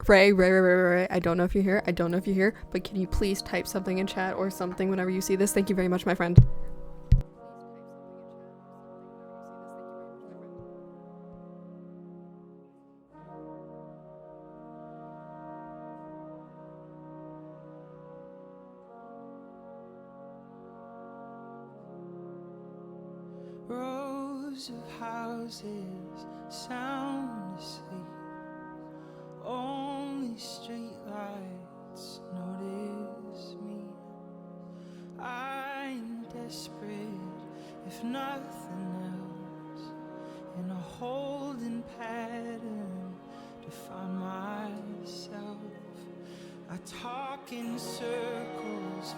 Ray, I don't know if you're here. I don't know if you're here, but can you please type something in chat or something whenever you see this? Thank you very much, my friend. Rows of houses sound asleep. Only street lights notice me. I'm desperate, if nothing else, in a holding pattern to find myself. I talk in circles.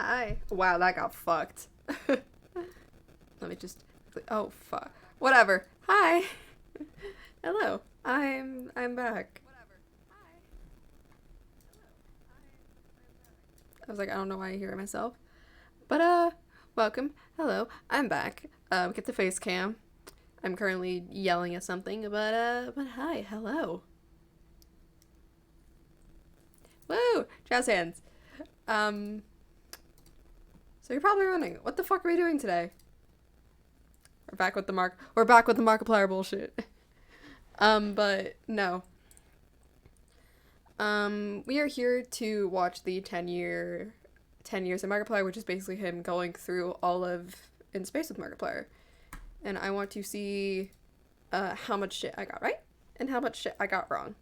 Hi. Wow, that got fucked. Let me just. Oh fuck. Whatever. Hi. Hello. I'm back. I was like, I don't know why I hear it myself. But welcome. Hello. I'm back. Get the face cam. I'm currently yelling at something, but hi, hello. Woo! Jazz hands. So you're probably wondering, what the fuck are we doing today? We're back with the Markiplier bullshit. But no. We are here to watch the 10 years of Markiplier, which is basically him going through all of In Space with Markiplier. And I want to see how much shit I got right and how much shit I got wrong.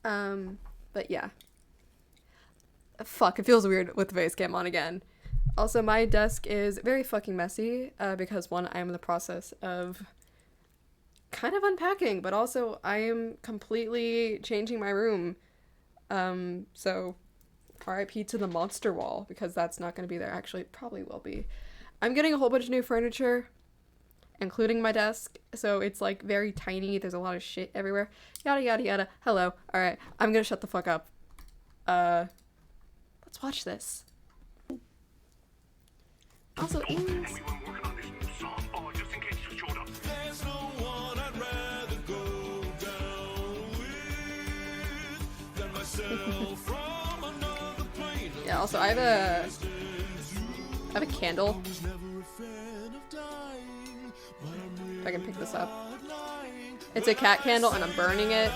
But yeah. Fuck, it feels weird with the face cam on again. Also, my desk is very fucking messy because one, I am in the process of kind of unpacking, but also I am completely changing my room. So RIP to the monster wall because that's not going to be there. Actually, it probably will be. I'm getting a whole bunch of new furniture, including my desk, so it's like very tiny. There's a lot of shit everywhere. Yada yada yada. Hello. All right, I'm gonna shut the fuck up. Let's watch this. Also, Ings. There's no one I'd rather go down with than myself from another plane. Yeah. Also, I have a candle. If I can pick this up. It's a cat candle, and I'm burning it.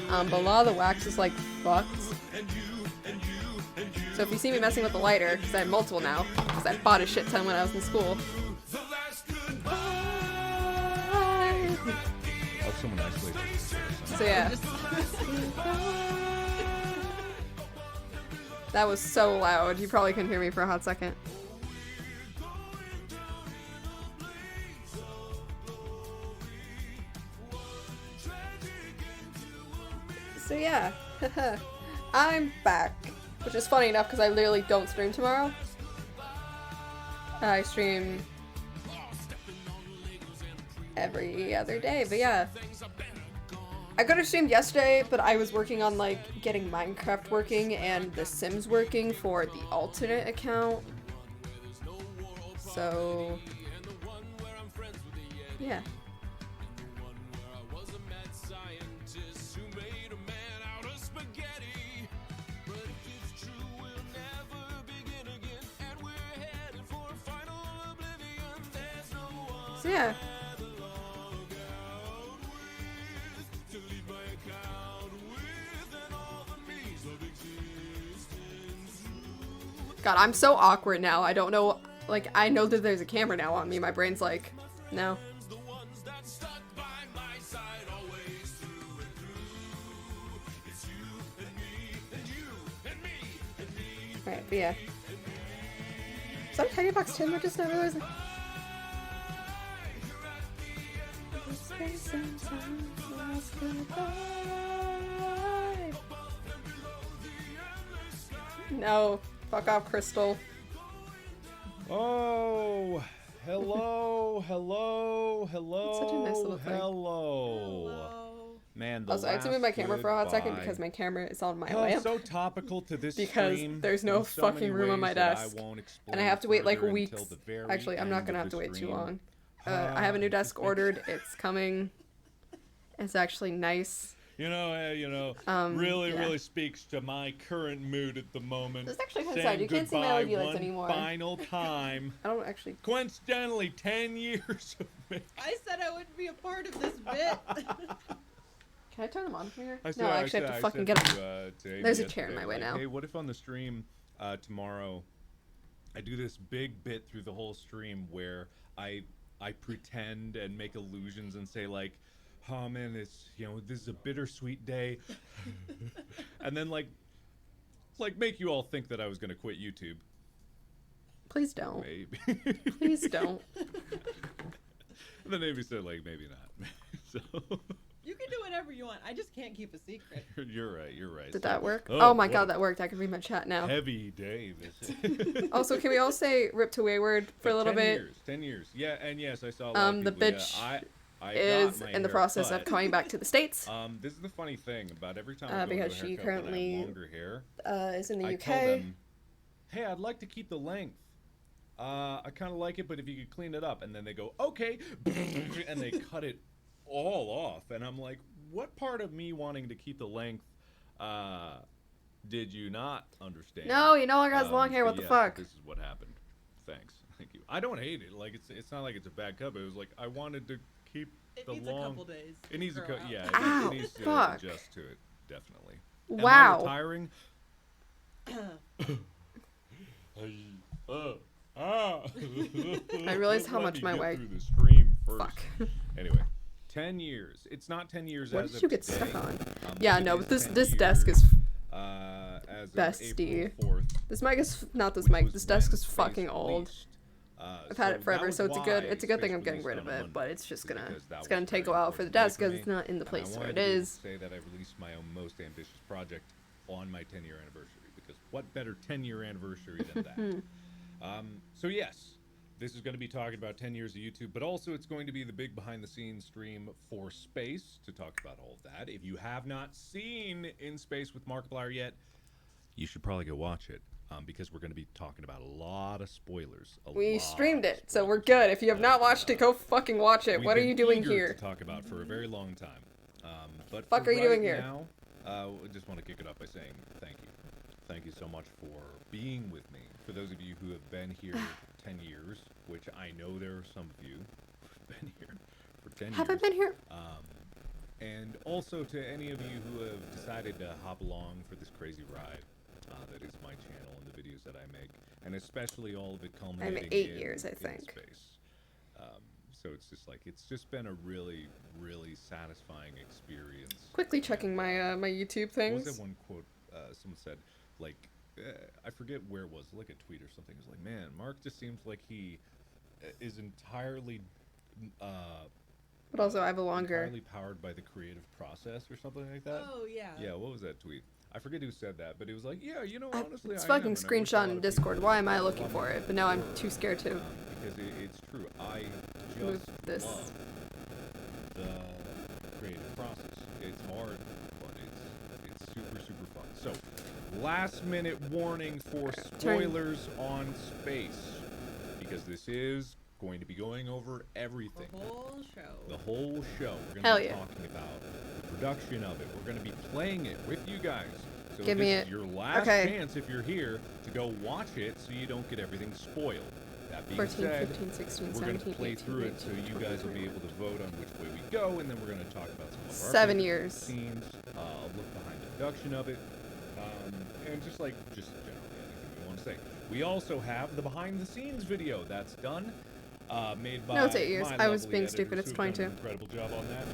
But a lot of the wax is like fucked. So if you see me messing with the lighter, because I have multiple now, because I bought a shit ton when I was in school. Oh, someone isolated. So yeah. That was so loud. You probably couldn't hear me for a hot second. So yeah, I'm back, which is funny enough because I literally don't stream tomorrow. I stream every other day, but yeah. I could have streamed yesterday, but I was working on like getting Minecraft working and The Sims working for the alternate account. So yeah. So yeah. God, I'm so awkward now. I don't know, like, I know that there's a camera now on me. My brain's like, no. Alright, but yeah. Is that a Tiny Box 10? I just not realizing. No. Fuck off, Crystal. Oh, hello, hello, hello, It's such a nice little thing. hello. Man, the Also, I had to move my camera for a hot second because my camera is on my lamp. So topical to this because stream there's no in so fucking many room on my ways that desk. I won't And I have to wait like explain weeks. further until the very Actually, I'm not end gonna of have to the wait too stream. long. I have a new desk ordered. It's coming. It's actually nice. Really, yeah. really speaks to my current mood at the moment. This is actually kind of Saying sad. You can't see my goodbye LED lights one anymore. final time. I don't actually. Coincidentally, 10 years of me. I said I wouldn't be a part of this bit. Can I turn them on from here? I No, I actually have to fucking get them. There's a chair in my way now. Hey, what if on the stream tomorrow I do this big bit through the whole stream where I pretend and make illusions and say like, oh man, it's this is a bittersweet day, and then like make you all think that I was gonna quit YouTube. Please don't. Maybe. Please don't. And then maybe said like maybe not. So. You can do whatever you want. I just can't keep a secret. You're right. You're right. Did that work? Oh, Oh my what god, a that worked. I can read my chat now. Heavy day. This. Also, can we all say "Rip to Wayward" for a little 10 bit? Years, 10 years. Yeah, and yes, I saw. A lot of The people, bitch I is got my in the hair process cut. of coming back to the States. This is the funny thing about every time I go Because to a she haircut when I currently have longer hair, is in the I UK. tell them, hey, I'd like to keep the length. I kind of like it, but if you could clean it up, and then they go, okay, and they cut it all off, and I'm like, what part of me wanting to keep the length did you not understand? No, he no longer has long hair. What But the yes, fuck? This is what happened. Thanks. Thank you. I don't hate it. Like it's not like it's a bad cut. But it was like I wanted to keep It the needs long. a couple days. It needs a grow cut. out. Yeah. Ow, It needs to fuck. adjust to it. Definitely. Wow. Am I retiring? I realized how Let much me my get wife- through the stream first. Fuck. Anyway, 10 years. It's not 10 years What as did of you get today. stuck on? But Yeah, it no, is but 10 this desk years, is as of bestie. April 4th, This mic is not this which mic. was This desk when is fucking Space old. released. I've had it that forever, was so it's a why good thing I'm Space getting rid released of on it. Monday, But it's just gonna because that it's gonna was take a very while for the important day desk for because me, it's not in the and place I where wanted it to be able is. to say that I released my own most ambitious project on my 10-year anniversary, because what better 10-year anniversary than that? So yes, this is going to be talking about 10 years of YouTube, but also it's going to be the big behind-the-scenes stream for Space to talk about all of that. If you have not seen In Space with Markiplier yet, you should probably go watch it. because we're going to be talking about a lot of spoilers. We streamed it, so we're good. If you have not watched it, go fucking watch it. What are you doing here? To talk about for a very long time. But Fuck for are you right doing here? Now, I just want to kick it up by saying thank you. Thank you so much for being with me. For those of you who have been here 10 years, which I know there are some of you who've been here for 10 years. Have I been here? And also to any of you who have decided to hop along for this crazy ride that is my channel and the videos that I make, and especially all of it culminating 8 in, years, I in think. space. So it's just like, it's just been a really, really satisfying experience. Quickly checking my my YouTube What things. was that one quote someone said, like, I forget where it was, like a tweet or something. It was like, man, Mark just seems like he is entirely But also, I have a longer. entirely powered by the creative process or something like that. Oh yeah. Yeah, what was that tweet? I forget who said that, but it was like, yeah, you know, I- honestly, it's I fucking am, and I wish a screenshot lot in of Discord. people Why am I would looking love for it. it? But now I'm too scared to. Because it's true. I Move just this. love the creative process. It's hard, but it's super, super fun. So, last minute warning for spoilers on space, because this is going to be going over everything. The whole show. The whole show. We're Hell going to be yeah. talking about the production of it. We're going to be playing it with you guys. So Give this me is it. your last Okay. chance, if you're here, to go watch it so you don't get everything spoiled. That being 14, said, 15, 16, we're going to 17, play 18, through it so 19, you guys will be 20, able to vote on which way we go, and then we're going to talk about some of our 7 favorite years. scenes, look behind the production of it, and just generally anything we want to say. We also have the behind the scenes video that's done, made by No, it's 8 years. my I was lovely being editors stupid. It's who have done 22. an incredible job on that.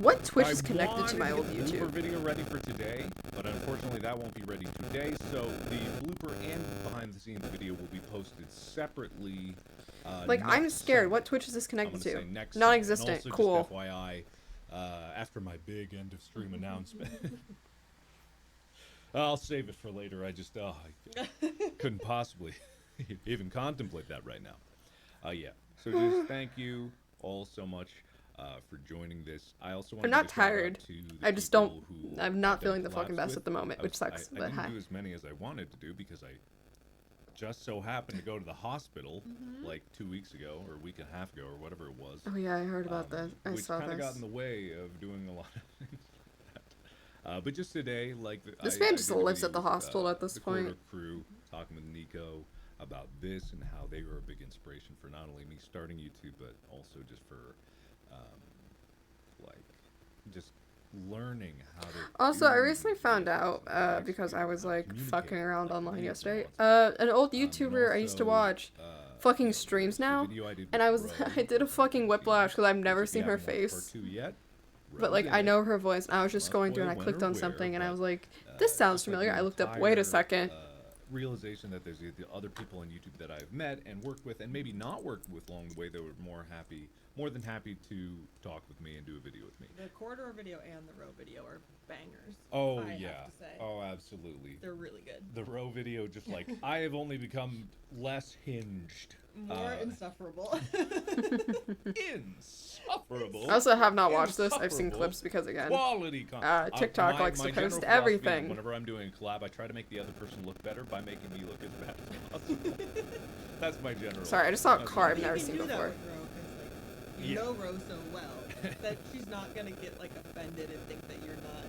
What Twitch I is connected to my old wanted to get the blooper YouTube? video ready for today, but unfortunately that won't be ready today. So the blooper and behind the scenes video will be posted separately. Like, I'm next scared. Sunday. What Twitch is this I'm connected gonna to? say next Non-existent. Sunday. And Cool. also, just FYI, after my big end of stream announcement, I'll save it for later. I just I couldn't possibly even contemplate that right now. Yeah. So just thank you all so much for joining this. I also want I'm to not tired. I just don't. I'm not feeling the fucking best at the moment, which sucks. I But didn't hi. do as many as I wanted to do because I just so happened to go to the hospital like 2 weeks ago or a week and a half ago or whatever it was. Oh yeah, I heard about this. I Which saw kind of this. got in the way of doing a lot of things. But just today, like This I man did just a lives video at the with, hospital at this the point. Corridor crew talking with Nico about this and how they were a big inspiration for not only me starting YouTube but also just for like just learning how to. Also, I do recently found videos out and because I was like communicate fucking around like online videos yesterday. and all that An old and YouTuber I used to also, watch fucking streams the now, video I did and with I was Ro, I did a fucking whiplash because I've never which if you seen her haven't watched part face. 2 yet, But like Ro's I in know it. her voice, and I was just Not going through and I spoil clicked when or on something, where, and I but, was like, this sounds just like familiar. the I looked up. Wait a entire, second. Realization that there's the other people on YouTube that I've met and worked with, and maybe not worked with along the way, that were more than happy to talk with me and do a video with me. The corridor video and the row video are bangers. Oh I yeah. Have to say. Oh absolutely. They're really good. The row video, just like I have only become less hinged. More insufferable. Insufferable. I also have not watched this. I've seen Insufferable clips because again, quality content. TikTok likes to general post philosophy is everything. Whenever I'm doing a collab, I try to make the other person look better by making me look as bad as possible. That's my general. Sorry, I just saw a that's car my I've You never can seen do that before. with Ro, 'cause, like, you Yeah. know Ro so well that she's not gonna get like offended and think that you're not,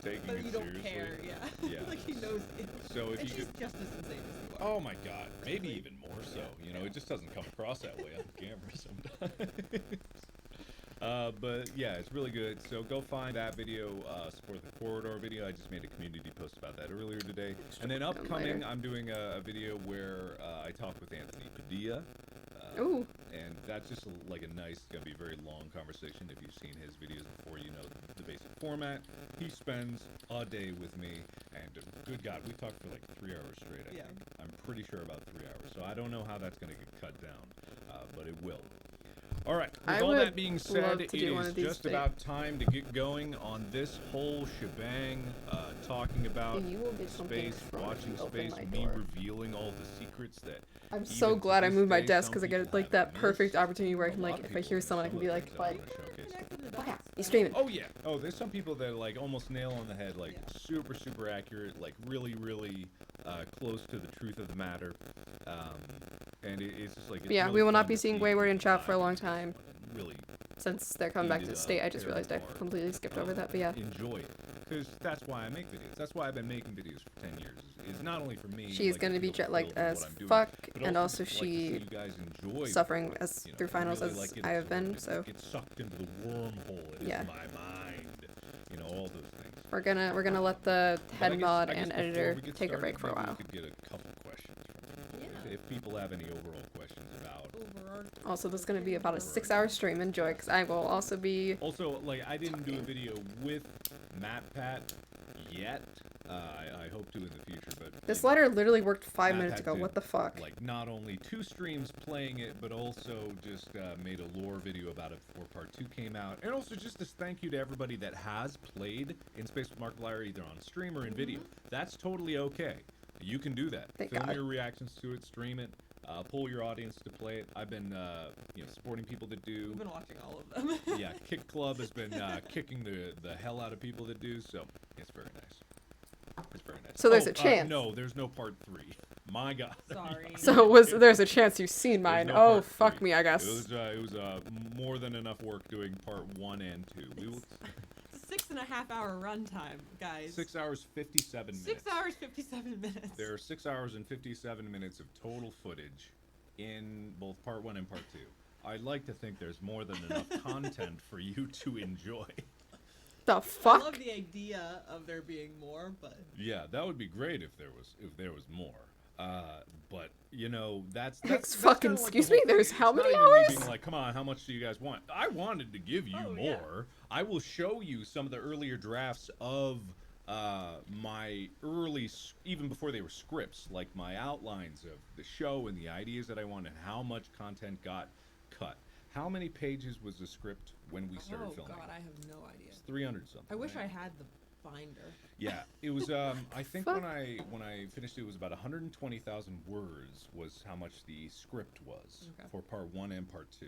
taking but it you don't seriously. care. Yeah. Yeah. Like she knows it. So if And you she's could, just as insane as you are. oh my god, maybe even more so. You know, it just doesn't come across that way on camera sometimes. But yeah, it's really good. So go find that video, support the corridor video. I just made a community post about that earlier today. And then upcoming, later. I'm doing a video where I talk with Anthony Padilla. Ooh. And that's just like a nice, it's gonna be a very long conversation. If you've seen his videos before, you know the basic format. He spends a day with me, and good God, we talked for like 3 hours straight. I Yeah. think. I'm pretty sure about 3 hours. So I don't know how that's gonna get cut down, but it will. All right. With I all would that being love said, to it do one is of these just days. about time to get going on this whole shebang. Talking about You will get something space, from if watching you open space, my me door. revealing all the secrets that. I'm even so to glad I this moved my day, desk some because I get people like that haven't perfect missed. opportunity where I A can lot like of if I people hear missed someone I some can of be the like, things that I like, wanna showcase. Connect to the oh yeah, dots. he's streaming. Oh yeah. Oh, there's some people that like almost nail on the head, like Yeah. super accurate, like really close to the truth of the matter. And it's just like it's Yeah, really we will not fun be to seeing see Wayward people and Chat for a dive long into time. and really Since they're coming back eat to it the state. up, I just tear it realized I apart. completely skipped over that, but yeah. Enjoy it, because that's why I make videos. That's why I've been making videos for 10 years. Is not only for me. She's like, gonna to be feel jet lagged fulfilled in as what I'm doing, fuck, but and also just like to see she you guys enjoy suffering it, as you know, through finals really, as like, get I have been, absorbed, so get sucked into the wormhole. It yeah. is my mind. You know, all those things. we're gonna let the But head I guess- mod I guess and before editor we get take a started, break for a maybe while. We could get a couple questions from people. Yeah. If people have any overall questions about. Also, this is gonna be about a 6-hour stream. Enjoy, because I will also be. Also, like, I didn't do a video with MatPat yet. I hope to in the future, but This you know, letter literally worked 5 MatPat minutes ago. did, What the fuck? Like, not only 2 streams playing it, but also just made a lore video about it before Part 2 came out. And also just this thank you to everybody that has played In Space with Markiplier either on stream or in video. That's totally okay. You can do that. Thank Film God. your reactions to it, stream it, pull your audience to play it. I've been, you know, supporting people that do. We've been watching all of them. Yeah, Kick Club has been kicking the hell out of people that do, so it's very nice. It's very nice. So there's a chance. No, there's no Part 3. My God. Sorry. So there's a chance you've seen There's mine. no Oh, Part fuck 3. me, I guess. It was more than enough work doing Part 1 and 2. We will, It's a 6.5-hour runtime, guys. 6 hours 57 minutes. 6 hours 57 minutes. There are 6 hours and 57 minutes of total footage in both Part 1 and Part 2. I'd like to think there's more than enough content for you to enjoy. The I love fuck? the idea of there being more, but Yeah, that would be great if there was more. But you know, that's fucking- kinda like excuse the whole me, there's thing. how It's not many even me hours? being like, come on, how much do you guys want? I wanted to give you Oh, yeah. more. I will show you some of the earlier drafts of my even before they were scripts, like my outlines of the show and the ideas that I wanted, how much content got cut. How many pages was the script when we started oh filming? god, I have no idea. It's 300 something. I wish right? I had the binder. Yeah, it was. I think Fuck. when I finished it was about 120,000 words was how much the script was Okay. for Part 1 and Part 2.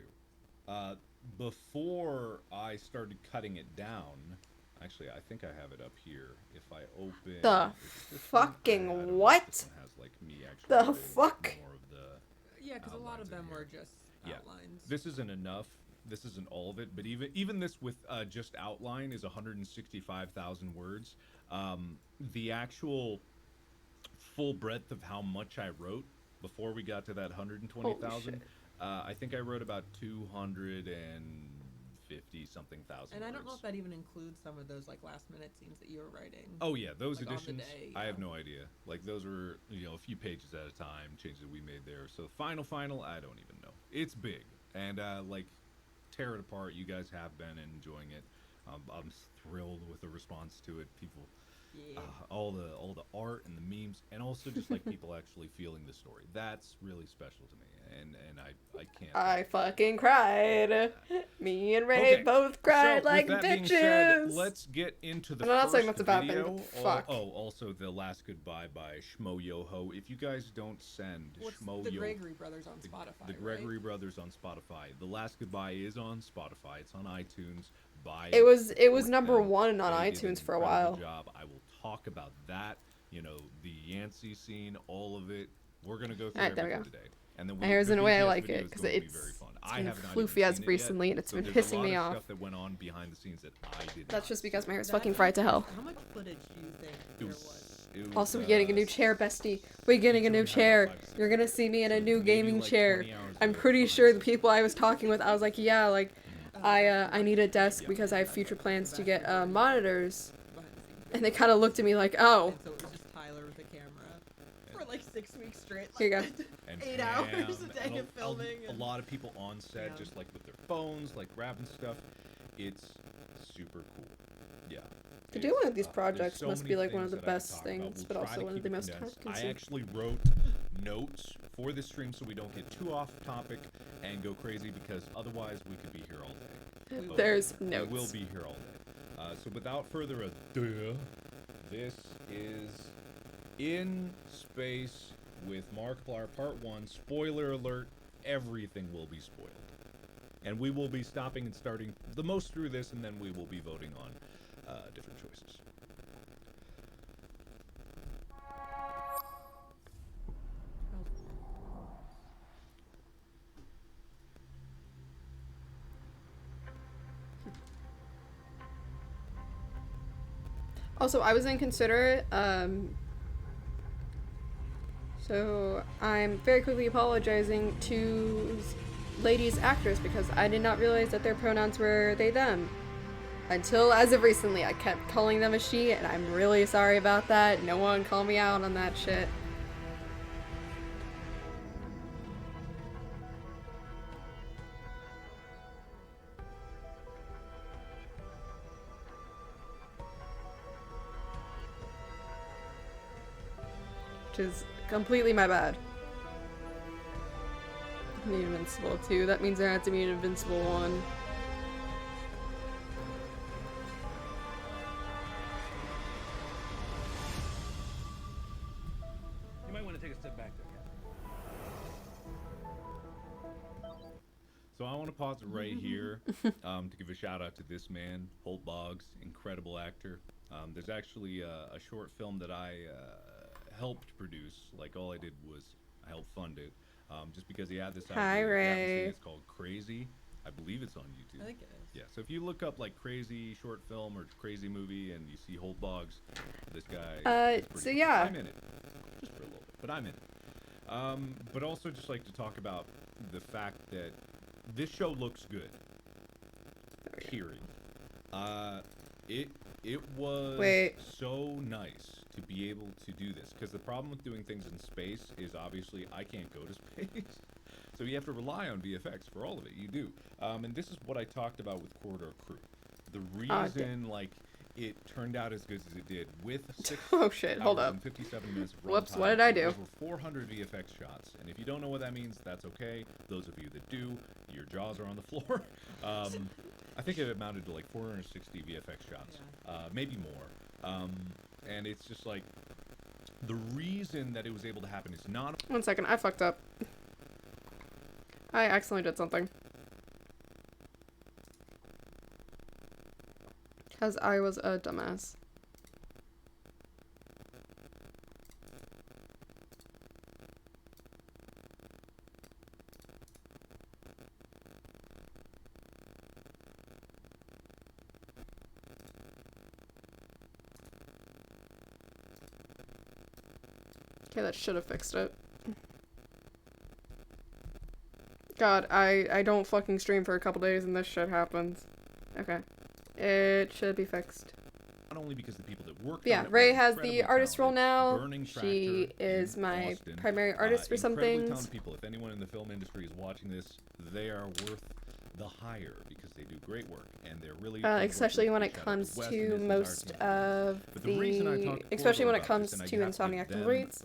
Before I started cutting it down, actually, I think I have it up here. If I open The is this one? fucking I don't know if what? This one has like me actually. The doing fuck? More of the. Yeah, because a lot Outlines of in them here. were just Yeah. outlines. This isn't enough. This isn't all of it, but even this with just outline is 165,000 words. The actual full breadth of how much I wrote before we got to that 120,000, shit. I think I wrote about 250 something thousand. And I don't know words. if that even includes some of those like last minute scenes that you were writing. Oh yeah, those like, on the additions. day, I have yeah. no idea. Like those were a few pages at a time, changes we made there. So final, I don't even know. It's big, and like tear it apart. You guys have been enjoying it. I'm thrilled with the response to it. People, Yeah. all the art and the memes, and also just like people actually feeling the story. That's really special to me, and I can't. I fucking cried. Me and Ray Okay, both cried so, like with that being said, bitches. let's get into the I'm not saying first that's a bad thing, video. but fuck. Also the last goodbye by Schmo Yoho. If you guys don't send What's Schmo the Yoho, Gregory brothers on Spotify? the Gregory Brothers on Spotify. The last goodbye is on Spotify. It's on iTunes. Buy It was support number them. 1 on They did an iTunes for a incredible while. Job. I will talk about that. You know, the Yancey scene, all of it. We're gonna go through Alright, there we everything today. And then My hair's in a way I BTS like video it is because going to be it's very fun. I been have not even floofy as seen it recently yet, and it's so been there's a pissing lot me of off. Stuff that went on behind the scenes that I did. That's not just see. because my hair's That fucking fried to hell. How much footage do you think It there was. was? It was, Also, we're getting a new chair, bestie. We're getting a new chair. You're gonna see me in a new gaming chair. I'm pretty sure the people I was talking with, I was like, yeah, like, I need a desk because I have future plans to get monitors. Behind the scenes. And they kind of looked at me like, oh, And so it was just Tyler with a camera for like 6 weeks straight. Here you like, go. And 8 hours a Pam, day and of filming. A and- lot of people on set, Yeah. just like with their phones, like grabbing stuff. It's super cool. Yeah. To do It's, one of these there's projects so must many be like one of things the that I could best talk about. things, We'll but try also to one of keep the it most condensed. I time-consuming. actually wrote notes for the stream so we don't get too off topic and go crazy, because otherwise we could be here all day. But There's we will notes. be here all day. So without further ado, this is In Space with Markiplier Part 1. Spoiler alert, everything will be spoiled. And we will be stopping and starting the most through this, and then we will be voting on different choices. Also, I was inconsiderate. So I'm very quickly apologizing to ladies actors because I did not realize that their pronouns were they them. Until as of recently, I kept calling them a she, and I'm really sorry about that. No one call me out on that shit. Which is completely my bad. Need Invincible 2. That means there had to be an Invincible 1. You might want to take a step back there. So I want to pause it right here to give a shout out to this man, Holt Boggs, incredible actor. There's actually a short film that I helped produce. Like all I did was I helped fund it, just because he had this idea. Hi, If you haven't seen Ray. it, it's called Crazy. I believe it's on YouTube. I think it is. Yeah, so if you look up like Crazy short film or Crazy movie and you see Holt Boggs, this guy. is so pretty- yeah. I'm in it, just for a little bit, but I'm in it. But also just like to talk about the fact that this show looks good. Period. It was Wait. so nice to be able to do this because the problem with doing things in space is obviously I can't go to space. So you have to rely on VFX for all of it. You do. And this is what I talked about with Corridor Crew. The reason, like, it turned out as good as it did with 6 Oh shit, hold hours up. and 57 minutes of Whoops, runtime, what did I with do? Over 400 VFX shots. And if you don't know what that means, that's okay. Those of you that do, your jaws are on the floor. I think it amounted to like 460 VFX shots, maybe more. And it's just like, the reason that it was able to happen is not 1 second, I fucked up. I accidentally did something. Because I was a dumbass. Okay, that should have fixed it. God, I don't fucking stream for a couple days and this shit happens. Okay. It should be fixed. only because the people that worked Yeah, on it Ray were has the incredibly artist role talented. now. Burning She Tractor is in my Austin. primary artist for some Incredibly things. talented people. If anyone in the film industry is watching this, they are worth the hire because they do great work and they're really Especially when it comes to most of especially when it comes to Insomniac and Reads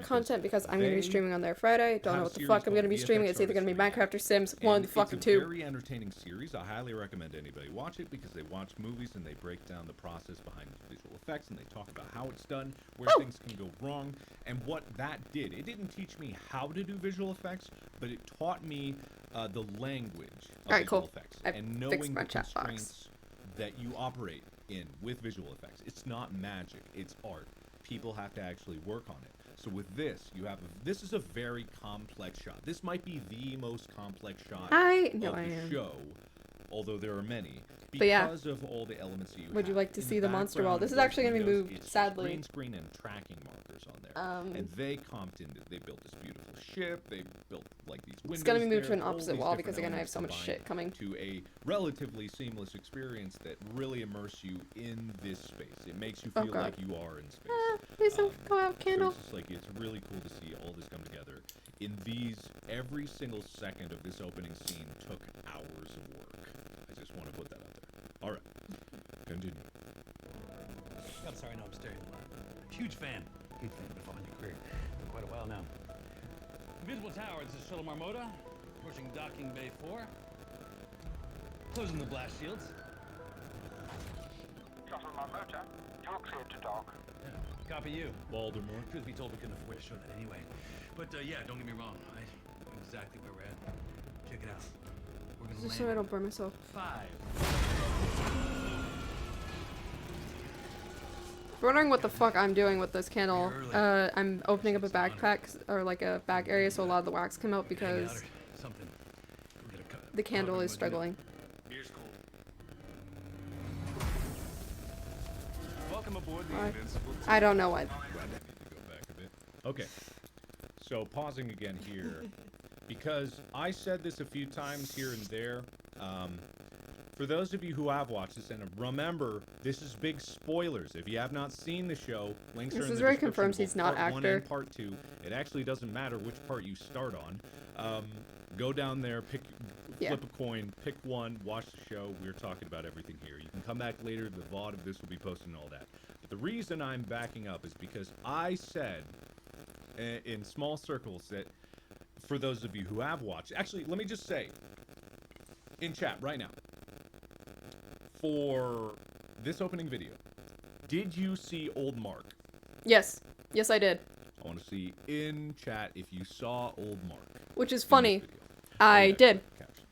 content, because I'm going to be streaming on there Friday. Don't know what the fuck I'm going to be streaming. It's either going to be Minecraft or Sims, one of the fucking two. It's a very entertaining series. I highly recommend anybody watch it because they watch movies and they break down the process behind visual effects and they talk about how it's done, where things can go wrong, and what that did. It didn't teach me how to do visual effects, but it taught me the language of Alright, visual cool. effects I and fixed knowing my the chat box. constraints that you operate in with visual effects. It's not magic, it's art. People have to actually work on it. So with this, this is a very complex shot. This might be the most complex shot I know of I the am. show, although there are many. But yeah. Because of all the elements that you Would you have. like to In see the monster wall? background This is of those actually gonna be windows, moved, it's sadly. green screen and tracking markers on there. And they comped into, they built this beautiful ship, they built like these windows. It's gonna be moved to there, an all opposite these wall different because again I have elements so much combined shit coming. to a relatively seamless experience that really immerse you in this space. It makes you Oh, feel God. like you are in space. Please don't go out, So candle. it's just like, it's really cool to see all this come together. In these, every single second of this opening scene took hours of work. I just want to put that out there. All right, continue. I'm sorry, no, I'm staring. Huge fan. Huge fan. Been following your career for quite a while now. Invisible Tower, this is Shuttle Marmota. Approaching docking bay 4. Closing the blast shields. Shuttle Marmota, you're cleared to dock. Yeah, copy you. Baltimore. Truth be told, we couldn't afford to show that anyway. But yeah, don't get me wrong. I know exactly where we're at. Check it out. We're gonna Just so I land don't burn myself. 5. If you're wondering what the fuck I'm doing with this candle, I'm opening up a backpack or like a back area so a lot of the wax come out Hang out because or something. We'll get a cut. the candle is struggling. Beer's cool. Welcome Welcome aboard the What? Invincible. I don't know what. I need to go back a bit. Okay. So pausing again here, because I said this a few times here and there. For those of you who have watched this, and remember, this is big spoilers. If you have not seen the show, links This are in is the where he description confirms below, he's not part 1 actor. and part 2. It actually doesn't matter which part you start on. Go down there, Yeah. flip a coin, pick one, watch the show. We're talking about everything here. You can come back later. The VOD of this will be posted and all that. But the reason I'm backing up is because I said in small circles that for those of you who have watched, actually, let me just say in chat right now, for this opening video, did you see Old Mark? Yes. Yes, I did. I want to see in chat if you saw Old Mark. Which is in this funny. video. I yeah, did. captions,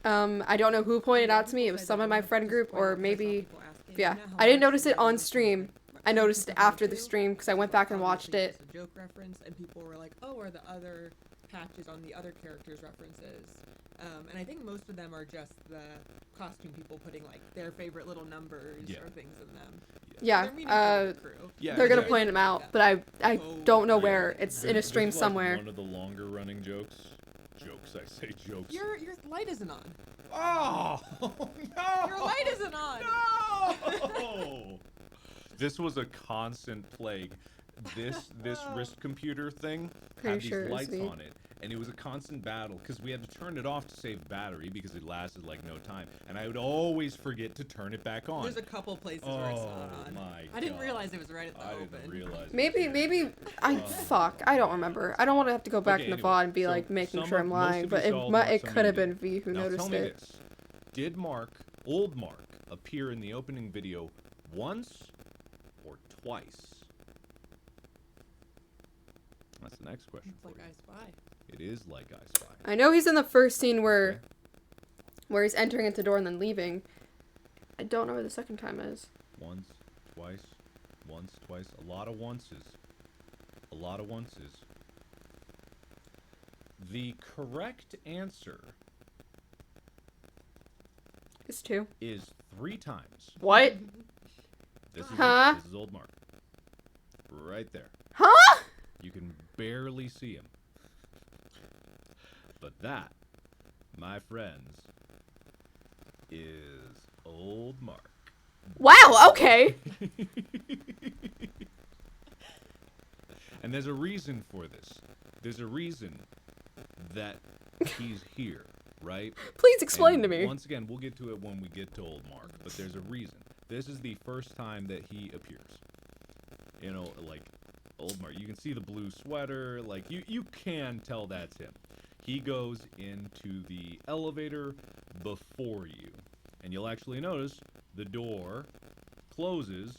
right. I don't know who pointed out to me. It was some in my friend group, or maybe, yeah. I didn't notice it on stream. I noticed it after the stream because I went back and watched it. It's a joke reference, and people were like, "Oh, are the other patches on the other characters' references?" And I think most of them are just the costume people putting like their favorite little numbers Yeah. or things in them. Yeah. They're meaning for the crew. Yeah, They're gonna exactly. point them out, but I don't know where. It's in a stream This is, like, somewhere. one of the longer running jokes. Jokes, I say jokes. Your light isn't on. Oh no! Your light isn't on. No! This was a constant plague. This wrist computer thing Pretty had sure these it was lights me. on it, and it was a constant battle because we had to turn it off to save battery because it lasted like no time, and I would always forget to turn it back on. There's a couple places where it's not Oh on. my I didn't God. realize it was right at the I open. didn't realize. it Maybe, was maybe there. fuck. I don't remember. I don't want to have to go back Okay, in the anyway, VOD and be so like making some sure of- I'm most lying, of but you it saw it Mark, could have some been of V who Now noticed tell me it. this: did Old Mark, appear in the opening video once or twice? That's the next question It's for like you. I Spy. It is like I Spy. I know he's in the first scene where Okay. he's entering at the door and then leaving. I don't know where the second time is. Once, twice, once, twice. A lot of onces. A lot of onces. The correct answer It's two. is 3 times. What? Huh? This is Old Mark. Right there. Huh? You can barely see him. But that, my friends, is Old Mark. Wow. Okay. And there's a reason for this. There's a reason that he's here, right? Please explain And to me. Once again, we'll get to it when we get to Old Mark, but there's a reason. This is the first time that he appears. You know, like Old Mark. You can see the blue sweater. Like you can tell that's him. He goes into the elevator before you, and you'll actually notice the door closes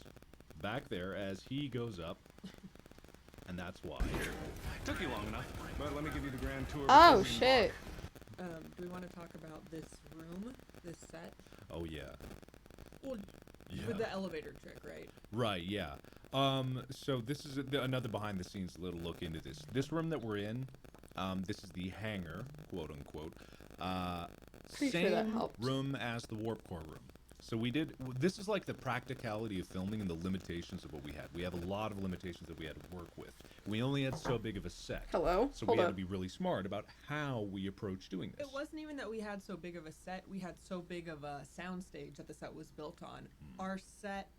back there as he goes up, and that's why. Took you long enough, but let me give you the grand tour. Oh before we shit. Do we want to talk about this room, this set? Oh yeah. Well, Yeah. with the elevator trick, right? Right, yeah. So this is another behind the scenes little look into this. This room that we're in, this is the hangar, quote unquote. Pretty Same sure that helps. room as the warp core room. So this is like the practicality of filming and the limitations of what we had. We have a lot of limitations that we had to work with. We only had so big of a set. Hello? So Hold we had up. to be really smart about how we approach doing this. It wasn't even that we had so big of a set. We had so big of a soundstage that the set was built on. Our set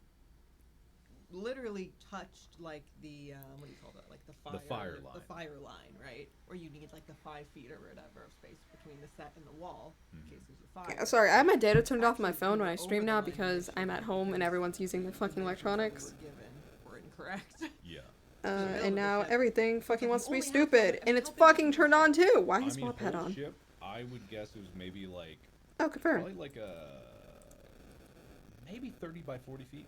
literally touched like the what do you call that? Like the fire line. The fire line, right? Where you need like the 5 feet or whatever of space between the set and the wall in case there's a fire. Yeah, sorry, I have my data turned off on my Actually, phone we when I were stream over now the line because this I'm year at home and because everyone's using their fucking the dimensions that electronics. we were given were incorrect. Yeah. And now everything fucking wants to be only half of stupid, it. and How it's big was fucking the turned ship? on too. Why I is mean, Swap Head whole on? ship, I would guess it was maybe like Oh, confirm. probably like maybe 30 by 40 feet.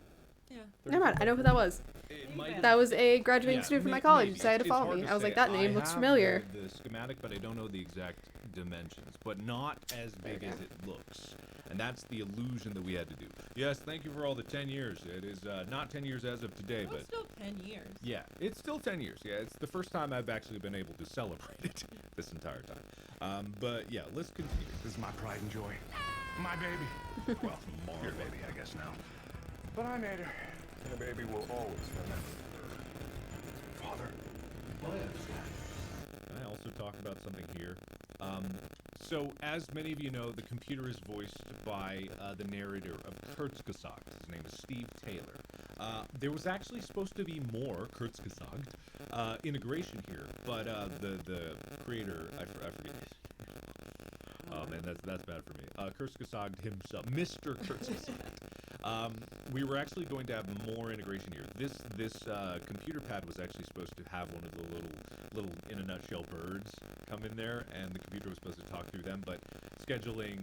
Yeah. Never mind, I know who that was. It Maybe might better. That was a graduating Yeah, student from my may- college, maybe. decided to It's follow hard me. to I was like, say. that name I looks have familiar. The schematic, but I don't know the exact dimensions. But not as big Okay. as it looks, and that's the illusion that we had to do. Yes, thank you for all the 10 years. It is not 10 years as of today, Well, but it's still 10 years. yeah, it's still 10 years. Yeah, it's the first time I've actually been able to celebrate it this entire time. But yeah, let's continue. This is my pride and joy. My baby. Well, your baby, I guess now. But I made her. And the baby will always remember. Father. Can I also talk about something here? So, as many of you know, the computer is voiced by the narrator of Kurzgesagt. His name is Steve Taylor. There was actually supposed to be more Kurzgesagt integration here, but the creator, I forget. Oh man, that's bad for me. Kurzgesagt himself, Mr. Kurzgesagt. We were actually going to have more integration here. This computer pad was actually supposed to have one of the little in a nutshell birds come in there, and the computer was supposed to talk through them. But scheduling,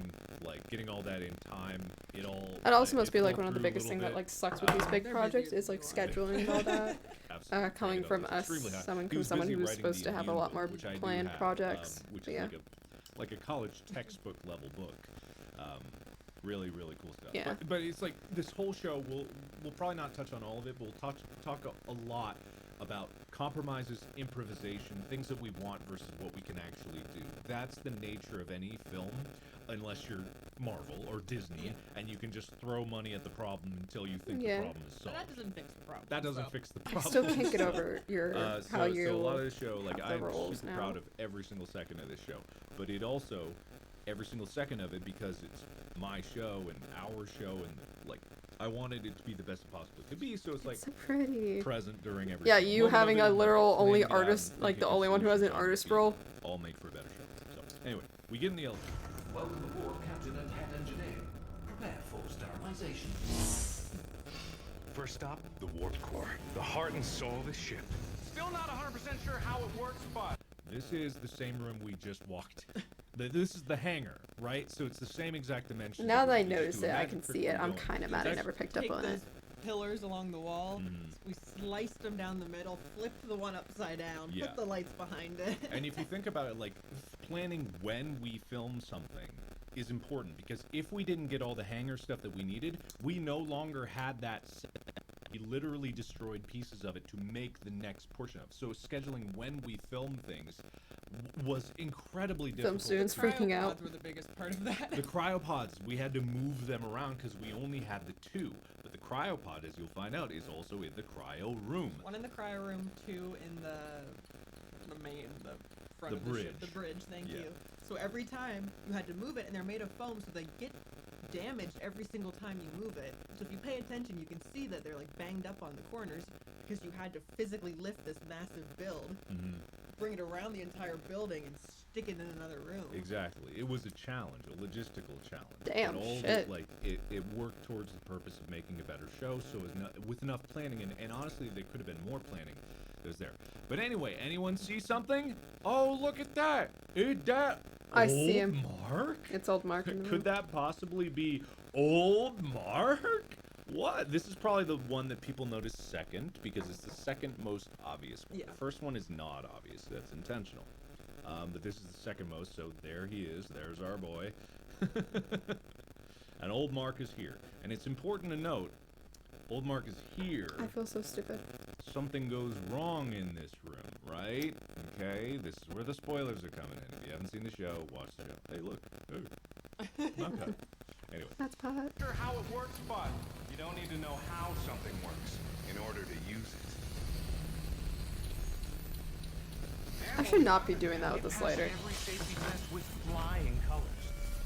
like getting all that in time, it all. That also it must be fell like one of the through a biggest little things that bit. like sucks with these big They're projects busier is than like you are. scheduling and all that. Absolutely. Coming It's from us, extremely high. someone He was who busy was writing supposed the to have a Immune lot book, more which I do planned have, projects. which But is yeah. like a college textbook level book. Really cool stuff. Yeah. But it's like this whole show. We'll probably not touch on all of it, but we'll talk a lot about compromises, improvisation, things that we want versus what we can actually do. That's the nature of any film, unless you're Marvel or Disney, and you can just throw money at the problem until you think Yeah. the problem is But solved. that doesn't fix the problem. That doesn't so. fix the I problem. still can't get over your how you So a lot of the show, like have the I'm roles super now. proud of every single second of this show, but it also every single second of it, because it's my show and our show, and like I wanted it to be the best it possibly could be. So it's like So pretty. present during every. Yeah, single you moment of having it, a and, literal planning only it out artist, and like the thinking of only one who has an solutions on artist the role. beat, all make for a better show. So anyway, we get in the elevator. Welcome aboard, Captain and Head Engineer. Prepare for sterilization. First stop, the warp core. The heart and soul of the ship. Still not 100% sure how it works, but... This is the same room we just walked. This is the hangar, right? So it's the same exact dimensions. Now that I we just notice do. it, I Imagine can see it. freaking I'm going. kind of mad I That's- never picked up Take on it. those pillars along the wall. Mhm. We sliced them down the middle, flipped the one upside down, Yeah. put the lights behind it. And if you think about it, like planning when we film something is important, because if we didn't get all the hangar stuff that we needed, we no longer had that set. We literally destroyed pieces of it to make the next portion of it. So scheduling when we film things was incredibly difficult. students freaking out. Cryopods were the biggest part of that. The cryopods, we had to move them around because we only had the two. But the cryopod, as you'll find out, is also in the cryo room. One in the cryo room, two in the front The of the ship. bridge. The bridge, thank Yeah. you. So every time you had to move it, and they're made of foam, so they get damaged every single time you move it. So if you pay attention, you can see that they're like banged up on the corners because you had to physically lift this massive build, Mhm. bring it around the entire building, and stick it in another room. Exactly. It was a challenge, a logistical challenge. Damn, but all of shit. it, like it worked towards the purpose of making a better show. So with enough planning, and honestly, there could have been more planning. It was there. But anyway, anyone see something? Oh, look at that! That I old see him. Mark? It's old Mark in the Could room. that possibly be old Mark? What? This is probably the one that people notice second because it's the second most obvious one. Yeah. The first one is not obvious. That's intentional. But this is the second most, so there he is. There's our boy. And old Mark is here. And it's important to note, old Mark is here. I feel so stupid. Something goes wrong in this room, right? Okay, this is where the spoilers are coming in. If you haven't seen the show, watch the show. Hey, look. Hey. Okay. Anyway. That's pot. Sure how it works, but you don't need to know how something works in order to use it. I should not be doing that with It this passed lighter. every safety test with flying colors.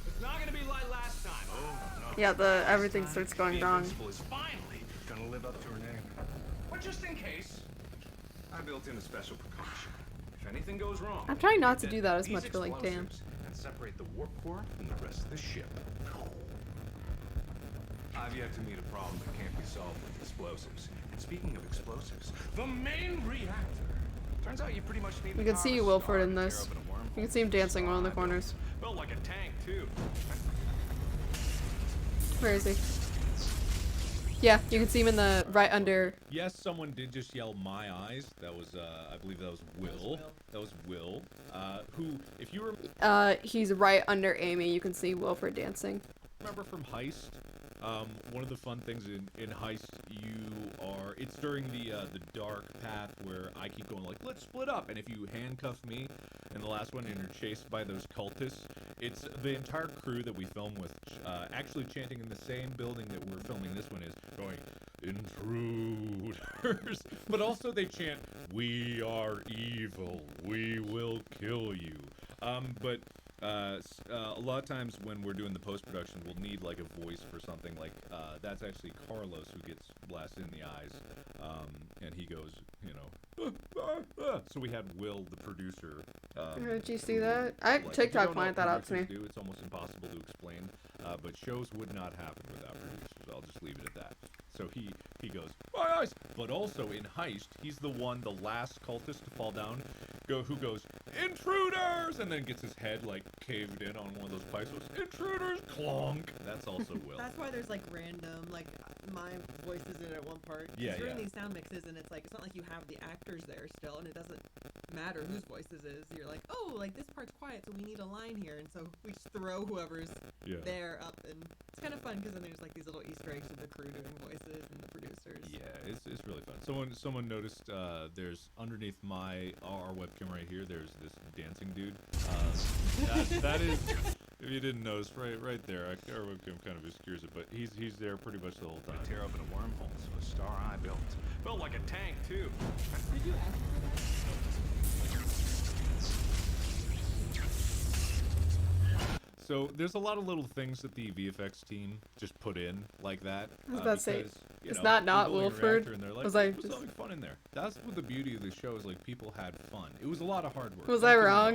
It's not gonna be like last time. Oh, no. Yeah, everything starts going The wrong. Invincible is finally gonna live up to her name. But just in case, I built in a special precaution. If anything goes wrong, I'm trying not to then do that as these much, but, like, damn. explosives and separate the warp core from the rest of the ship. I've yet to meet a problem that can't be solved with explosives. And speaking of explosives, the main reactor. Turns out you pretty much need You the can power see of a Wilford star in to tear this. open a wormhole. You can see him dancing in one of the Star corners. built like a tank too. Where is he? Yeah, you can see him in the right under. Yes, someone did just yell "my eyes." That was, I believe that was Will. That was Will. Who, if you He's right under Amy. You can see Wilford dancing. remember from Heist, one of the fun things in Heist, it's during the dark path where I keep going like, let's split up, and if you handcuff me in the last one and you're chased by those cultists, It's the entire crew that we film with actually chanting in the same building that we're filming this one is, going, intruders. But also they chant, we are evil, we will kill you. But a lot of times when we're doing the post-production, we'll need like a voice for something like, that's actually Carlos who gets blasted in the eyes, and he goes, you know, so we had Will, the producer. Did you see that? Like, if you TikTok don't know pointed what that out to me. producers do, it's almost impossible to explain, but shows would not happen without producers. I'll just leave it at that. So he goes, my eyes! But also in Heist, he's the last cultist to fall down, who goes, intruders! And then gets his head, like, caved in on one of those pipes. Intruders! Clonk! That's also Will. That's why there's like random, like my voice is in at one part. Yeah, You're in yeah. these sound mixes, and it's like it's not like you have the actors there still, and it doesn't matter whose voice this is. You're like, oh, like this part's quiet, so we need a line here, and so we just throw whoever's Yeah. there up, and it's kind of fun because then there's like these little Easter eggs of the crew doing voices and the producers. Yeah, it's really fun. Someone noticed there's underneath our webcam right here. There's this dancing dude. That is, if you didn't notice, right there. Our webcam kind of obscures it, but he's there pretty much the whole time. Tear open a wormhole so a star eye built like a tank too. Did you ask for that? So there's a lot of little things that the VFX team just put in like that. I was about to say, because, you it's know, not they're building a Wilford. reactor and they're like, Was I put just- something fun in there. That's what the beauty of the show is. Like, people had fun. It was a lot of hard work. Was don't I get me wrong?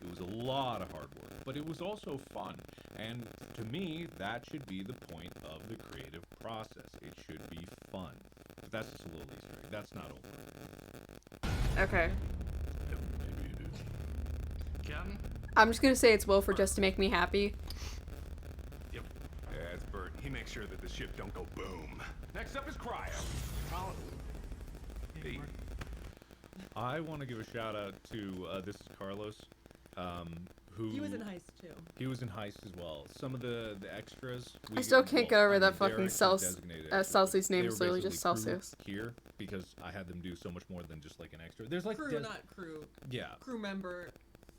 It was a lot of hard work, but it was also fun. And to me, that should be the point of the creative process. It should be fun. But that's just a little Easter egg. That's not over. Okay. Maybe it is. Captain? I'm just gonna say it's Wilford just to make me happy. Yep. Yeah, it's Bert. He makes sure that the ship don't go boom. Next up is Cryo. Colin. Hey. I want to give a shout out to this is Carlos, who He was in Heist too. He was in Heist as well. Some of the extras. I still can't get over I that mean, they're fucking actually designated extras, Celsius but name they is were literally just basically crew Celsius. here because I had them do so much more than just like an extra. There's like Crew, not crew. yeah, Crew member,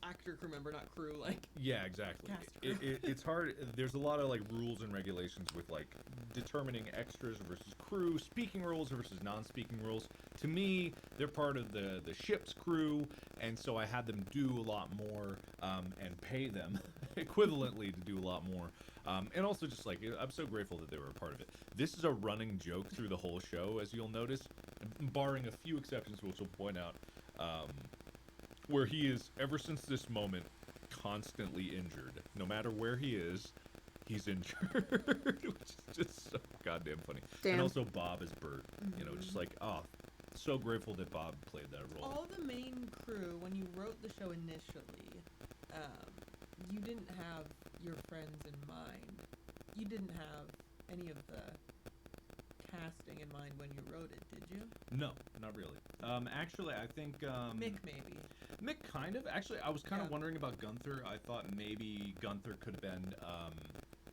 actor crew member, not crew. Like yeah, exactly. Cast crew. It's hard. There's a lot of like rules and regulations with like determining extras versus crew, speaking roles versus non-speaking roles. To me, they're part of the ship's crew, and so I had them do a lot more and pay them equivalently to do a lot more. And also just like, I'm so grateful that they were a part of it. This is a running joke through the whole show, as you'll notice, barring a few exceptions, which we'll point out, where he is, ever since this moment, constantly injured. No matter where he is, he's injured, which is just so goddamn funny. Damn. And also Bob is Bert. You know, just like, oh, so grateful that Bob played that role. all the main crew, when you wrote the show initially, you didn't have your friends in mind. You didn't have any of the casting in mind when you wrote it, did you? No, not really. Actually, I think Mick, maybe. Mick kind of. Actually, I was kind of Yeah. wondering about Gunther. I thought maybe Gunther could have been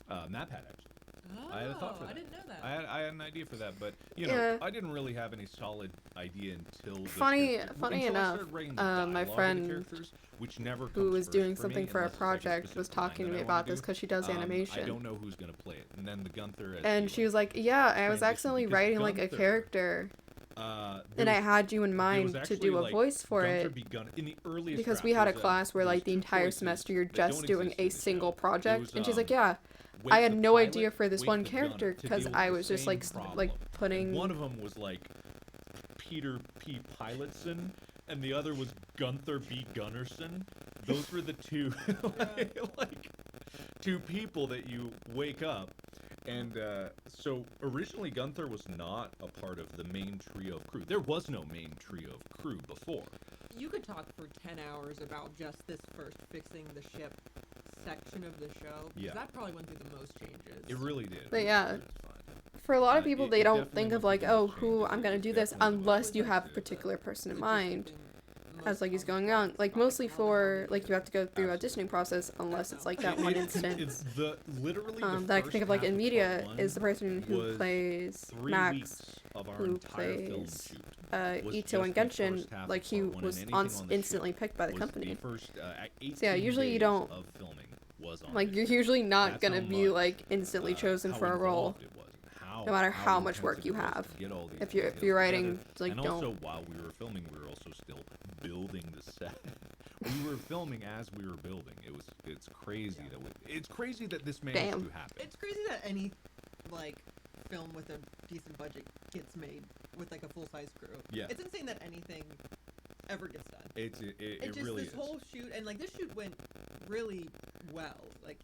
MatPat, actually. Oh, I had a thought for that. I didn't know that. I had an idea for that, but you know, Yeah. I didn't really have any solid idea until the Funny character- funny until I enough, started writing the my dialogue of the friend characters, which never who comes was first doing for something me for a unless it's, like, project was specific line talking to that me I about wanna this do. because she does I animation. don't know who's gonna play it, and then the Gunther. As And the, she was like, yeah, I was transition, actually because writing like a Gunther, character, there and I was- had you in there was mind to actually, do a like, voice for Gunther it. begun in the earliest Because draft, we had a there's class where there's like the two entire choices semester you're that just don't doing exist a in the show. single It project, was, and she's like, yeah, wait I had the no pilot, idea for this wait one the character gunner to because deal with I the was just same like problem. putting. One of them was like Peter P. Pilotson, and the other was Gunther B. Gunnarsson. Those were the two, like, two people that you wake up. And so originally Gunther was not a part of the main trio of crew. There was no main trio of crew before. You could talk for 10 hours about just this first fixing the ship section of the show. Because Yeah. that probably went through the most changes. It really did. But It yeah. was fun. For a lot of it- people, it they don't definitely think of went like, through oh, those who changes. I'm gonna It do this, definitely unless went you through have a those particular person in It's just mind. something most As like he's going comfortable on, with, like probably mostly how for they like you have to go through Absolutely. auditioning process unless it's like that It- one it's instance. the literally the That I can think of like first in half media part one is the person who was plays 3 Max, weeks of our who entire film plays shoot. Was Ito and just the Genshin. first half Like of he part one, and was anything on the instantly ship picked by the was company. The first 18 So yeah, usually you days don't of filming was on Like, this you're ship. usually not That's gonna how be, much, like, instantly chosen how for a role. involved it was, and No matter how much intensive work it you was to have. get all these If you're details writing, together. like, and don't. also while we were filming, we were also still building the set. We were filming as we were building. It's crazy it's crazy that this managed Damn. to happen. It's crazy that any like film with a decent budget gets made with like a full size crew. Yeah. It's insane that anything ever gets done. It just really this is. whole shoot, and like this shoot went really well. Like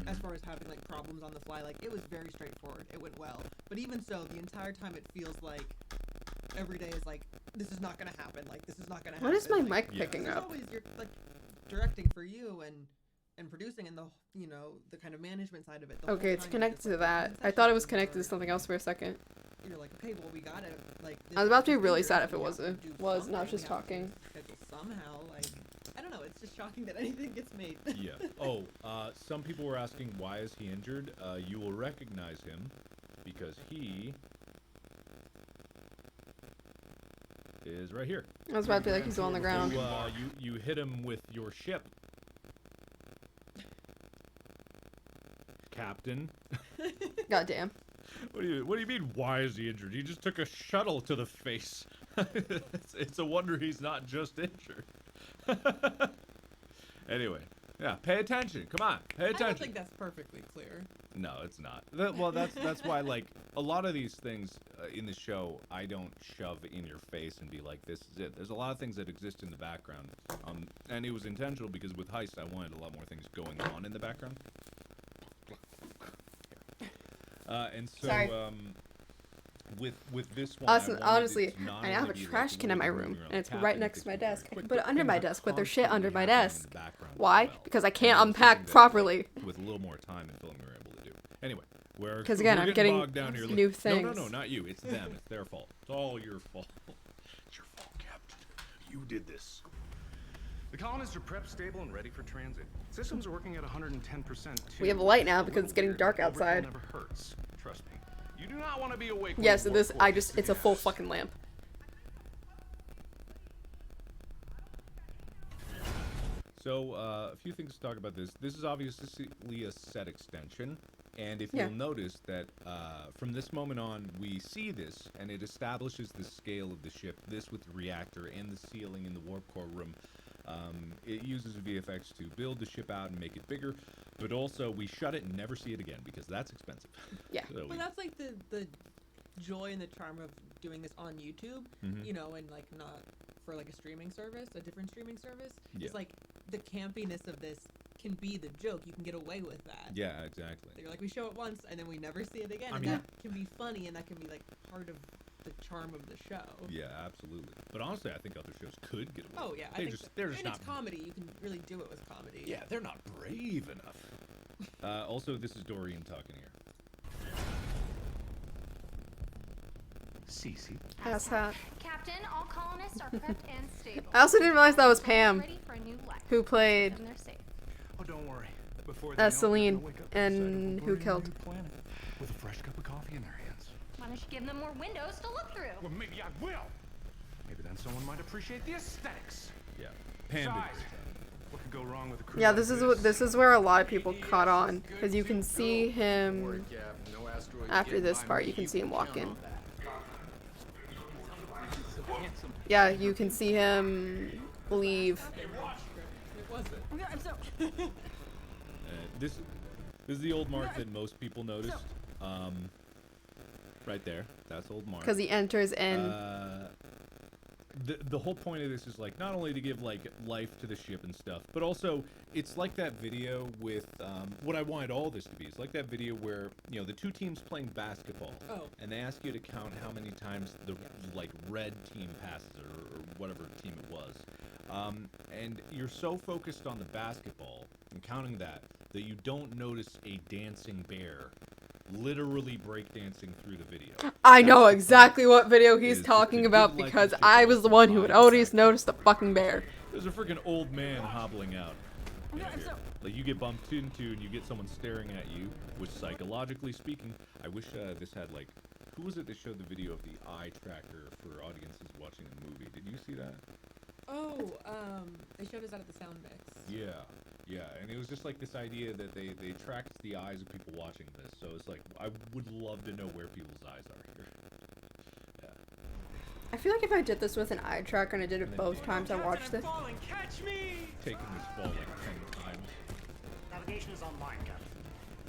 as far as having like problems on the fly, like it was very straightforward. It went well. But even so, the entire time it feels like every day is like, this is not gonna happen. Like this is not gonna happen. What is my like, mic Yeah. picking There's up? always you're like directing for you and producing and the the kind of management side of it. The whole Okay, it's time you're connected just, to like, that. in I thought it was sessions connected to or- something else for a second. You're like, okay, well we gotta like. I was about to be this really year, sad so if it we have wasn't- to do was, and I was something, just we have to talking. schedule somehow, like I don't know. It's just shocking that anything gets made. Yeah. Oh, some people were asking why is he injured. You will recognize him because he is right here. I was about to be like, he's on the ground. You hit him with your ship, Captain. Goddamn. What do you mean? Why is he injured? He just took a shuttle to the face. it's a wonder he's not just injured. Anyway, yeah. Pay attention. Come on, pay I don't attention. think that's perfectly clear. No, it's not. Well, that's why like a lot of these things in the show I don't shove in your face and be like, this is it. There's a lot of things that exist in the background, and it was intentional because with Heist I wanted a lot more things going on in the background. And so Sorry. With this one, Awesome. I wanted Honestly, it to not I have only a be, like, trash can in my Lloyd room, moving around and it's the right cabin, next to my things are desk. I quick, can put it but under my things are desk, but there's shit under constantly my happening in desk. the background as Why? well. Because I And can't it was unpack something that, properly. with a little more time and filming, we were able to do. Anyway, we're 'Cause again, we're I'm getting bogged down here. new No, things. not you. It's them. It's their fault. It's all your fault. It's your fault, Captain. You did this. The colonists are prepped, stable, and ready for transit. Systems are working at 110%. We have a light now because it's getting dark outside. Never hurts. Trust me. You do not want to be awake. Yes, when this warp core hits it's the a full gas. fucking lamp. So, a few things to talk about this. This is obviously a set extension, and if Yeah. you'll notice that from this moment on, we see this, and it establishes the scale of the ship, this with the reactor and the ceiling in the warp core room. It uses VFX to build the ship out and make it bigger, but also we shut it and never see it again, because that's expensive. Yeah. So we- But that's like the joy and the charm of doing this on YouTube, Mhm. and like not for like a streaming service, a different streaming service. Yeah. It's like the campiness of this can be the joke. You can get away with that. yeah, exactly. You're like, we show it once and then we never see it again. I And mean- that can be funny and that can be like part of the charm of the show. Yeah, absolutely. But honestly, I think other shows could get away. Oh with yeah, it. I They think just so. they're just And not. it's comedy. You can really do it with comedy. Yeah, they're not brave enough. Also, this is Doreen talking here. Cece. Ass hat. Captain, all colonists are prepped and stable. I also didn't realize that was Pam, Ready for a new life. who played And they're safe. Oh, don't worry. Before they know it, they're Celine, gonna wake up and inside of a who brand killed. new planet with a fresh cup of coffee in their hands. Why don't you give them more windows to look through? Well, maybe I will. Maybe then someone might appreciate the aesthetics. Yeah, Pam did Besides, a great job. what could go wrong with a crew Yeah, like this is where a lot of people caught on, because you can see him after this part. You can see him walk in. Yeah, you can see him leave. This is the old Mark that most people noticed. Right there, that's old Mark. Because he enters in. The whole point of this is like not only to give like life to the ship and stuff, but also it's like that video with what I wanted all this to be. It's like that video where the two teams playing basketball, and they ask you to count how many times the like red team passes or whatever team it was, and you're so focused on the basketball and counting that you don't notice a dancing bear literally breakdancing through the video. I know exactly what video he's is to talking give about life because to I the was the one who had vibe always factor. noticed the fucking bear. There's a freaking old man hobbling out. Here. Like you get bumped into and you get someone staring at you, which psychologically speaking, I wish this had like, who was it that showed the video of the eye tracker for audiences watching the movie? Did you see that? Oh, they showed us that at the sound mix. Yeah. Yeah, and it was just like this idea that they tracked the eyes of people watching this. So it's like, I would love to know where people's eyes are here. Yeah. I feel like if I did this with an eye tracker and I did it both times I watched it. Catch me! Taking this fall like 10 times. Navigation is online, Captain.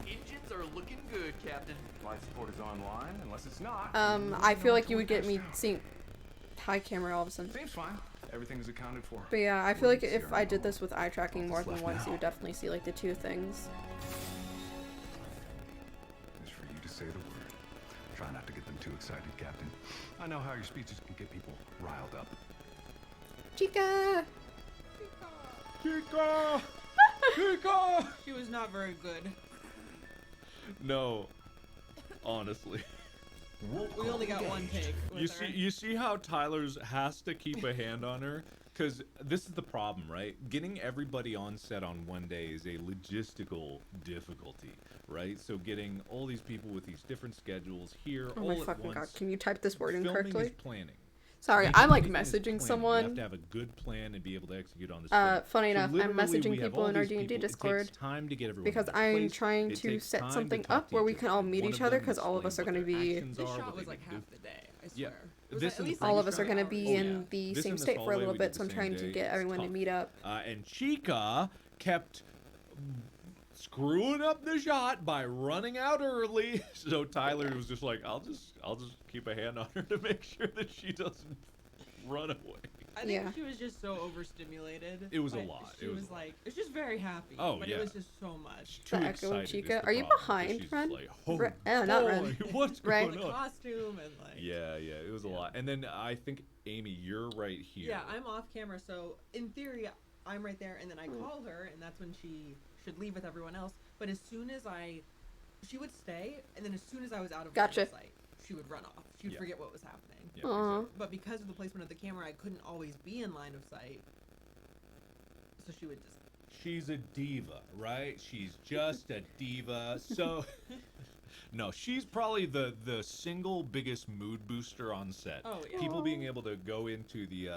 Engines are looking good, Captain. Life support is online, unless it's not. I feel like you would get me seeing high camera all of a sudden. Seems fine. Everything's accounted for. But yeah, I feel like if I did this with eye tracking more than once, you would definitely see like the two things. It's for you to say the word. Try not to get them too excited, Captain. I know how your speeches can get people riled up. Chica! Chica! Chica! She was not very good. No, honestly. We only got one take. You see how Tyler's has to keep a hand on her? Because this is the problem, right? Getting everybody on set on one day is a logistical difficulty, right? So getting all these people with these different schedules here Oh all my at fucking once. god, can you type this word in Filming correctly? is planning. Sorry, Making I'm like everything is messaging planning. You someone. have to have a good plan and be able to execute on this plan. Funny So enough, I'm literally, messaging we have people all in our these D&D people. Discord It takes time to get everyone because in I'm place. trying It to takes set time something talk up to where each we other. can all meet One each of other them because all of us are explain going to what their be actions This are, shot what was they like can do. half the day, I Yeah. swear. It was This at is least the all like of us are 3 going to be hours. in the This same and this state for a hallway little we did bit, so the I'm same trying to day. get It's everyone to tough. meet up. And Chica kept screwing up the shot by running out early. So Tyler was just like, I'll just keep a hand on her to make sure that she doesn't run away. I think Yeah. she was just so overstimulated. It was a Like, lot. She It was was a lot. like, it was just very happy. Oh, but yeah. it was just so much. Too The echo of excited is Chica. the Are you problem, behind, because she's Ren? like, oh, Not boy, Ren. what's Right. going The on? costume and like. Yeah, it was a lot. And then I think, Amy, you're right here. Yeah, I'm off camera, so in theory, I'm right there, and then I call her, and that's when she should leave with everyone else. But as soon as she would stay, and then as soon as I was out of line Gotcha. of sight, she would run off. She would Yeah. forget what was happening. Yeah, Aw. But because of the placement of the camera, I couldn't always be in line of sight. So she would just. She's a diva, right? She's just a diva. So, no, she's probably the single biggest mood booster on set. Oh, yeah. People being able to go into the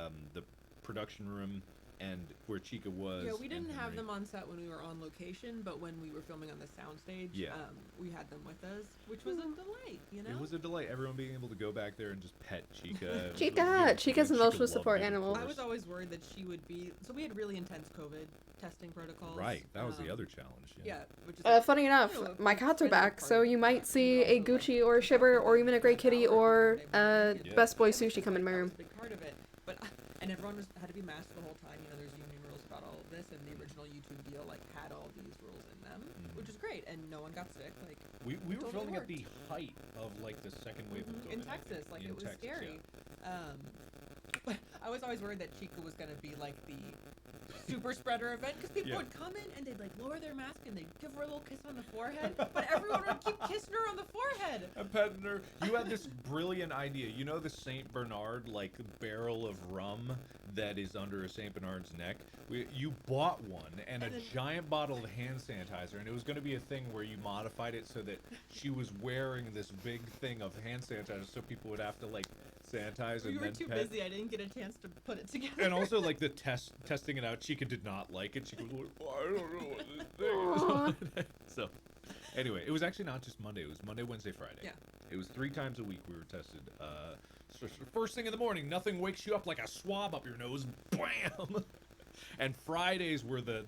production room and where Chica was. Yeah, we didn't and have Henry. them on set when we were on location, but when we were filming on the soundstage, Yeah. we had them with us, which was a delight, you know? It was a delight. Everyone being able to go back there and just pet Chica. It was Chica! really Chica's cute. an emotional Chica support loved it, of animal. I course. was always worried that she would be. So we had really intense COVID testing protocols. Right, that was the um, other challenge. Yeah, which is Funny enough, you know, my cats are friendly back, part so of you it, might but see a also, like, Gucci or a Shibber or even a Grey Kitty or Yeah. Best Boy Sushi come in my that room. was a big part of it. But and everyone had to be masked the whole time. You know, there's union rules about all of this, and the original YouTube deal like had all these rules in them, which is great, and no one got sick. Like We were totally filming at worked. the height of like the second wave of COVID. in I think, Texas, like in it was Texas, scary. yeah. But I was always worried that Chica was gonna be like the super spreader event because people Yeah. would come in and they'd like lower their mask and they'd give her a little kiss on the forehead, but everyone would keep kissing her on the forehead. I'm petting her. You had this brilliant idea. You know the Saint Bernard like barrel of rum that is under a Saint Bernard's neck. You bought one and a And then- giant bottle of hand sanitizer, and it was going to be a thing where you modified it so that she was wearing this big thing of hand sanitizer, so people would have to like sanitize We and were then too pet. busy. I didn't get a chance to put it together. And also like the testing it out. Chica did not like it. She was like, oh, I don't know what this thing is. So, anyway, it was actually not just Monday. It was Monday, Wednesday, Friday. Yeah. It was 3 times a week we were tested. So first thing in the morning, nothing wakes you up like a swab up your nose. Bam! And Fridays were the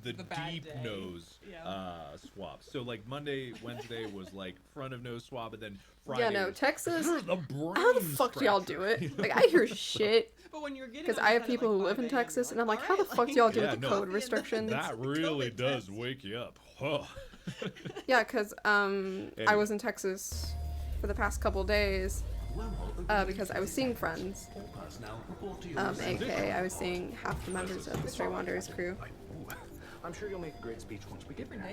The bad deep day. nose Yeah. swab. So like Monday, Wednesday was like front of nose swab, and then Friday. Yeah, no, was Texas. the brain How the fuck do y'all do scratcher. it? Like, I hear shit. But when you're getting Because on I the have set at, people like, who live 5 in a.m., Texas, you're and I'm like, "All how the right, fuck do y'all do Yeah, with the no. code restrictions? That really COVID does test. wake you up. Huh. Yeah, because I was in Texas for the past couple days because I was seeing friends. AKA I was seeing half the members of the Stray Wanderers crew. I'm sure you'll make a great speech once we get Different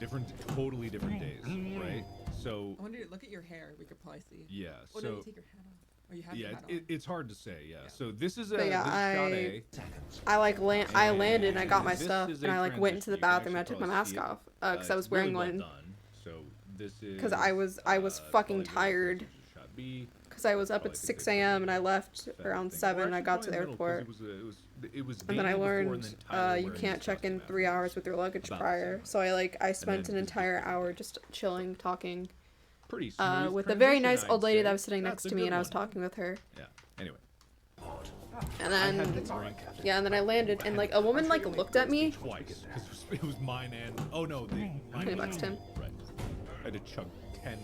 there. days too. Totally different days, right? So I wonder. Look at your hair. We could probably see. yeah, Oh no, so you take your hat off. Or you have yeah, your hat on. it's hard to say. Yeah, so this is a But yeah, this is shot A. I I landed and I got my This stuff is and a I like went into the transition. You can bathroom and I took my actually mask probably off see it. because I was It's really wearing well one done. So this is because I was fucking probably the tired shot B. because I was up at Probably 6 think a.m. and I left that around thing. 7 Or and I actually got to the probably in middle, 'cause airport. It was And then I Danny before, and learned then Tyler you wearing can't his check in costume 3 hours afterwards. with your luggage About the prior. same So I spent then an just entire did the hour thing. just chilling, talking Pretty smooth with a very transition, nice I'd old lady say. that was sitting That's next a to me, good and I was one. talking with her. Yeah. Anyway, And I had then the drink yeah, and then I landed, and like a woman like looked at me. twice because it was mine and no, the mine. 20 bucks, Tim. Right. I had to chug 10.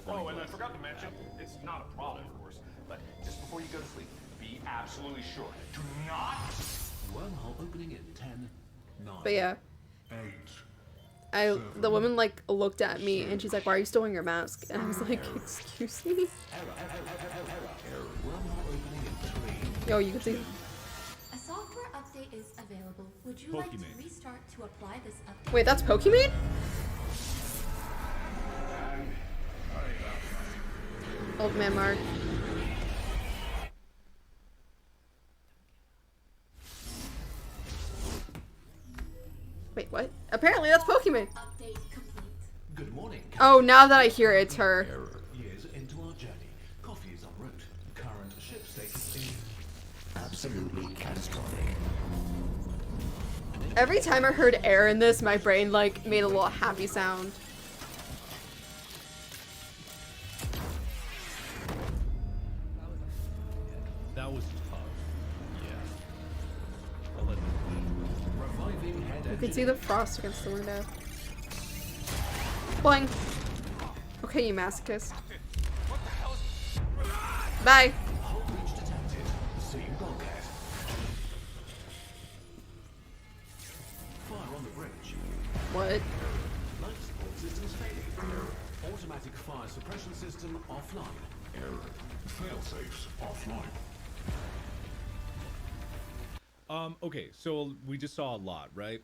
Oh, and I forgot to mention, it's not a problem, of course, but just before you go to sleep, be absolutely sure. Do not. Wormhole opening in 10, 9, But yeah, 8. the woman like looked at me and she's like, "Why are you still wearing your mask?" And I was like, "Excuse me." Wormhole opening in 3. Yo, you can see. A software update is available. Would you like to restart to apply this update? Wait, that's Pokemon? Old man Mark. Wait, what? Apparently that's Pokemon. Update complete. Good morning. Oh, now that I hear it, it's her. Years into our journey. Coffee is en route. Current ship status is absolutely catastrophic. Every time I heard air in this, my brain like made a little happy sound. That was tough. Yeah. I'll let them Reviving head You can see the frost against the window. Boing. Okay, you masochist. Bye. Hull breach detected. See you, bulkhead. Fire on the bridge. What? Life support systems failing. Automatic fire suppression system offline. Error. Failsafes offline. Okay, so we just saw a lot, right?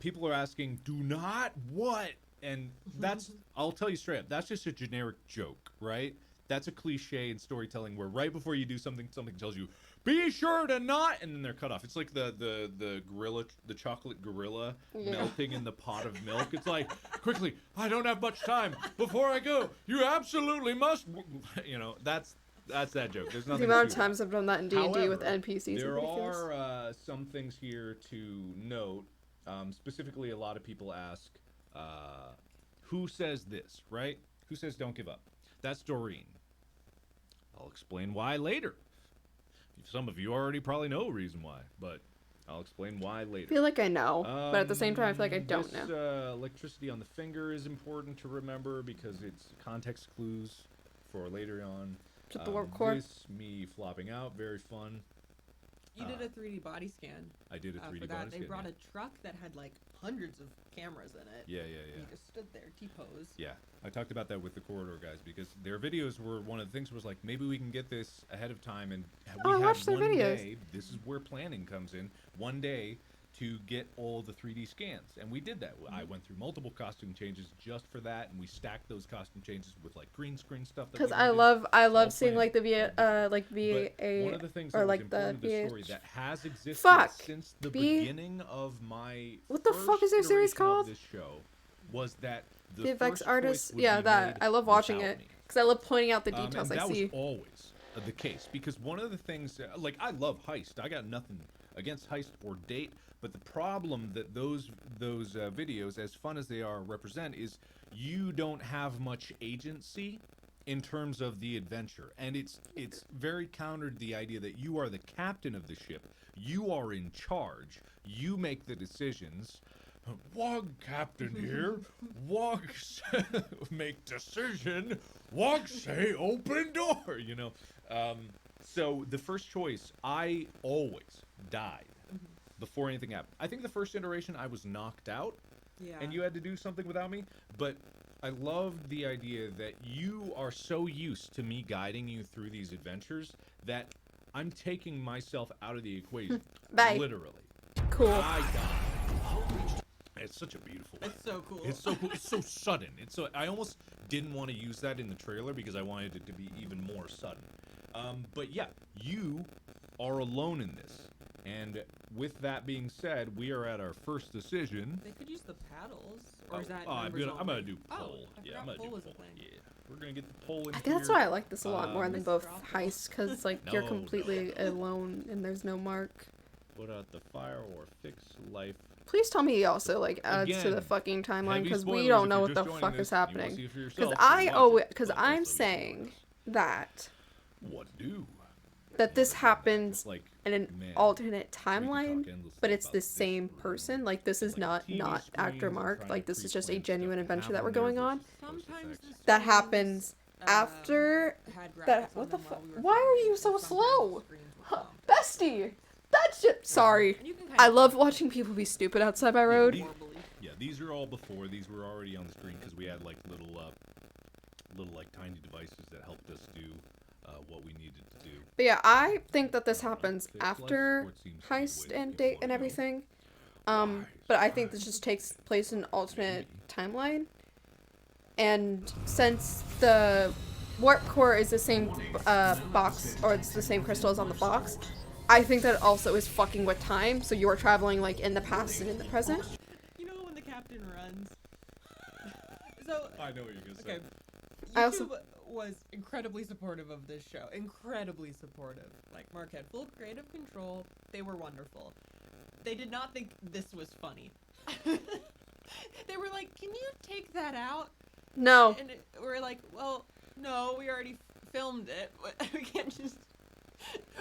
People are asking, do not what? And that's, I'll tell you straight up, that's just a generic joke, right? That's a cliche in storytelling where right before you do something, something tells you, be sure to not, and then they're cut off. It's like the gorilla, the chocolate gorilla melting in the pot of milk. It's like, quickly, I don't have much time. Before I go, you absolutely must, you know, that's that joke. There's nothing The amount of to it. times I've done that in D&D with However, NPCs is there ridiculous. are some things here to note. Specifically, a lot of people ask, who says this, right? Who says don't give up? That's Doreen. I'll explain why later. Some of you already probably know a reason why, but I'll explain why I later. feel like I know, but at the same time I feel like I don't this, know. Electricity on the finger is important to remember because it's context clues for later on. Just the warp core. This, me flopping out, very fun. You did a 3D body scan. I did a 3D for that. body They scan, brought yeah. a truck that had like hundreds of cameras in it. Yeah. And you just stood there, T-pose. Yeah, I talked about that with the corridor guys because their videos were one of the things was like maybe we can get this ahead of time and we I had watched their one videos. day. This is where planning comes in. One day to get all the 3D scans, and we did that. I went through multiple costume changes just for that, and we stacked those costume changes with like green screen stuff. Because we I needed. love All seeing planned. like the VA But one of the things that or was like the important to the story VH. that has existed Fuck. since the B- beginning of my What the fuck is their first series iteration of called? this show was that the VFX first choice artists. would Yeah, be that made I love watching without it me. because I love pointing out the details and I that see. was always the case because one of the things, like I love Heist. I got nothing against Heist or Date, but the problem that those videos, as fun as they are, represent is you don't have much agency in terms of the adventure, and it's very counter to the idea that you are the captain of the ship. You are in charge. You make the decisions. Wog captain here. Wog make decision. Wog say open door. You know. So the first choice, I always died before anything happened. I think the first iteration I was knocked out, Yeah. and you had to do something without me. But I loved the idea that you are so used to me guiding you through these adventures that I'm taking myself out of the equation. Bye. Literally. Cool. I died. It's such a beautiful way. It's so cool. It's so cool. It's so sudden. It's so. I almost didn't want to use that in the trailer because I wanted it to be even more sudden. But yeah, you are alone in this. And with that being said, we are at our first decision. They could use the paddles, or is that I'm numbers gonna only? do Oh, pole. I Yeah, forgot I'm gonna pole do was a pole. thing. Yeah, we're gonna get the pole in I think that's why I like this a lot more than both Mr. heists, because like you're No, completely alone and there's no mark. Put out the fire or fix life. Please tell me he also like adds to the Again, fucking timeline heavy because we spoilers don't if know you're what the just joining fuck this, is you will happening. see it for Because yourself if you want to, because but I'm also saying that What do? this happens Like, in an man, alternate talk timeline, endlessly but it's about the this same room. person. Like this is Like not TV actor screens and Mark. trying Like to this is just a pre-plan genuine stuff adventure that have we're on there going on. versus post Sometimes effects. the That screens, happens after had that. graphics on What the them fuck? while we were Why are filming, you so and sometimes slow, the screens were bumped. bestie? That shit. Sorry. And you can kind I of love tell. watching people be stupid outside my road. these- Yeah, these are all before. These were already on the screen because we had like little like tiny devices that helped us do what we needed to do. But yeah, I think that this happens Fixed life after support seems to be the way heist that and people date wanna and go. everything. Why? But I think this just takes place in an alternate timeline. And since the warp core is the same box, or it's the same crystal as on the box, I think that also is fucking with time. So you're traveling like in the past and in the present. You know when the captain runs? So, I know what you're gonna say. okay. I also- YouTube was incredibly supportive of this show. Incredibly supportive. Like, Mark had full creative control. They were wonderful. They did not think this was funny. They were like, can you take that out? No. And we're like, well, no, we already filmed it. We can't just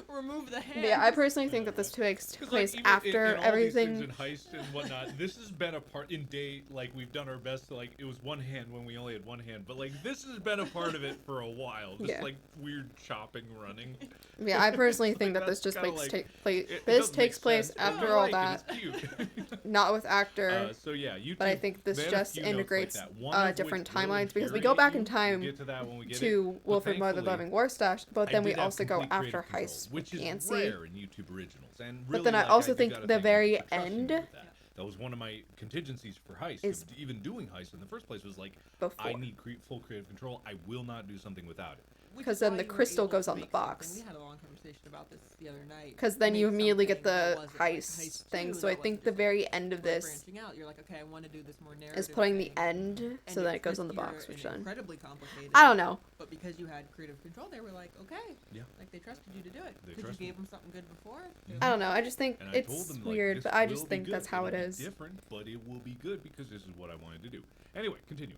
remove the hand. But yeah, I personally think that this takes 'Cause, place even after in all everything. these things in heist and whatnot, this has been a part in date. Like we've done our best to like it was one hand when we only had one hand, but like this has been a part of it for a while. Just Yeah. like weird chopping, running. Yeah, I personally think that that's this just kinda makes like- it this doesn't takes make place sense, but after I all like that, it, it's cute. not with actor. So yeah, YouTube. But I think this they had a just few notes like integrates that, one of which different will timelines because we go back in infuriate you. time We'll get to that when we get to it. But Wilfred Mother thankfully, Loving Warstash, but I then we did have also go complete after creative control, Heist which with is Nancy. rare in YouTube originals. And really, But then I like, also do think gotta the thank very you for trusting me end with that. That was one of my contingencies for Heist. is of even doing Heist in the first place was like, before. I need full creative control. I will not do something without it. Which 'Cause is then why the you were crystal able goes to on the make something. box. We had a long conversation about this the other night. Because then Make you immediately get something that the wasn't like heist 2 thing. So that I wasn't think the just, like, very end of we're this branching out. You're like, okay, I want to do this more narrative is putting the thing. end And so that it it's goes on the riskier box, which and then incredibly complicated. I don't know. But because you had creative control, they were like, okay. Yeah. Like they trusted you to do it. They Because you trusted gave them something good before. I don't know. I just think And I told it's them, like, weird, this but I will just be think good. that's how it It'll be is. different, but it will be good because this is what I wanted to do. Anyway, continue.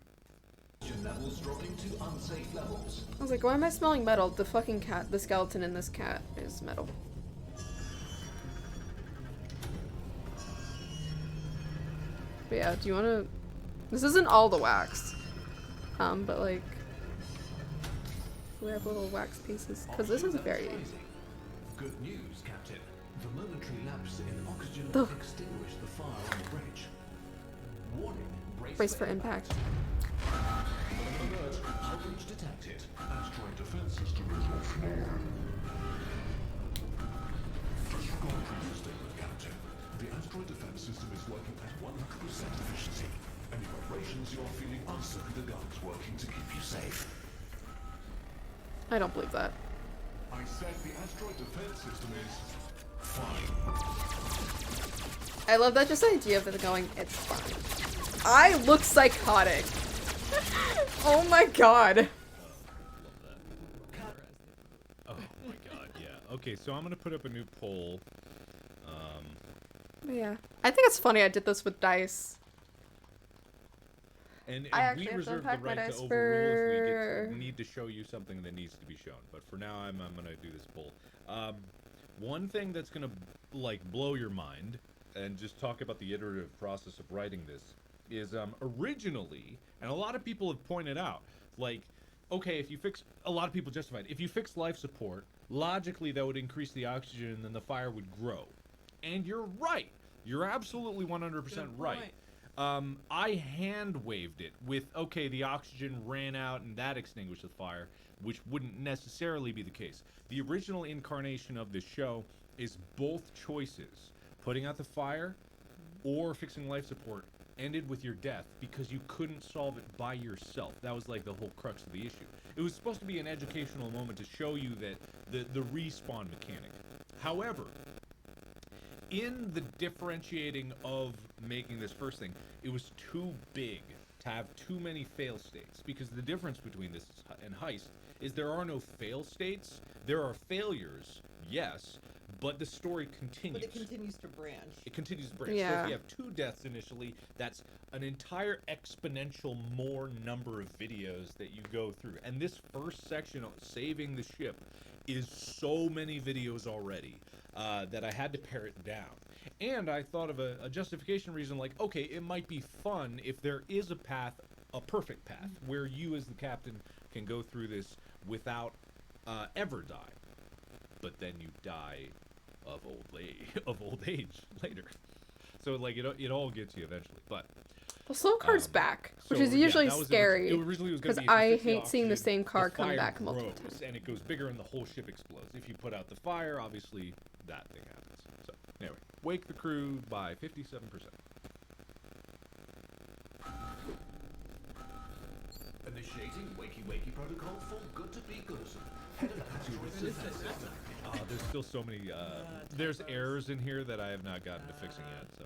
Levels dropping to unsafe levels. I was like, why am I smelling metal? The fucking cat, the skeleton in this cat is metal. But yeah, do you want to... This isn't all the wax. But like... We have little wax pieces. Because this is very... Good news, Captain. The momentary lapse in oxygen The- extinguished the fire on the bridge. Warning, Brace for impact. Alert, outrage detected. Asteroid defense system is offline. Disregard previous statement, Captain. The asteroid defense system is working at 100% efficiency. Any vibrations you're feeling are simply the guns working to keep you safe. I don't believe that. I said the asteroid defense system is fine. I love that just idea of it going, it's fine. I look psychotic. Oh my god. Oh my god, yeah. Okay, so I'm gonna put up a new poll. But yeah. I think it's funny I did this with dice. And I actually we have to reserve the unpack my right to dice overrule if we need to show you something that needs to be shown. But for now, I'm gonna do this poll. One thing that's gonna like blow your mind, and just talk about the iterative process of writing this, is originally, and a lot of people have pointed out, like, okay, if you fix, a lot of people justified, if you fix life support, logically that would increase the oxygen and then the fire would grow. And you're right. You're absolutely 100% right. I hand waved it with, okay, the oxygen ran out and that extinguished the fire, which wouldn't necessarily be the case. The original incarnation of this show is both choices. Putting out the fire or fixing life support ended with your death because you couldn't solve it by yourself. That was like the whole crux of the issue. It was supposed to be an educational moment to show you that the respawn mechanic. However, in the differentiating of making this first thing, it was too big to have too many fail states, because the difference between this and Heist is there are no fail states. There are failures, yes, but the story continues. But it continues to branch. It continues to branch. So Yeah. if you have 2 deaths initially, that's an entire exponential more number of videos that you go through. And this first section of saving the ship is so many videos already that I had to pare it down. And I thought of a justification reason, like, okay, it might be fun if there is a path, a perfect path, where you as the captain can go through this without ever die. But then you die of old age later. So like it all gets you eventually. But Well, slow card's back, which is yeah, usually that was scary. It originally was gonna Because be if you I fix the hate seeing the oxygen, same card the come fire back multiple grows, times. and it goes bigger and the whole ship explodes. If you put out the fire, obviously that thing happens. So anyway, wake the crew by 57%. Initiating wakey protocol for good to be good. Head of Android defense system. There's still so many. There's errors in here that I have not gotten to fixing yet. So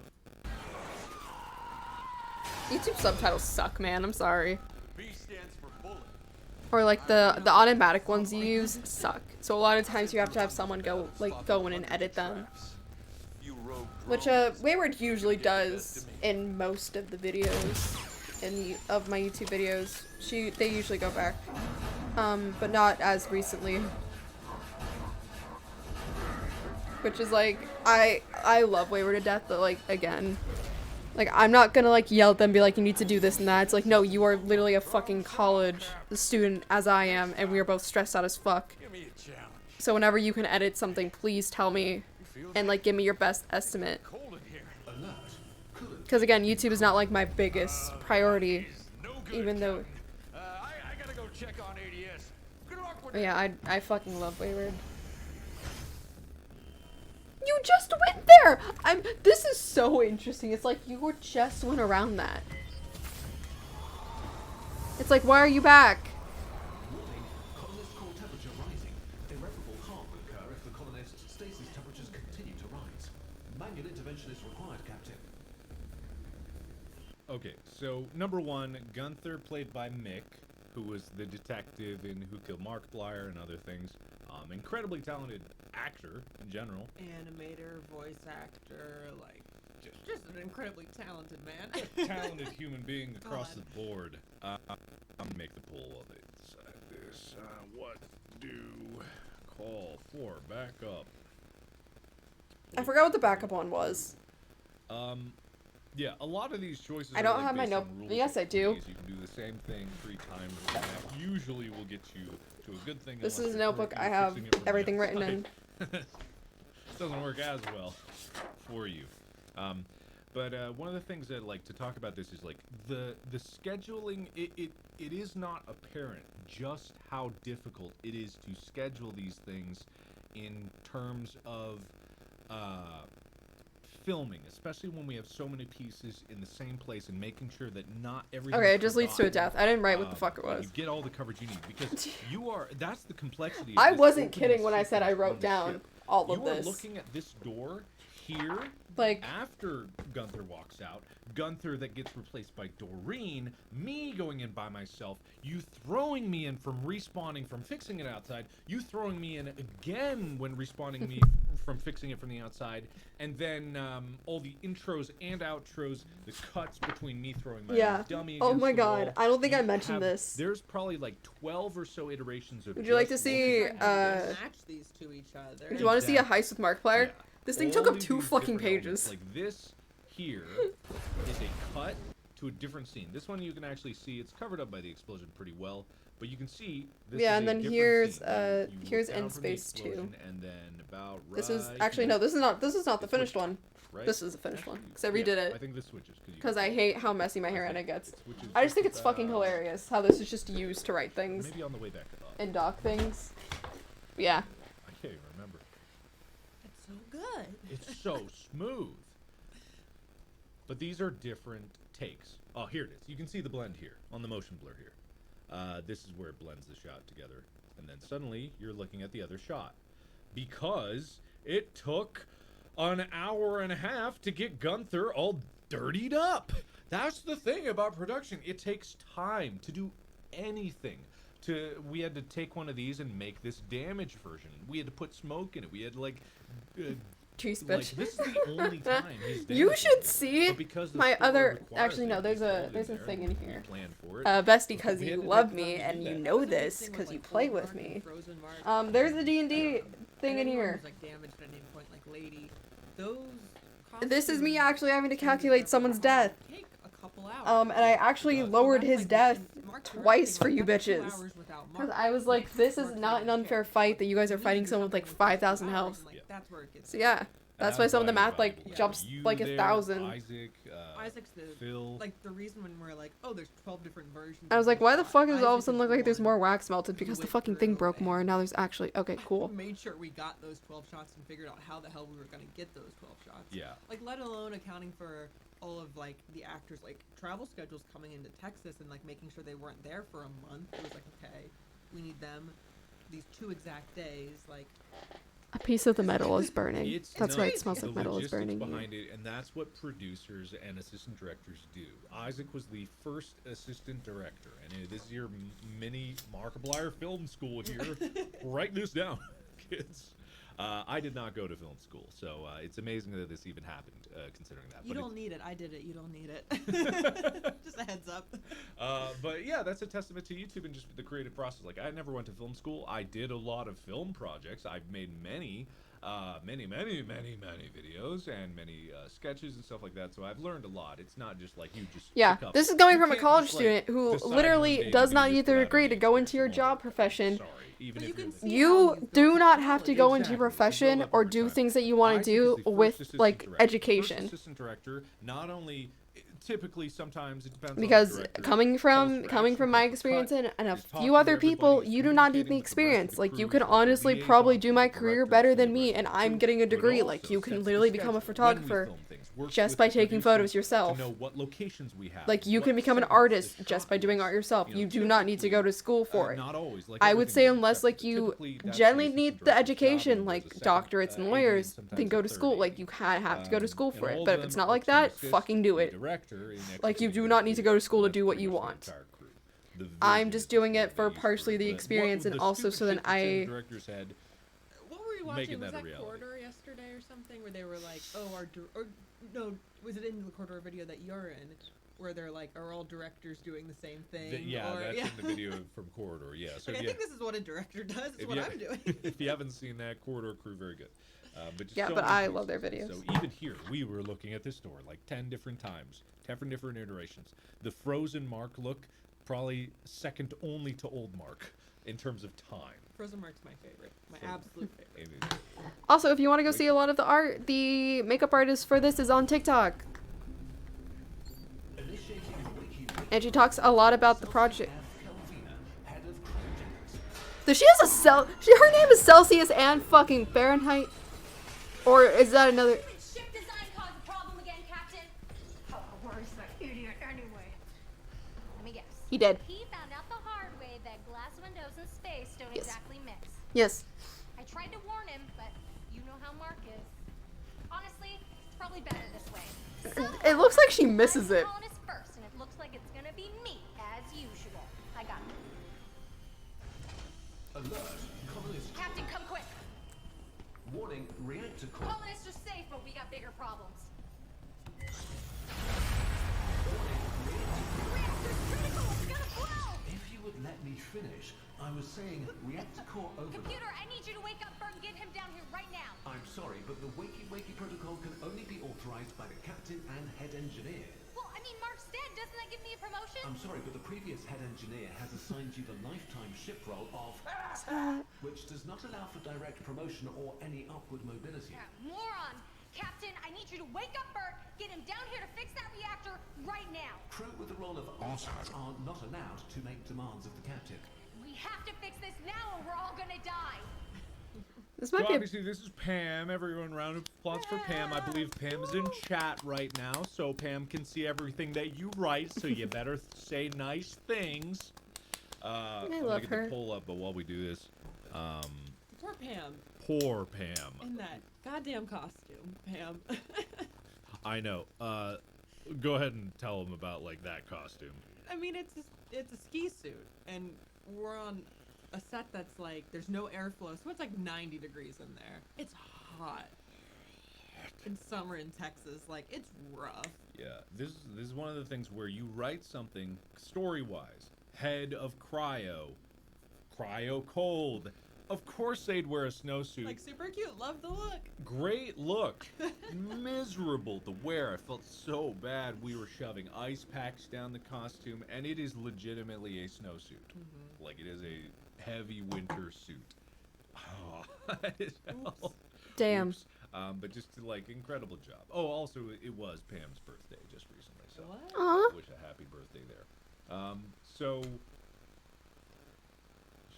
YouTube subtitles suck, man. I'm sorry. B stands for bullet. Or like the automatic ones you use suck. So a lot of times you have to have someone go in and edit them, which Wayward usually does in most of the videos of my YouTube videos. They usually go back, but not as recently. Which is like I love Wayward to death, but like again. Like, I'm not gonna, like, yell at them and be like, you need to do this and that. It's like, no, you are literally a fucking college student, as I am, and we are both stressed out as fuck. Give me a challenge. So whenever you can edit something, please tell me, and, like, give me your best estimate. Cold in here. Because, again, YouTube is not, like, my biggest priority, No good, even though... I gotta go check on ADS. Good luck with Yeah, I fucking love Wayward. You just went there! This is so interesting. It's like you just went around that. It's like, why are you back? Warning, colonist core temperature rising. Irreparable harm will occur if the colonist's stasis temperatures continue to rise. Manual intervention is required, Captain. okay, so number 1, Gunther, played by Mick, who was the detective in Who Killed Markiplier and other things. Incredibly talented actor in general. Animator, voice actor, like just an incredibly talented man. Talented human being across God. the board. I'm gonna make the poll while they decide this. What do call for backup? I forgot what the backup one was. Yeah, a lot of these choices. I don't are, like, have my based on note- rules yes, I of do. these. You can do the same thing 3 times. And that usually will get you to a good thing. This unless is a you're notebook I fixing have it from the everything written outside. in. Doesn't work as well for you. But one of the things that I like to talk about this is like the scheduling. It is not apparent just how difficult it is to schedule these things in terms of filming, especially when we have so many pieces in the same place and making sure that not everything. Okay, it just leads to a death. I didn't write what the fuck it You was. get all the coverage you need because that's the complexity. Of I this wasn't opening kidding when I said I sequence wrote on the down ship. all of You are this. looking at this door here, Like, after Gunther walks out, Gunther that gets replaced by Doreen, me going in by myself, you throwing me in from respawning from fixing it outside, you throwing me in again when respawning me from fixing it from the outside, and then all the intros and outros, the cuts between me throwing my yeah. dummy Oh against my the god. wall. I don't think I You mentioned have- this. There's probably like 12 or so iterations of Would you like just to see, looking at match these to each other. Do you want to see a heist with Markiplier? Yeah. This thing All took up of 2 these fucking different elements, pages. like this here is a cut to a different scene. This one you can actually see it's covered up by the explosion pretty well, but you can see this Yeah, is and a then different here's, scene. You here's look down End from the Space 2. explosion, and then about This is right actually here. no. This is not the It finished switches, one. right? This is the finished one because I Yeah, redid it I think this switches because I hate how messy my hair I edit think gets. it switches I just think just it's fucking about- hilarious how this is just used to write things Maybe on the way back up. and doc things. Yeah. I can't even remember. It's so good. It's so smooth. But these are different takes. Oh, here it is. You can see the blend here on the motion blur here. This is where it blends the shot together. And then suddenly you're looking at the other shot. Because it took an hour and a half to get Gunther all dirtied up. That's the thing about production. It takes time to do anything. We had to take one of these and make this damage version. We had to put smoke in it. We had like Cheese like, bitch. this is the only time he's You damaging should it. see But because the my story other. requires Actually, no. it, There's we a throw it there's a in there thing and in we here. planned for it. Bestie, because We had you to love take me time to and do you that. know That's a big this thing with, because you like, play Cold with Mark and me. Frozen Mark. There's a D&D thing in And anyone here. who's, like, damaged at any point, like Lady, those This is me costumes actually having to and calculate stuff someone's death. take a couple hours. And I actually So lowered that's, his like, death and Mark's twice directing, for you like, that's 2 bitches. hours without Because Mark. I was like, this is Mark's not an leading unfair shit. fight that you guys are You need fighting to do someone with like something in 5,000 2 hours, health. and, like, that's where it gets So yeah, that's why some of the math like valuable. jumps You like there, 1,000. Isaac, Isaac's the Phil. like the reason when we're like, oh, there's 12 different versions. I was of like, this why the shot. fuck does it all of a Isaac sudden is look the like there's one more wax melted? who Because the went fucking thing through broke more, and now and there's actually okay, cool. made sure we got those 12 shots and figured out how the hell we were gonna get those 12 shots. Yeah. Like, let alone accounting for all of like the actors' like travel schedules coming into Texas and like making sure they weren't there for a month. It was like, okay, we need them these 2 exact days. Like, A piece of the metal is burning. It's That's why it nuts, smells the like metal is logistics burning. behind it, and that's what producers and assistant directors do. Isaac was the first assistant director, and this is your mini Markiplier film school here. Write this down, kids. I did not go to film school, so it's amazing that this even happened, considering that. you But don't need it. I did it. You don't need it. Just a heads up. But yeah, that's a testament to YouTube and just the creative process. Like, I never went to film school. I did a lot of film projects. I've made many videos and many sketches and stuff like that. So I've learned a lot. It's not just like you just Yeah, pick up. this is coming You from a can't college just, like, student who decide one day literally to does do not this need the without degree any to go into your experience. job profession. Sorry, even But if you can you're see You do not have to go into your Exactly. It's built profession up or over do time. things that you want Isaac to is do the first with assistant like director. First education. assistant director, not only typically sometimes it depends Because on the director, coming from post-production, my post-cut, experience and a is talking few to other people, everybody, you do not need communicating the with the rest of experience. the Like you crews, could like the honestly liaisons probably with do the my career directors better and than the me, rest and of the I'm crew, getting a but degree. also Like you sets can the literally become a schedule when we photographer film things, works just with by the taking producers photos yourself. to know what locations we have, Like you what can become an settings, artist the just shot by doing list. art yourself. You know, You do not need to go to school for it. Not always. Like I would say everything is unless like accepted. you Typically, that's the generally assistant need the director's job, education, and like there's a second, doctorates and AD, lawyers, sometimes then a go to third school. AD. Like you kind of have to go to school And for it. all But of if it's them not are like to that, assist fucking do the it. director in Like you executing do the not need to go to school to that's do what pretty you much the want. entire crew. The I'm vision just is doing what it for they use partially the what experience and also stupid so then shit that some I. directors had. What were we Making watching? Was that a that reality. Corridor yesterday or something? Where they were like, oh, or no, was it in the Corridor video that you're in? Where they're like, are all directors doing the same thing? Yeah, or, that's yeah. in the video from Corridor. Yeah, so Like, I yeah. think this is what a director does. It's If what you- I'm doing. If you haven't seen that, Corridor crew, very good. But just Yeah, so but many I pieces. love their videos. So even here, we were looking at this store like 10 different times, 10 different iterations. The Frozen Mark look, probably second only to Old Mark in terms of time. Frozen Mark's my favorite. My absolute favorite. It is. Also, if you want to go see a lot of the art, the makeup artist for this is on TikTok. And she talks a lot about the project. Does she has a her name is Celsius and fucking Fahrenheit? Or is that another? Ship design caused a problem again, Captain. Oh, where's that idiot anyway? Let me guess. He did. He found out the hard way that glass windows and space don't Yes. exactly mix. Yes. I tried to warn him, but you know how Mark is. Honestly, it's probably better this way. So, It looks like she misses it. colonists first, and it looks like it's gonna be me as usual. I got it. Alert! Colonist. Captain, come quick. Warning, reactor core. Colonists are safe, but we got bigger problems. Reactor's critical. It's gonna blow. If you would let me finish, I was saying reactor core overload. Computer, I need you to wake up Bert and get him down here right now. I'm sorry, but the wakey-wakey protocol can only be authorized by the captain and head engineer. Well, I mean, Mark's dead. Doesn't that give me a promotion? I'm sorry, but the previous head engineer has assigned you the lifetime ship role of... which does not allow for direct promotion or any upward mobility. Moron. Captain, I need you to wake up Bert, get him down here to fix that reactor right now. Crew with the role of officers are not allowed to make demands of the captain. We have to fix this now or we're all gonna die. This So might be. obviously this is Pam. Everyone round of applause for Pam. I believe Pam is in chat right now, so Pam can see everything that you write. So you better say nice things. I'm love gonna get her. the poll up, but while we do this, It's our Pam Poor Pam. in that goddamn costume, Pam. I know. Go ahead and tell them about like that costume. I mean, it's a ski suit, and we're on a set that's like there's no airflow, so it's like 90 degrees in there. It's hot. In summer in Texas, like it's rough. Yeah, this is one of the things where you write something story-wise. Head of cryo cold. Of course they'd wear a snowsuit. Like super cute, love the look. Great look. Miserable to wear. I felt so bad. We were shoving ice packs down the costume, and it is legitimately a snowsuit. Like it is a heavy winter suit. Oh, Oops. Damn. Oops. But just like incredible job. Oh, also it was Pam's birthday just recently, so What? Aw. wish a happy birthday there. So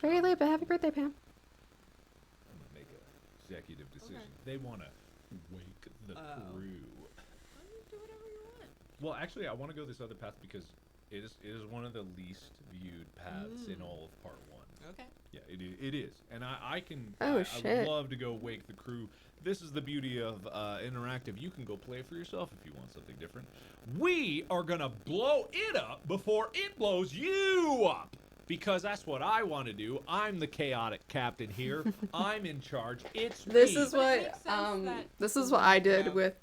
Very late, but happy birthday, Pam. I'm gonna make a executive decision. Okay. They want to wake the Oh. crew. Do whatever you want. Well, actually, I want to go this other path because it is one of the least viewed paths in all of part 1. Okay. Yeah, it is, and I can. Oh, I shit. would love to go wake the crew. This is the beauty of interactive. You can go play for yourself if you want something different. We are gonna blow it up before it blows you up, because that's what I want to do. I'm the chaotic captain here. I'm in charge. It's This me. is But it what makes sense that this is what I did Yeah. with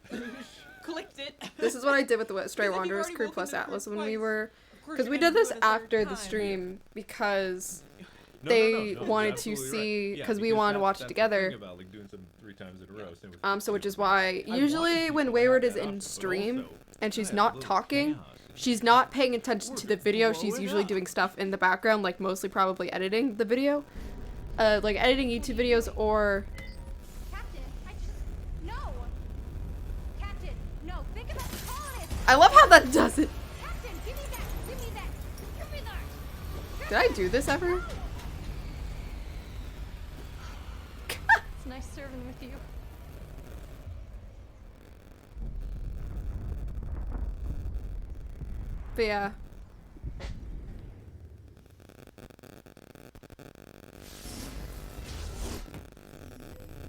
Clicked it. this is what I did with the Stray Because if you've Wanderers already crew woken plus the crew Atlas when we twice, were of course because you're we gonna did do this it a third after the time. stream because No, they you're wanted to absolutely see- right. 'cause we because wanted to that's- watch that's the together. thing about like doing some 3 times in a row. Same with so which is why I wanted usually people when to Wayward have is that in option, but stream also, and she's yeah, not little talking, chaos. she's not paying attention to the video. blow She's it usually up. doing stuff in the background, like mostly probably editing the video, like editing YouTube videos or Captain, I just... No! Captain, no, think about the colonists! I love how that does it. Captain, give me that! Give me that! Give me that! Did I do this ever? It's nice serving with you. But yeah.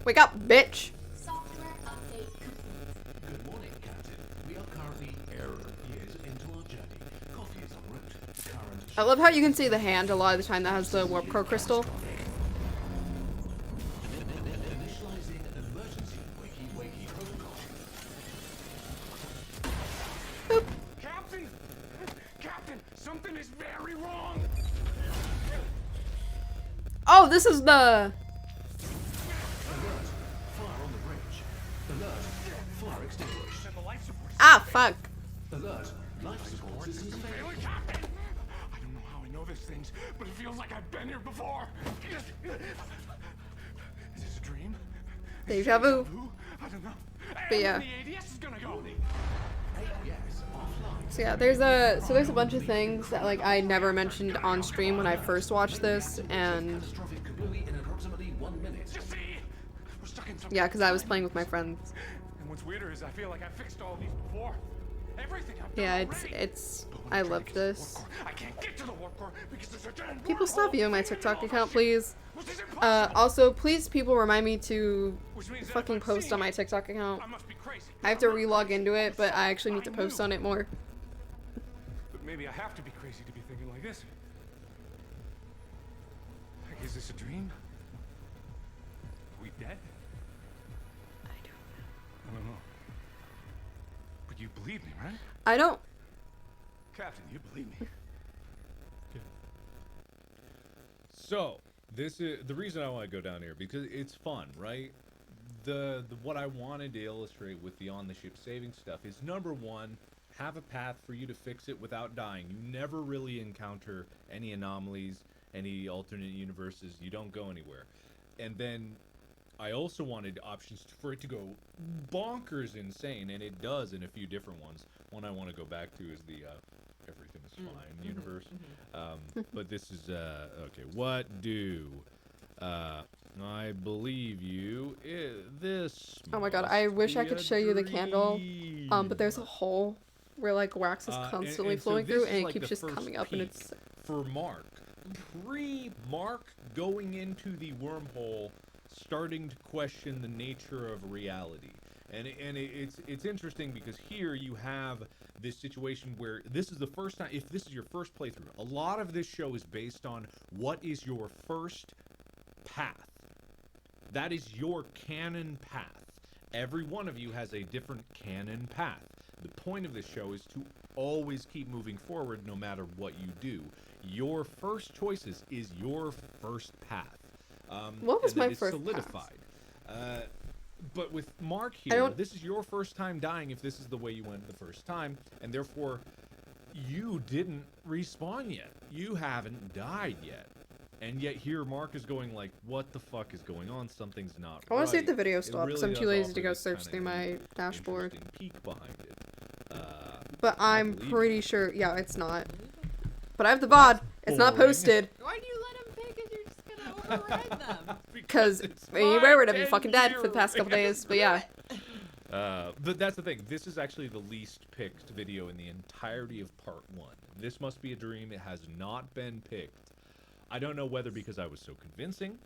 Wake up, bitch! Software update complete. Good morning, Captain. We are currently years into our journey. Coffee is en route. Current I love how you can see the hand a lot of the time that has the warp core crystal. initializing emergency wakey protocol. Captain! Captain, something is very wrong! Oh, this is the... Alert! Fire on the bridge. Alert! Fire extinguished. And the life support Ah, fuck. Alert! Life support systems failed. failing, Captain! I don't know how I know these things, but it feels like I've been here before. Is this a dream? Deja vu. I don't know. But And yeah. the ADS is gonna go. Yes, offline. So yeah, there's a bunch of things that like I never mentioned on stream when I first watched this, and Catastrophic kabooey in approximately 1 minute. You see, we're stuck in some. yeah, because I was playing with my friends. And what's weirder is I feel like I fixed all these before. Everything I've done Yeah, already. it's But when I try to love get to the warp this. core, I can't get to the warp core because there's a giant People stop wormhole viewing my feeding TikTok all account, this please. shit, which is impossible. Also, please, people remind me to Which means that if fucking I'm post seeing on my it, TikTok account. I must be crazy. I have to I'm not relog crazy. into it, but I I'm actually need to post new. on it more. But maybe I have to be crazy to be thinking like this. Like, is this a dream? Are we dead? I don't know. But you believe me, right? I don't. Captain, you believe me. So this is the reason I want to go down here, because it's fun, right? The what I wanted to illustrate with the on the ship saving stuff is, number one, have a path for you to fix it without dying. You never really encounter any anomalies, any alternate universes. You don't go anywhere. And then I also wanted options for it to go bonkers insane, and it does in a few different ones. One I want to go back to is the everything is fine universe. But this is okay. What do I believe you? This. Oh my god, must I wish I be could a show you the candle. But dream. there's a hole where like wax is constantly so flowing this through, is, and it like, keeps the just first coming up, and peek it's for Mark. Pre-Mark going into the wormhole starting to question the nature of reality. And it's interesting because here you have this situation where this is the first time, if this is your first playthrough, a lot of this show is based on what is your first path. That is your canon path. Every one of you has a different canon path. The point of this show is to always keep moving forward no matter what you do. Your first choices is your first path. What was and my that is first solidified. But with Mark I here, don't- this is your first time dying if this is the way you went the first time, and therefore you didn't respawn yet. You haven't died yet. And yet here Mark is going like, what the fuck is going on? Something's not I want to see right. if the video It stopped because really I'm too does lazy offer to go this search kinda through my dashboard. interesting peek behind it. But I'm believe pretty sure, yeah, it's not. But I have the VOD. It's not boring. posted Why do you let them pick if you're just gonna override them? because It's you my would have been fucking dead for the past couple days. But yeah, But that's the thing. This is actually the least picked video in the entirety of part 1. This must be a dream. It has not been picked. I don't know whether because I was so convincing,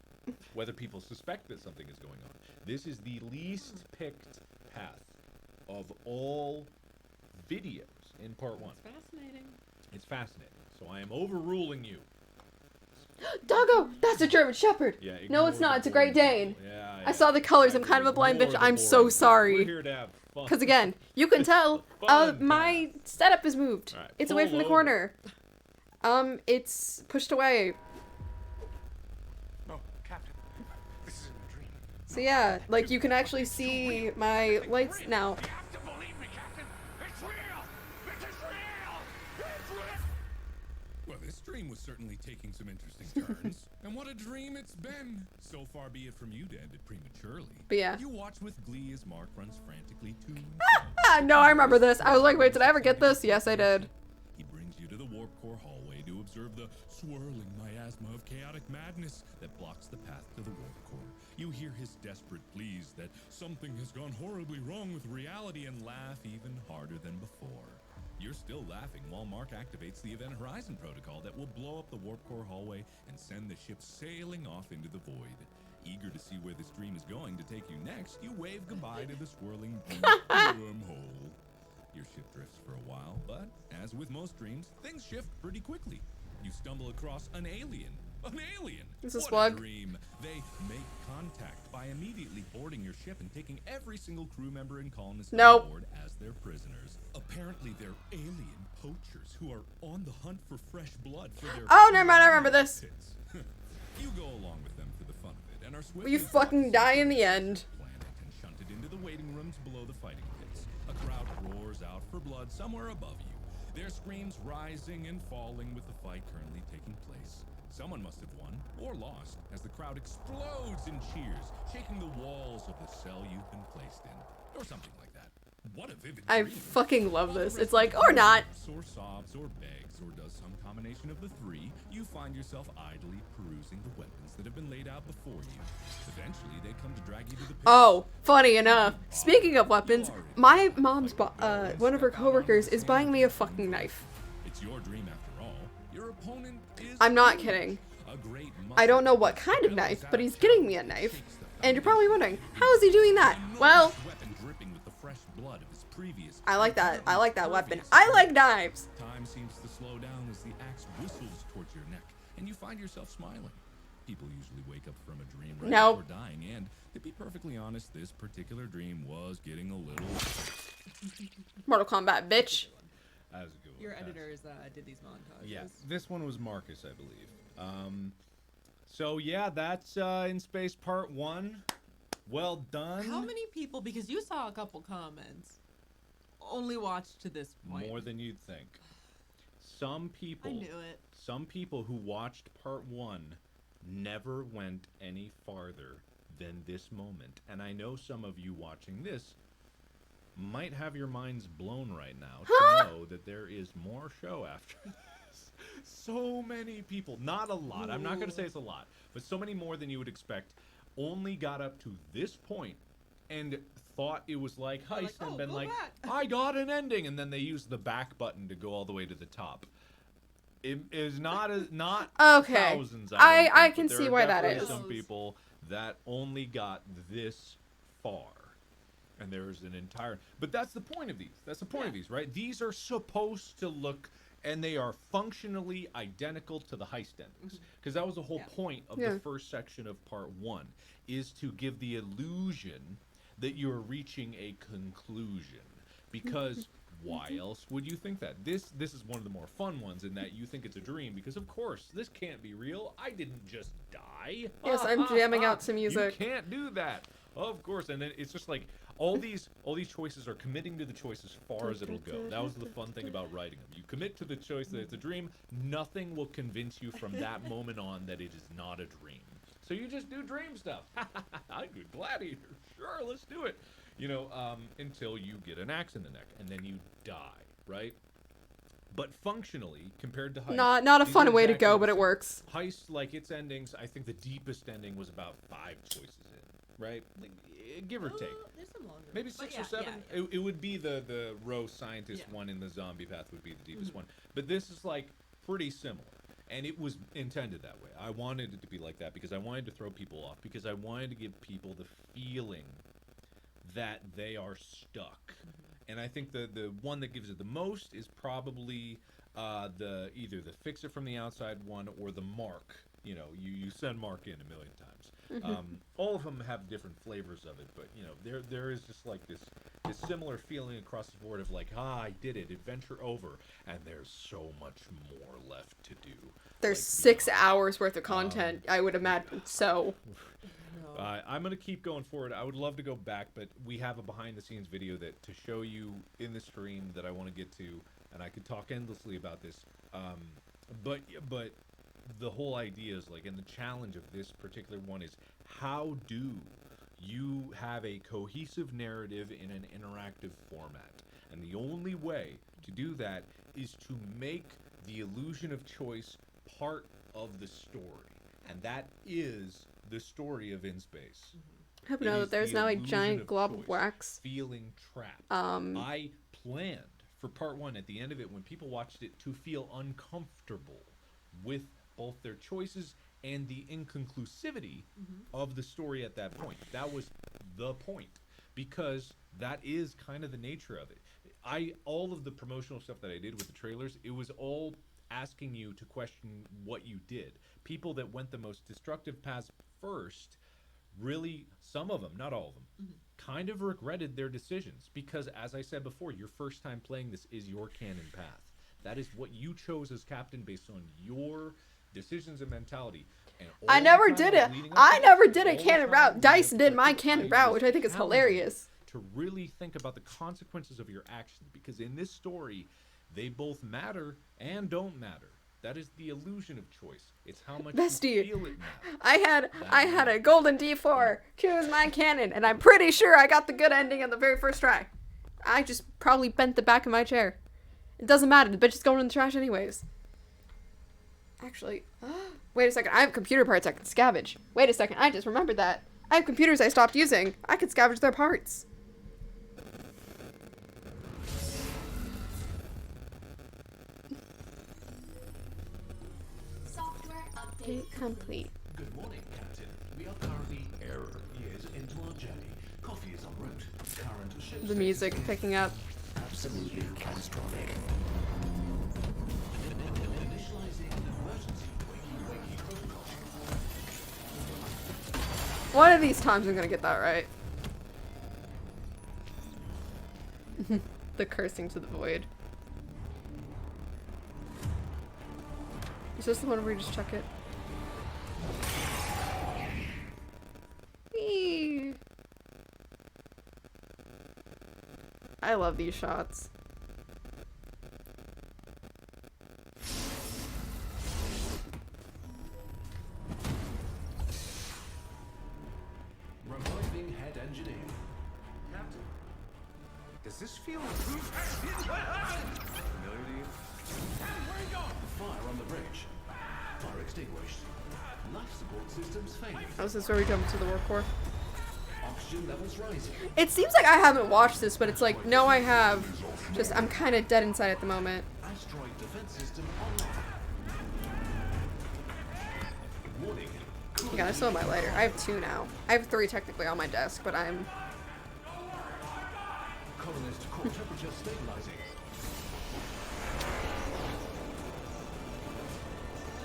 whether people suspect that something is going on. This is the least picked path of all videos in part 1. It's fascinating. It's fascinating. So I am overruling you. Doggo, that's a German Shepherd. Yeah, No, it's ignore not. the It's a Great boring Dane. people. Yeah, I saw the colors. I'm kind of a blind bitch. Ignore the I'm so boring people. sorry. We're here to have fun. Because again, you can tell Fun my setup is moved. Alright, It's away pull from the over. corner. It's pushed away. No, Captain. This isn't a dream. So yeah, like you can actually see my lights now. You have to believe me, Captain. It's real. It is real. It's real. Well, this dream was certainly taking some interesting turns. And what a dream it's been! So far be it from you to end it prematurely. But yeah. You watch with glee as Mark runs frantically to Ah, no, I remember this. I was like, wait, did I ever get this? Yes, I did. He brings you to the warp core hallway to observe the swirling miasma of chaotic madness that blocks the path to the warp core. You hear his desperate pleas that something has gone horribly wrong with reality and laugh even harder than before. You're still laughing while Mark activates the Event Horizon protocol that will blow up the warp core hallway and send the ship sailing off into the void. Eager to see where this dream is going to take you next, you wave goodbye to the swirling wormhole. Your ship drifts for a while, but as with most dreams, things shift pretty quickly. You stumble across an alien. An alien! This is What a Slug. dream. They make contact by immediately boarding your ship and taking every single crew member and colonist Nope. on board as their prisoners. Apparently, they're alien poachers who are on the hunt for fresh blood for their Oh, never mind, I remember this. pits. You go along with them for the fun of it and are swiftly You fucking die in the end. planet and shunted into the waiting rooms below the fighting pits. A crowd roars out for blood somewhere above you, their screams rising and falling with the fight currently taking place. Someone must have won or lost as the crowd explodes in cheers, shaking the walls of the cell you've been placed in, or something like that. What a vivid I dream. fucking love While the this. rest It's of like, the or group not. laughs or sobs or begs or does some combination of the three, you find yourself idly perusing the weapons that have been laid out before you. Eventually, they come to drag you to the pits. Oh, funny enough. Speaking of weapons, my mom's one of her coworkers is buying me a fucking knife. It's your dream after all. Your opponent is I'm not huge. kidding. A great I don't know what kind of knife, but he's getting me a knife. And you're probably wondering, how is he doing that? Well, weapon dripping with the fresh blood of his previous. I like that. I like that weapon. I like knives. Time seems to slow down as the axe whistles towards your neck, and you find yourself smiling. People usually wake up from a dream right Nope. before dying, and to be perfectly honest, this particular dream was getting a little. Mortal Kombat, bitch. That was a good one. Your That was- editors did these montages. Yeah, this one was Marcus, I believe. So yeah, that's In Space Part 1. Well done. How many people, because you saw a couple comments, only watched to this point? More than you'd think. Some people, I knew it. some people who watched Part 1 never went any farther than this moment. And I know some of you watching this might have your minds blown right now to know that there is more show after this. So many people, not a lot, I'm not going to say it's a lot, but so many more than you would expect, only got up to this point and thought it was like They're heist like, and "Oh, been go like, back." I got an ending, and then they used the back button to go all the way to the top. It is not Okay. thousands. I don't think, can but see there are why that definitely is. Some people that only got this far. And there's an entire... But that's the point of these. That's the point of these, right? These are supposed to look... And they are functionally identical to the heist endings. Because that was the whole point of the first section of part 1. Is to give the illusion that you're reaching a conclusion. Because... Why else would you think that? This is one of the more fun ones in that you think it's a dream because of course this can't be real. I didn't just die. Yes, I'm jamming out some music. You can't do that. Of course, and then it's just like all these choices are committing to the choice as far as it'll go. That was the fun thing about writing them. You commit to the choice that it's a dream. Nothing will convince you from that moment on that it is not a dream. So you just do dream stuff. I'm a gladiator. Sure, let's do it. You know, until you get an axe in the neck, and then you die, right? But functionally, compared to Heist... Not a fun way to go, but it works. Heist, like, its endings, I think the deepest ending was about 5 choices in, right? Like, give or take. There's some longer. Maybe 6 or 7. It would be the row scientist one in the zombie path would be the deepest one. But this is, like, pretty similar. And it was intended that way. I wanted it to be like that because I wanted to throw people off. Because I wanted to give people the feeling... that they are stuck. And I think the one that gives it the most is probably either the fix it from the outside one or the Mark. You know, you send Mark in a million times. All of them have different flavors of it, but you know, there is just like this similar feeling across the board of like, I did it, adventure over, and there's so much more left to do. There's like, 6 hours worth of content, I would imagine. So I'm going to keep going forward. I would love to go back, but we have a behind-the-scenes video that to show you in the stream that I want to get to, and I could talk endlessly about this. But the whole idea is, like, and the challenge of this particular one is, how do you have a cohesive narrative in an interactive format? And the only way to do that is to make the illusion of choice part of the story. And that is... the story of In Space. I hope you know that there's now a giant glob of wax. Feeling trapped. I planned for part 1 at the end of it when people watched it to feel uncomfortable with both their choices and the inconclusivity of the story at that point. That was the point because that is kind of the nature of it. All of the promotional stuff that I did with the trailers, it was all asking you to question what you did. People that went the most destructive paths first, really, some of them, not all of them, kind of regretted their decisions because, as I said before, your first time playing this is your canon path. That is what you chose as captain based on your decisions and mentality. And I never did it. I never did a canon route. Dice did my canon route, which I think is hilarious. To really think about the consequences of your actions, because in this story, they both matter and don't matter. That is the illusion of choice. It's how much Bestie, you feel it matters. I had a golden D4. Choose my canon, and I'm pretty sure I got the good ending on the very first try. I just probably bent the back of my chair. It doesn't matter. The bitch is going in the trash anyways. Actually, wait a second. I have computer parts I can scavenge. Wait a second. I just remembered that. I have computers I stopped using. I could scavenge their parts. Complete. Good morning, Captain. We are currently years into our journey. Coffee is en route. Current ship The music picking up. absolutely catastrophic. Initializing emergency wakey protocol. One of these times I'm gonna get that right. The cursing to the void. Is this the one where you just check it? Eee. I love these shots. Reviving head engineer. Captain, does this feel familiar to you? Where are you going? Fire on the bridge. Fire extinguished. Life support systems failing. Oh, is this where we jump to the warp core? Oxygen levels rising. It seems like I haven't watched this, but it's like, no, I have. Just, I'm kind of dead inside at the moment. Asteroid defense system online. Warning. Yeah, I still have my lighter. I have 2 now. I have 3 technically on my desk, but I'm... Colonist, core temperature stabilizing.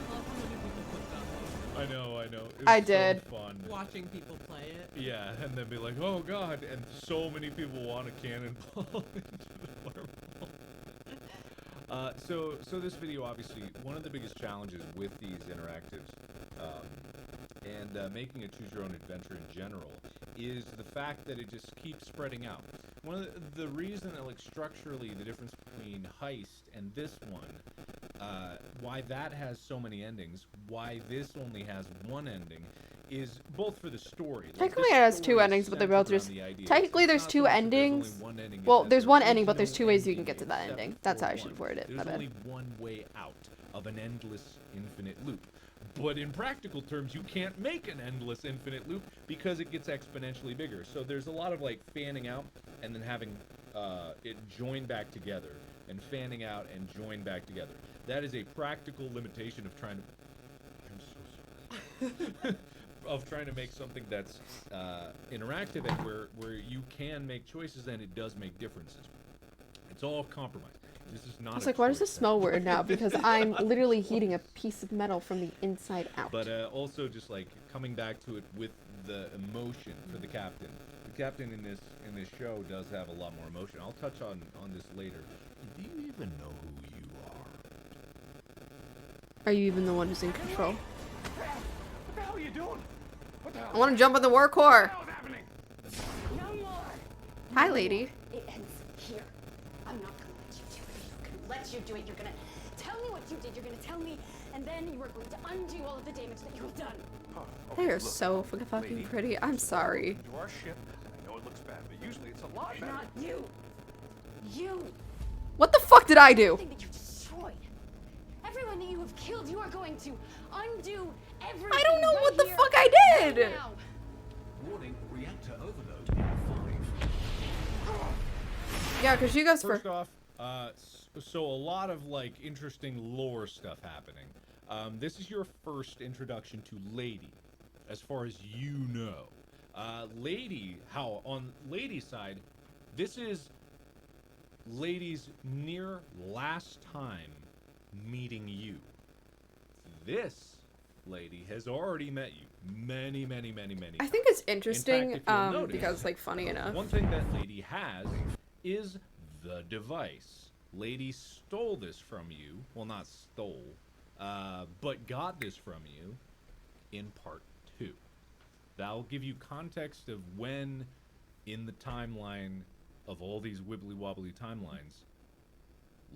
I love how many people put that I know. It was I so did. fun. watching people play it. Yeah, and then be like, oh god, and so many people want a cannonball into the wormhole. So this video, obviously, one of the biggest challenges with these interactives, and making a choose-your-own adventure in general, is the fact that it just keeps spreading out. One of the reason that, like, structurally, the difference between Heist and this one, why that has so many endings, why this only has one ending, is both for the story. Like, Technically it has 2 endings, but they're both just... Technically there's 2 endings. Well, there's one ending, but there's 2 ways you can get to that ending. That's how I should word it. My There's bad. only one way out of an endless, infinite loop. But in practical terms, you can't make an endless, infinite loop because it gets exponentially bigger. So there's a lot of, like, fanning out and then having it join back together, and fanning out and join back together. That is a practical limitation of trying to... I'm so sorry. Of trying to make something that's interactive and where you can make choices and it does make differences. It's all compromise. This is not. I was like, why does this smell weird now? Because I'm literally heating a piece of metal from the inside out. But also just like coming back to it with the emotion for the captain. The captain in this show does have a lot more emotion. I'll touch on this later. Do you even know who you are? Are you even the one who's in control? What the hell are you doing? What the hell? I want to jump in the war core. What the hell's happening? No more. Hi, lady. It ends here. I'm not gonna let you do it. I'm gonna let you do it. You're gonna tell me what you did. You're gonna tell me, and then you are going to undo all of the damage that you have done. Huh, They okay, are look, so fucking lady, pretty. I'm sorry. into our ship, and I know it looks bad, but usually it's a lot better. Not you. You. What the fuck did I do? Everything that you destroyed. Everyone that you have killed. You are going to undo everything. I don't know right what the here, fuck I right did. now. Warning, reactor overload in 5. Yeah, because she goes for... First off, so a lot of like interesting lore stuff happening. This is your first introduction to Lady, as far as you know. Lady, how on Lady's side, this is Lady's near last time meeting you. This lady has already met you many I think it's In fact, interesting, if you'll notice, because, like, funny enough. one thing that Lady has is the device. Lady stole this from you. Well, not stole, but got this from you in part 2. That'll give you context of when, in the timeline of all these wibbly-wobbly timelines,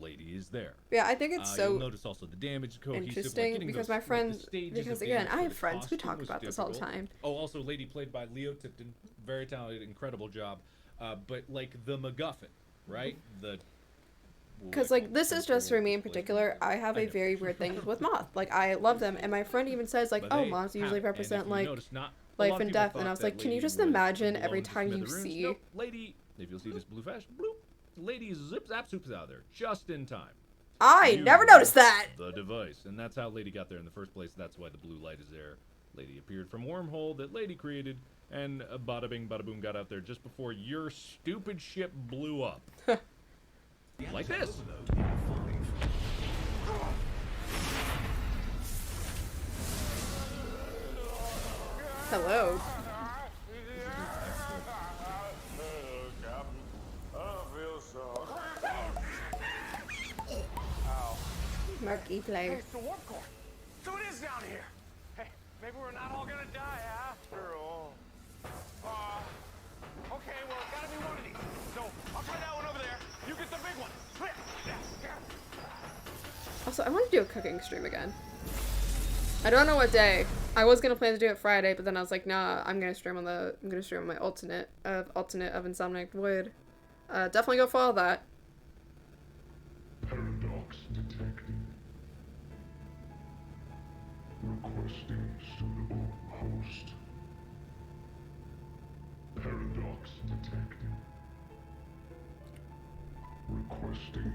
Lady is there. Yeah, I think it's You'll so notice also the damage cohesive, like, interesting getting because those, my like, the friend, stages because of again, damage I for have the friends who costume talk was about this all the difficult. time. Oh, also Lady played by Leo Tipton, very talented, incredible job. But like the MacGuffin, right? The Because, like, this is just for me in particular. I have I a know. very weird thing with moth. Like, I love them, and my friend even says, like, But oh, they moths have usually it, and if represent, you like, notice, not a lot life of and people death. And thought I was that like, can you Lady just was imagine blown every to time you smithereens. see... Nope, Lady, if you'll see this blue flash, bloop, Lady zip zap soups out of there just in time. I You never know noticed that! The device, and that's how Lady got there in the first place. That's why the blue light is there. Lady appeared from wormhole that Lady created, and bada bing, bada boom, got out there just before your stupid ship blew up. Like this. Hello. Markiplier. It's the warp core. So it is down here. Hey, maybe we're not all gonna die after all. Okay, well, it's gotta be one of these. So I'll try that one over there. You get the big one. Clear. Yeah. Also, I want to do a cooking stream again. I don't know what day. I was gonna plan to do it Friday, but then I was like, nah, I'm gonna stream on my alternate of Insomniac Wood. Definitely go follow that. Paradox detected. Requesting suitable host. Paradox detected. Requesting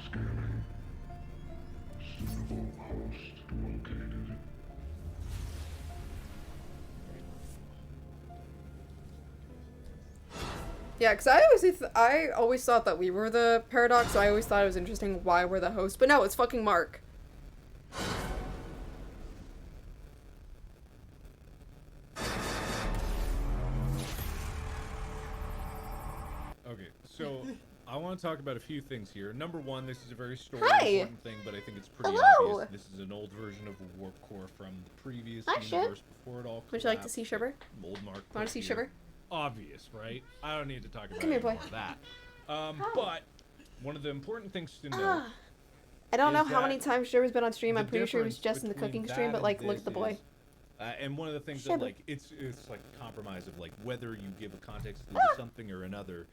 scanning. Suitable host located. Yeah, because I always thought that we were the paradox, so I always thought it was interesting why we're the host. But no, it's fucking Mark. Okay, so I want to talk about a few things here. Number one, this is a very Hi. important thing, but I think it's pretty Hello. obvious. This is an old version of a warp core from the previous Hi, universe before it all collapsed. Would you like to see Shiver? Old Mark. Want to see Shiver? Obvious, right? I don't need to talk about Come here, any more boy. of that. But one of the important things to know. I don't know is how many that times Shiver's been on stream. the I'm pretty sure it was difference just in the between cooking stream, that but like, and look at the this boy. is, and one of the things Shiver. that like it's like a compromise of like whether you give a context to something or another.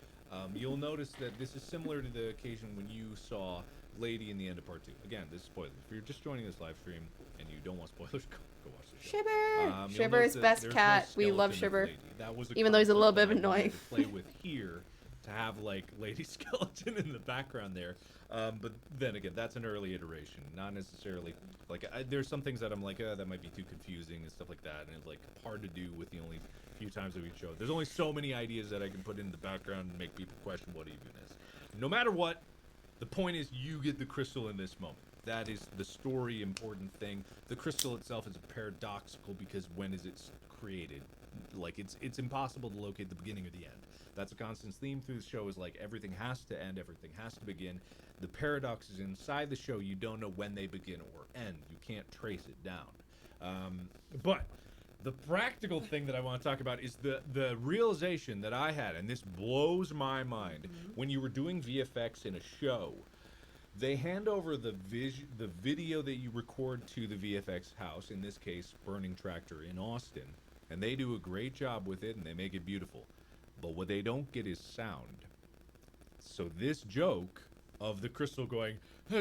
You'll notice that this is similar to the occasion when you saw Lady in the end of part 2. Again, this is spoilers. If you're just joining this live stream and you don't want spoilers, go watch the show. Shiver! You'll Shiver notice is that best there's cat. no We love skeleton of Shiver. Lady. That was a Even though he's a little bit concept that I wanted annoying. to play with here to have like Lady Skeleton in the background there. But then again, that's an early iteration, not necessarily like there's some things that I'm like that might be too confusing and stuff like that, and it's like hard to do with the only few times that we show. There's only so many ideas that I can put in the background and make people question what even is. No matter what, the point is you get the crystal in this moment. That is the story important thing. The crystal itself is paradoxical because when is it created? Like it's impossible to locate the beginning or the end. That's a constant theme through the show is like everything has to end, everything has to begin. The paradox is inside the show. You don't know when they begin or end. You can't trace it down. But the practical thing that I want to talk about is the realization that I had, and this blows my mind, when you were doing VFX in a show, they hand over the video that you record to the VFX house, in this case, Burning Tractor in Austin, and they do a great job with it, and they make it beautiful. But what they don't get is sound. So this joke of the crystal going,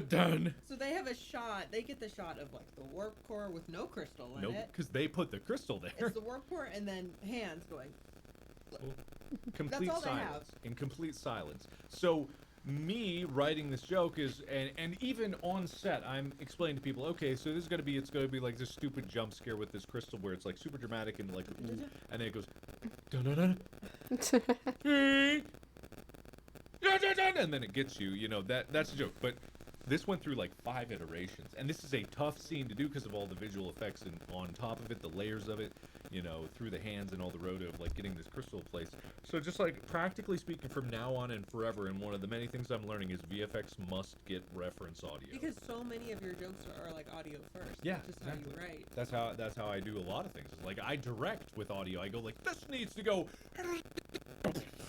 done. So they have a shot. They get the shot of like the warp core with no crystal in Nope, it. because they put the crystal there. It's the warp core and then hands going. Complete That's all they have. silence. In complete silence. So me writing this joke is, and even on set, I'm explaining to people, okay, so this is gonna be, it's gonna be like this stupid jump scare with this crystal where it's like super dramatic and like, ooh, and then it goes, dun dun dun, and then it gets you, you know, that's a joke. But this went through like 5 iterations, and this is a tough scene to do because of all the visual effects and on top of it, the layers of it, you know, through the hands and all the roto of like getting this crystal placed. So just like practically speaking, from now on and forever, and one of the many things I'm learning is VFX must get reference audio. Because so many of your jokes are like audio first. Yeah, That's just exactly. how you write. That's how I do a lot of things. Like I direct with audio. I go like, this needs to go.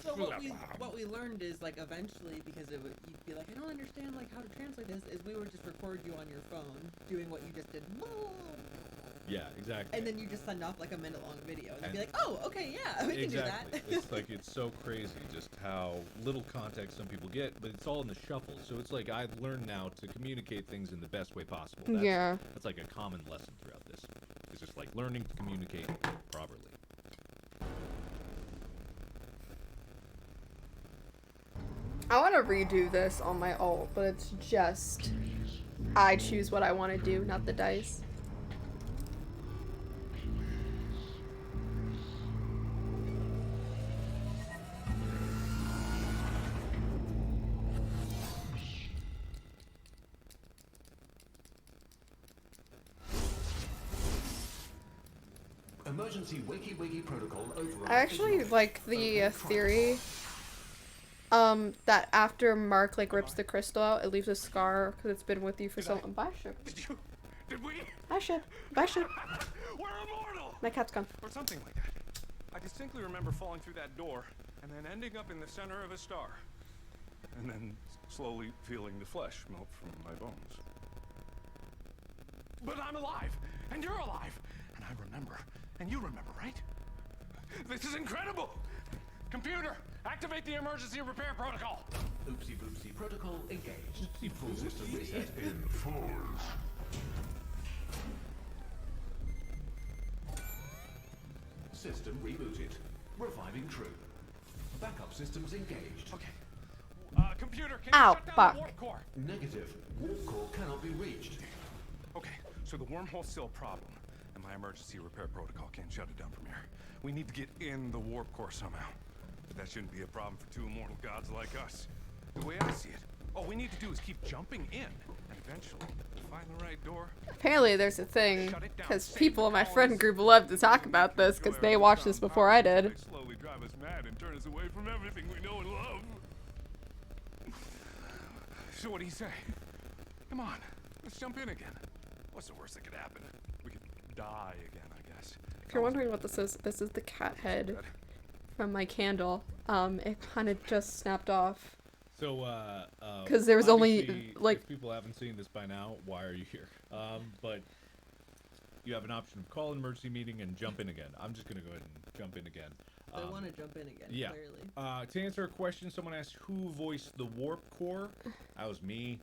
So what we learned is like eventually, because you'd be like, I don't understand like how to translate this, is we would just record you on your phone doing what you just did. Yeah, exactly. And then you just send off like a minute-long video, and they'd be like, "Oh, okay, yeah, we can do that." It's like it's so crazy just how little context some people get, but it's all in the shuffle. So it's like I've learned now to communicate things in the best way possible. That's like a common lesson throughout this. It's just like learning to communicate properly. I want to redo this on my alt, but it's just I choose what I want to do, not the dice. Emergency wakey wakey protocol override. I actually like the theory that after Mark like rips the crystal out, it leaves a scar because it's been with you for so long. Bye, Ship. Did we? Bye, Ship. Bye, Ship. We're immortal! My cat's gone. Or something like that. I distinctly remember falling through that door and then ending up in the center of a star. And then slowly feeling the flesh melt from my bones. But I'm alive! And you're alive! And I remember. And you remember, right? This is incredible! Computer, activate the emergency repair protocol! Oopsie boopsie protocol engaged. Full system reset in 4. System rebooted. Reviving crew. Backup systems engaged. Okay. Computer, can Ow, you shut down fuck. the warp core? Negative. Warp core cannot be reached. Okay, so the wormhole's still a problem, and my emergency repair protocol can't shut it down from here. We need to get in the warp core somehow. But that shouldn't be a problem for two immortal gods like us. The way I see it, all we need to do is keep jumping in, and eventually find the right door. Apparently there's a thing, because people in my friend group love to talk about this, because they watched this before I did. They slowly drive us mad and turn us away from everything we know and love. So what do you say? Come on, let's jump in again. What's the worst that could happen? We could die again, I guess. If you're wondering what this is the cat head from my candle. It kind of just snapped off. So, 'cause there was only, obviously, like- if people haven't seen this by now, why are you here? But you have an option of call an emergency meeting and jump in again. I'm just gonna go ahead and jump in again. They want to jump in again, Yeah. clearly. To answer a question, someone asked who voiced the warp core. That was me.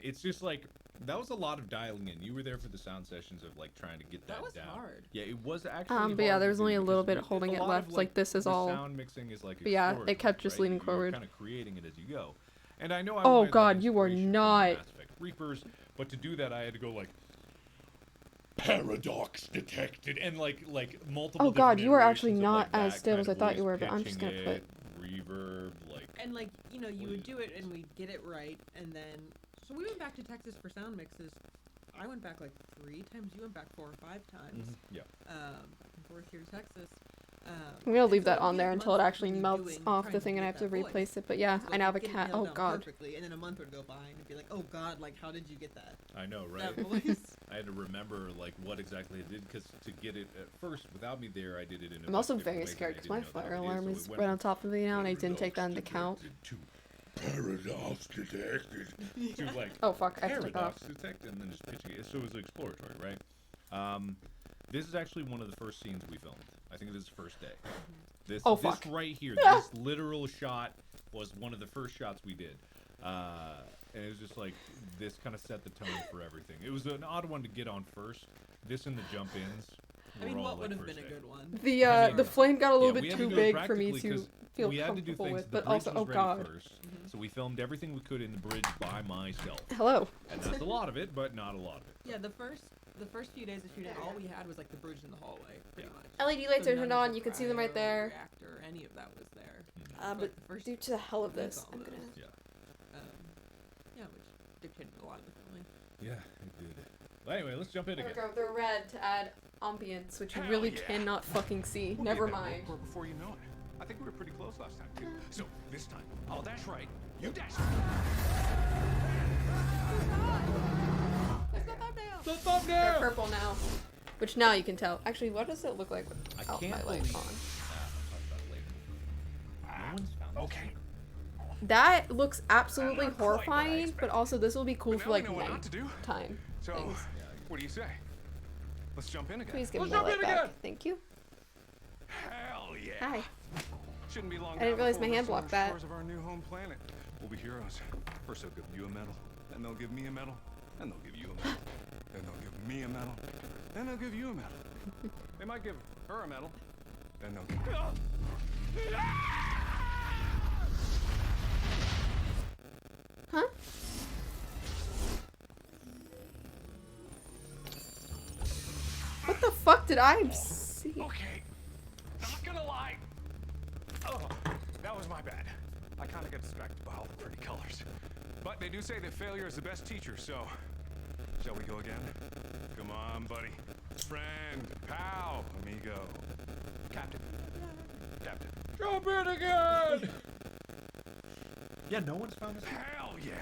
It's just like, that was a lot of dialing in. You were there for the sound sessions of like trying to get that, That was down. hard. Yeah, it was actually But yeah, hard there's to only do a little because bit holding a it lot left, of, like, this is the all- sound mixing is like But yeah, it exploratory, kept just right? leaning You're forward. kind of creating it as you go. And I know I Oh wanted, god, like, you are inspiration from not. Mass Effect Reapers, but to do that I had to go like paradox detected and like multiple. Oh god, different you are actually iterations of, not like, as that stable kind as I of thought you voice were, but I'm just gonna pitching put... it, reverb, like. And like, you know, you would do it and we'd get it right, and then so we went back to Texas for sound mixes. I went back like 3 times. You went back 4 or 5 times. Yeah. Back and forth here to Texas. I'm gonna and leave so that it'd on be, there like, until it months actually between melts doing- off trying the to thing and I get have to that voice. replace it. But yeah, So I now have a you'd get it cat. nailed Oh down god. Perfectly, and then a month would go by, and it'd be like, oh god, like how did you get that? I know, right? That voice. I had to remember like what exactly I did because to get it at first without me there, I did it in. I'm also very scared because my fire alarm is right on top of me now and I didn't take that into account. Paradox detected. To like. Oh fuck, I have to take that paradox off. detected and then just pitching it. So it was exploratory, right? This is actually one of the first scenes we filmed. I think it is the first day. This, Oh, this fuck. right here, this literal shot was one of the first shots we did. And it was just like, this kind of set the tone for everything. It was an odd one to get on first. This and the jump ins. I mean, what would have been a good one? The flame got a little we bit had too to do it big for me practically to 'cause feel we had to do comfortable things. with, The but bridge also, was oh ready god. first, so we filmed everything we could in the bridge by myself. Hello. And that's a lot of it, but not a lot of it. Yeah, the first few days of shooting, all we had was like the bridge in the hallway, pretty much. LED lights So are turned none of on. the You can see them right cryo there. Reactor, any of that was there. But the first due to the hell of week this, I'm gonna. almost, yeah, which dictated a lot of the filming. Yeah, it did. But anyway, let's jump in There again. we go. They're red to add ambience, which you Hell really yeah. cannot fucking see. We'll Never get that mind. warp core before you know it. I think we were pretty close last time too. So this time, I'll dash right. You dash. The thumbnail! They're purple now, which now you can tell. Actually, what does it look like without my light believe- on? No one's found Okay. That looks absolutely Not quite what I horrifying, but expected. also this will be cool But for now we like know what not to do. nighttime So, things. what do you say? Let's jump in again. Please give me Let's my jump light in back. again. Thank you. Hell yeah. Hi. Shouldn't be long. I didn't now realize before my we're hand on the blocked that. shores of our new home planet. We'll be heroes. First they'll give you a medal, then they'll give me a medal, then they'll give you a medal, then they'll give me a medal, then they'll give you a medal. They might give her a medal, then they'll give. Huh? What the fuck did I see? Okay, not gonna lie. Oh, that was my bad. I kind of got distracted by all the pretty colors. But they do say that failure is the best teacher, so shall we go again? Come on, buddy. Friend, pal, amigo. Captain. Captain. Jump in again! Yeah, no one's found this. Hell yeah!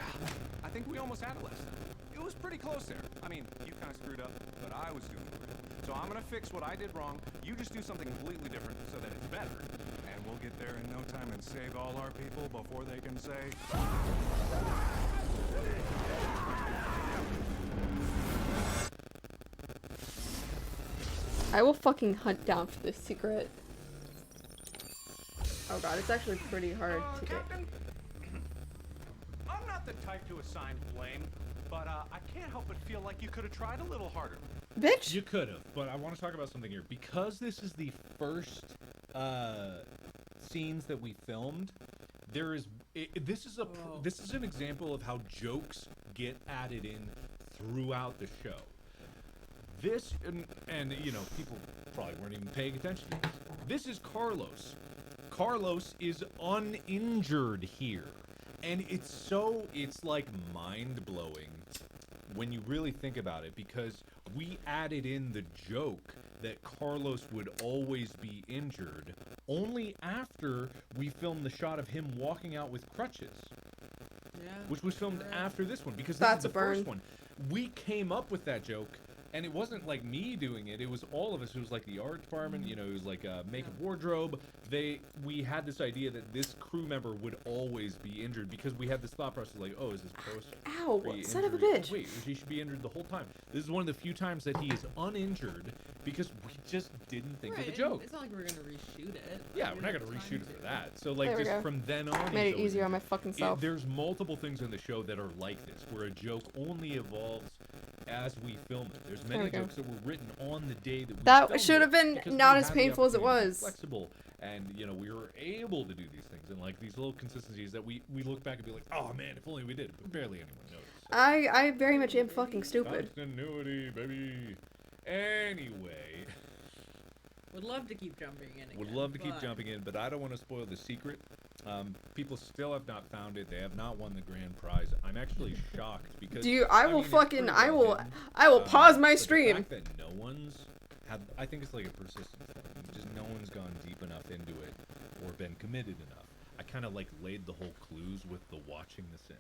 I think we almost had it last time. It was pretty close there. I mean, you kind of screwed up, but I was doing great. So I'm gonna fix what I did wrong. You just do something completely different so that it's better. And we'll get there in no time and save all our people before they can say... I will fucking hunt down for this secret. Oh god, it's actually pretty hard to get. Captain, I'm not the type to assign blame, but I can't help but feel like you could have tried a little harder. Bitch! You could have, but I want to talk about something here. Because this is the first scenes that we filmed, there is this is an example of how jokes get added in throughout the show. This and you know, people probably weren't even paying attention to this. This is Carlos. Carlos is uninjured here. And it's like mind-blowing when you really think about it, because we added in the joke that Carlos would always be injured only after we filmed the shot of him walking out with crutches. Yeah. Which was filmed after this one, because this That's is a the first burn. one. We came up with that joke, and it wasn't like me doing it. It was all of us. It was like the art department. You know, it was like makeup, wardrobe. We had this idea that this crew member would always be injured, because we had this thought process like, oh, is this post? Ow, son of a bitch. Oh, wait, he should be injured the whole time. This is one of the few times that he is uninjured, because we just didn't think of the joke. It's not like we're gonna reshoot it. Yeah, we're not gonna reshoot it for that. So like, There we just go. from then on, Made he's it always easier on my injured. fucking self. There's multiple things in the show that are like this, where a joke only evolves as we film it. There's There many we go. jokes that were written on the day that we That filmed should it, have been because not we as had the painful as it opportunity to be was. Flexible, and you know, we were able to do these things, and like these little consistencies that we look back and be like, oh man, if only we did, but barely anyone noticed. So. I very much am fucking stupid. Continuity, baby. Anyway. Would love to keep jumping in again. Would love to keep jumping in, but I don't want to spoil the secret. People still have not found it. They have not won the grand prize. I'm actually shocked because I will pause my but stream. The fact that no one's had, I think it's like a persistence thing. Just no one's gone deep enough into it or been committed enough. I kind of like laid the whole clues with the watching the sim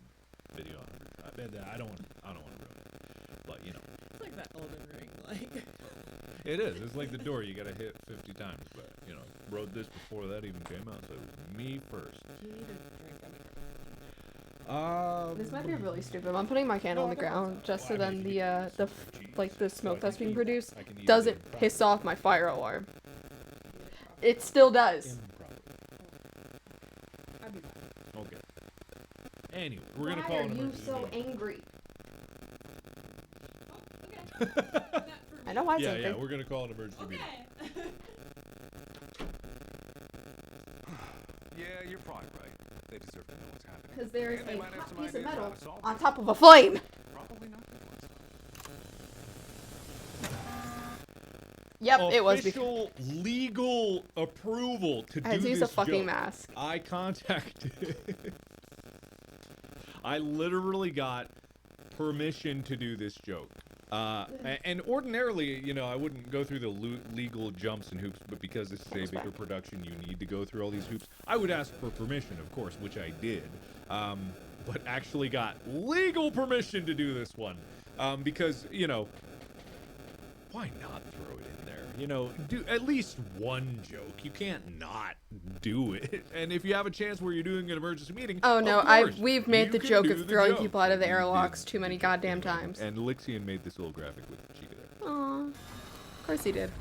video. I don't want to ruin it, but you know. It's like that Elden Ring, like. It is. It's like the door. You gotta hit 50 times. But you know, wrote this before that even came out, so it was me first. You need a drink. This might be really stupid. I'm putting my candle on the ground just so then the smoke that's being produced doesn't piss off my fire alarm. It still does. I'll be back. Okay. Anyway, we're gonna call an emergency meeting. angry? Oh, okay. I know why it's angry. Yeah, we're gonna call an emergency meeting. Okay. Yeah, you're probably right. They deserve to know what's happening. Because there is And they a might have hot some piece of ideas metal how to solve on it. top of a flame. Probably not good ones. Yep, it was. Official legal approval to I had do to use this a fucking joke. mask. I contacted. I literally got permission to do this joke. And ordinarily, you know, I wouldn't go through the legal jumps and hoops, but because this is a bigger production, you need to go through all these hoops. I would ask for permission, of course, which I did, but actually got legal permission to do this one, because, you know, why not throw it in there? You know, do at least one joke. You can't not do it. And if you have a chance where you're doing an emergency meeting, Oh no, of course, we've made you the can joke do of the throwing joke. people out of the And you airlocks did. too many goddamn times. And Lixian made this little graphic with Chica there. Aw, of course he did.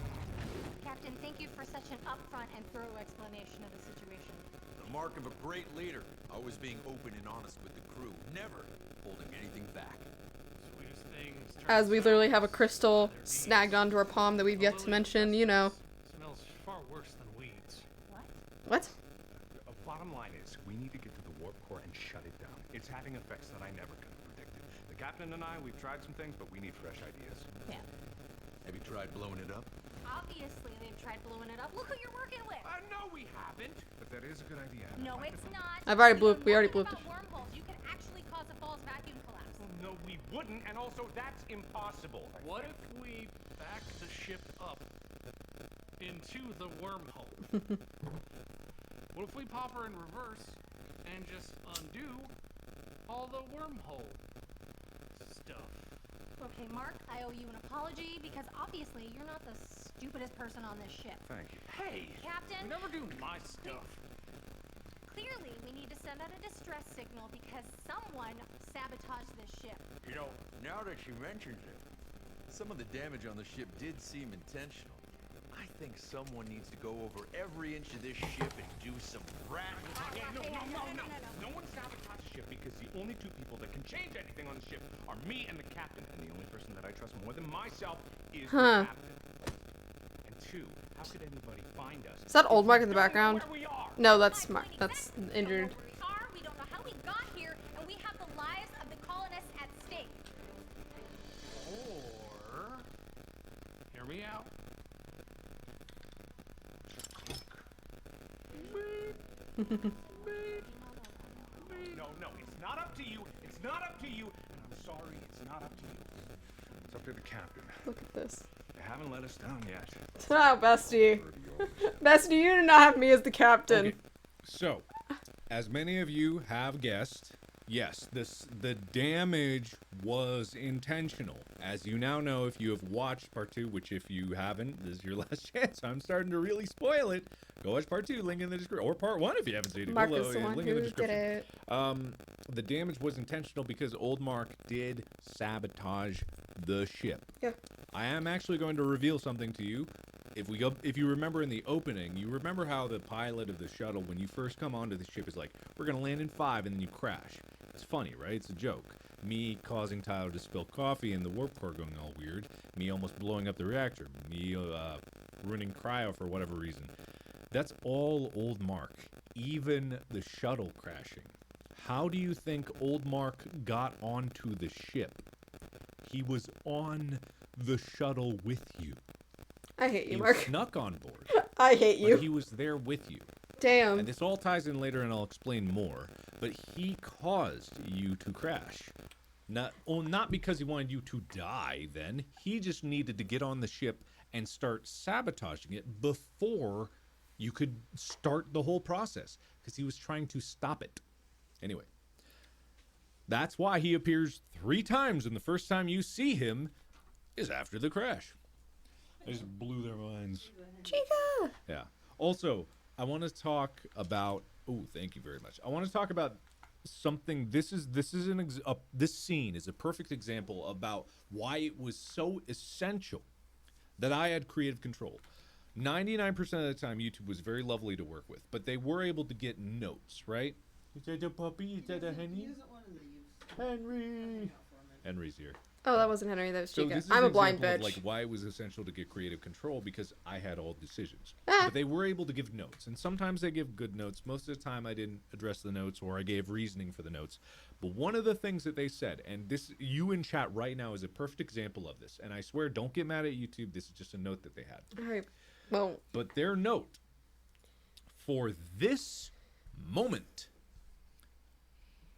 Captain, thank you for such an upfront and thorough explanation of the situation. The mark of a great leader, always being open and honest with the crew, never holding anything back. Sweetest things. As we literally have a crystal snagged onto our palm that we've yet to mention, you know. Smells far worse than weeds. What? Bottom line is, we need to get to the warp core and shut it down. It's having effects that I never could have predicted. The captain and I, we've tried some things, but we need fresh ideas. Yeah. Have you tried blowing it up? Obviously, they've tried blowing it up. Look who you're working with. No, we haven't. But that is a good idea. No, it's not. I've already We we already blew about it. wormholes. You could actually cause a false vacuum collapse. No, we wouldn't, and also that's impossible. What if we back the ship up into the wormhole? What if we pop her in reverse and just undo all the wormhole stuff? Okay, Mark, I owe you an apology because obviously you're not the stupidest person on this ship. Thank you. Hey! Captain, Never do my stuff. clearly we need to send out a distress signal because someone sabotaged this ship. You know, now that she mentions it, some of the damage on the ship did seem intentional. I think someone needs to go over every inch of this ship and do some rat. No one sabotaged the ship because the only two people that can change anything on the ship are me and the captain, and the only person that I trust more than myself is the captain. And two, how could anybody find us? Is that old Mark in the background? Where we are? No, that's Mark. That's injured. We don't know how we got here, and we have the lives of the colonists at stake. Or, hear me out. No, it's not up to you. It's not up to you. And I'm sorry, it's not up to you. It's up to the captain. Look at this. They haven't let us down yet. Ah, bestie. Bestie, you do not have me as the captain. Okay. So, as many of you have guessed, yes, the damage was intentional. As you now know, if you have watched part 2, which if you haven't, this is your last chance. I'm starting to really spoil it. Go watch part 2, link in the description. Or part 1 if you haven't seen it. Mark is the one who did it. The damage was intentional because Old Mark did sabotage the ship. Yeah. I am actually going to reveal something to you. If you remember in the opening, you remember how the pilot of the shuttle, when you first come onto the ship, is like, we're going to land in 5, and then you crash. It's funny, right? It's a joke. Me causing Tyler to spill coffee and the warp core going all weird. Me almost blowing up the reactor. Me ruining cryo for whatever reason. That's all Old Mark. Even the shuttle crashing. How do you think Old Mark got onto the ship? He was on the shuttle with you. I hate you, He Mark. snuck on board. I hate you. But he was there with you. Damn. And this all ties in later, and I'll explain more. But he caused you to crash. Not because he wanted you to die then. He just needed to get on the ship and start sabotaging it before you could start the whole process. Because he was trying to stop it. Anyway. That's why he appears 3 times, and the first time you see him is after the crash. I just blew their minds. Chica! Yeah. Also, I want to talk about... Oh, thank you very much. I want to talk about something... This scene is a perfect example about why it was so essential that I had creative control. 99% of the time, YouTube was very lovely to work with, but they were able to get notes, right? Is that a puppy? Is that a Henry? Henry! Henry's here. Oh, that wasn't Henry. That was So Chica. this is I'm an a blind example bitch. of, like, why it was essential to get creative control, because I had all decisions. But they were able to give notes, and sometimes they give good notes. Most of the time, I didn't address the notes, or I gave reasoning for the notes. But one of the things that they said, and this, you in chat right now is a perfect example of this, and I swear, don't get mad at YouTube. This is just a note that they had. All right. Well. But their note for this moment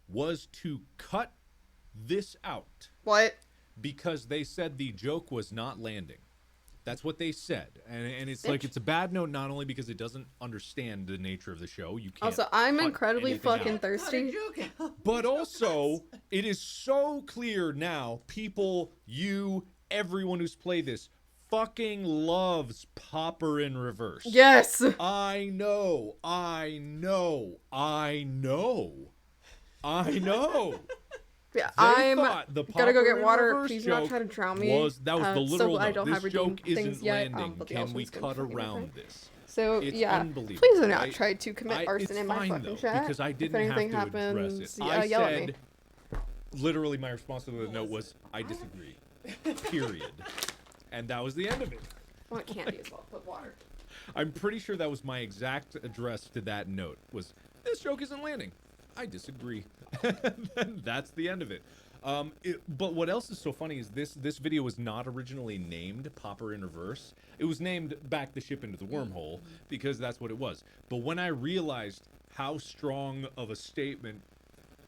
was to cut this out. What? Because they said the joke was not landing. That's what they said. And it's like, it's a bad note not only because it doesn't understand the nature of the show. You can't. Also, I'm cut incredibly anything fucking out. thirsty. But also, it is so clear now, people, you, everyone who's played this, fucking loves Popper in reverse. Yes! I know. Yeah, They I'm thought the gotta go Popper get in water. reverse Please not joke try to drown me. that was the literal so I note. don't This have redeemed joke isn't things yet. landing. But the Can we Ocean's gonna cut fucking around different. this? So It's yeah, unbelievable, please do not right? try to commit arson it's in my fine, fucking though, chat. because I If didn't anything have to happens, address it. yeah, I yell at me. said, literally, my response to the note was, I disagree. Period. And that was the end of it. I want candy as well, but water. I'm pretty sure that was my exact address to that note. Was, this joke isn't landing. I disagree. That's the end of it. But what else is so funny is this video was not originally named Popper in Reverse. It was named Back the Ship into the Wormhole because that's what it was. But when I realized how strong of a statement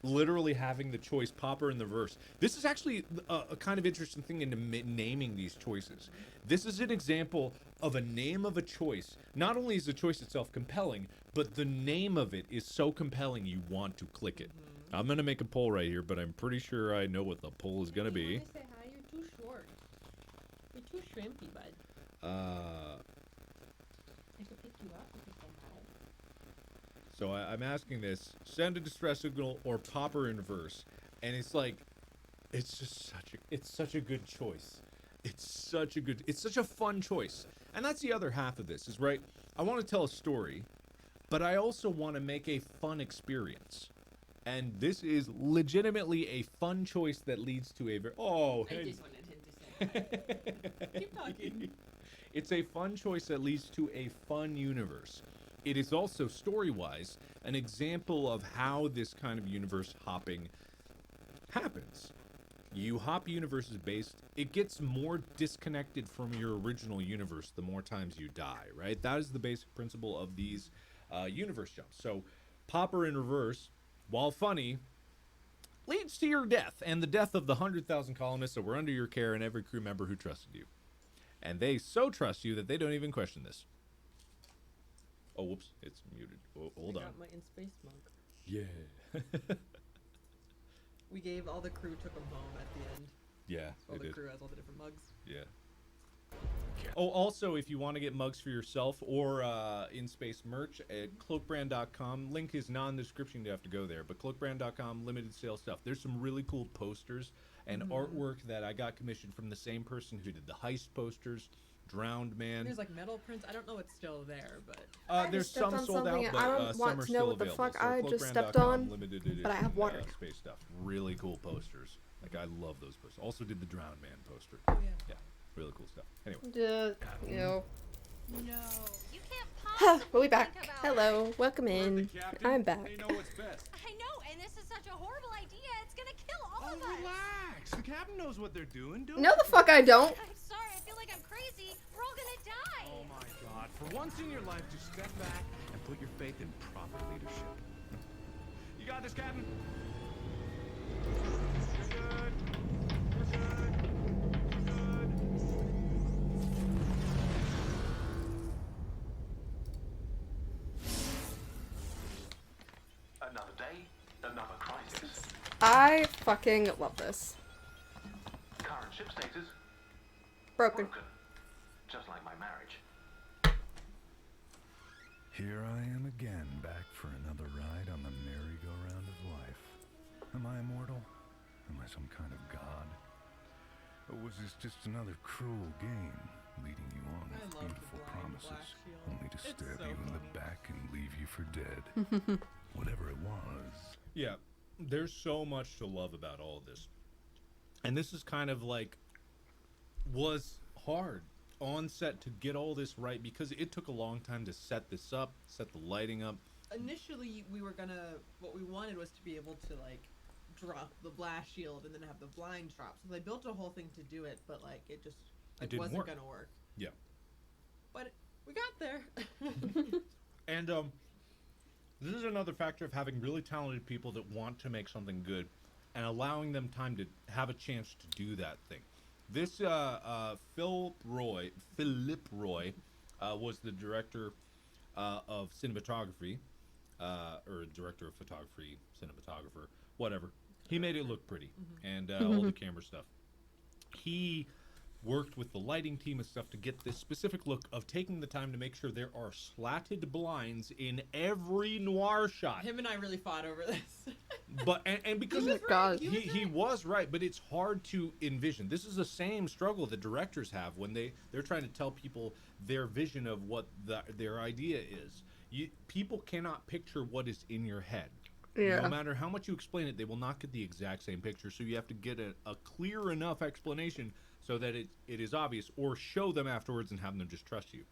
literally having the choice Popper in the verse, this is actually a kind of interesting thing into naming these choices. This is an example of a name of a choice. Not only is the choice itself compelling, but the name of it is so compelling you want to click it. I'm going to make a poll right here, but I'm pretty sure I know what the poll is going to be. Say hi, you're too short. You're too shrimpy, bud. Uh, I could pick you up if you say hi. so I'm asking this, send a distress signal or Popper in verse. And it's like, it's just such a good choice. It's such a fun choice. And that's the other half of this, is right, I want to tell a story, but I also want to make a fun experience. And this is legitimately a fun choice that leads to a very... Oh, hey. I just wanted him to say Keep talking. It's a fun choice that leads to a fun universe. It is also, story-wise, an example of how this kind of universe hopping happens. You hop universes based, it gets more disconnected from your original universe the more times you die, right? That is the basic principle of these universe jumps. So Popper in reverse, while funny, leads to your death and the death of the 100,000 colonists that were under your care and every crew member who trusted you. And they so trust you that they don't even question this. Oh, whoops, it's muted. Oh, hold on. I got my in space mug. Yeah. We gave all the crew, took them home at the end. Yeah, So all the crew has all the different mugs. Yeah. Oh, also, if you want to get mugs for yourself or in-space merch at cloakbrand.com, link is not in the description, you have to go there, but cloakbrand.com, limited sale stuff. There's some really cool posters and artwork that I got commissioned from the same person who did the heist posters, Drowned Man. There's like metal prints. I don't know what's still there, but There's some sold out, but I don't some want are to know still what the available. fuck So I just stepped cloakbrand.com, on, limited edition, but I have water. space stuff. Really cool posters. Like, I love those posters. Also did the Drowned Man poster. Oh, yeah. Yeah, really cool stuff. Anyway. No, You can't we'll be back. Hello, welcome in. I'm back. They know what's best. I know, and this is such a horrible idea. It's gonna kill all of us. Relax. The captain knows what they're doing. Don't No, the fuck I don't. I'm sorry. I feel like I'm crazy. We're all gonna die. Oh my God. For once in your life, just step back and put your faith in proper leadership. You got this, Captain? You're good. You're good. You're good. Another day, another crisis. I fucking love this. Current ship status, Broken. just like my marriage. Here I am again, back for another ride on the merry-go-round of life. Am I immortal? Am I some kind of god? Or was this just another cruel game, leading you on with beautiful promises, only to stab you in the back and leave you for dead? Whatever it was. Yeah, there's so much to love about all of this. And this is kind of like, was hard on set to get all this right because it took a long time to set this up, set the lighting up. Initially, what we wanted was to be able to, like, drop the blast shield and then have the blind drop. So they built a whole thing to do it, but, like, it just wasn't gonna work. Yeah. But we got there. And this is another factor of having really talented people that want to make something good and allowing them time to have a chance to do that thing. This Philip Roy was the director of cinematography, or director of photography, cinematographer, whatever. He made it look pretty and all the camera stuff. He worked with the lighting team and stuff to get this specific look of taking the time to make sure there are slatted blinds in every noir shot. Him and I really fought over this. But and because he was right, but it's hard to envision. This is the same struggle that directors have when they're trying to tell people their vision of what their idea is. People cannot picture what is in your head. Yeah. No matter how much you explain it, they will not get the exact same picture. So you have to get a clear enough explanation so that it is obvious, or show them afterwards and have them just trust you.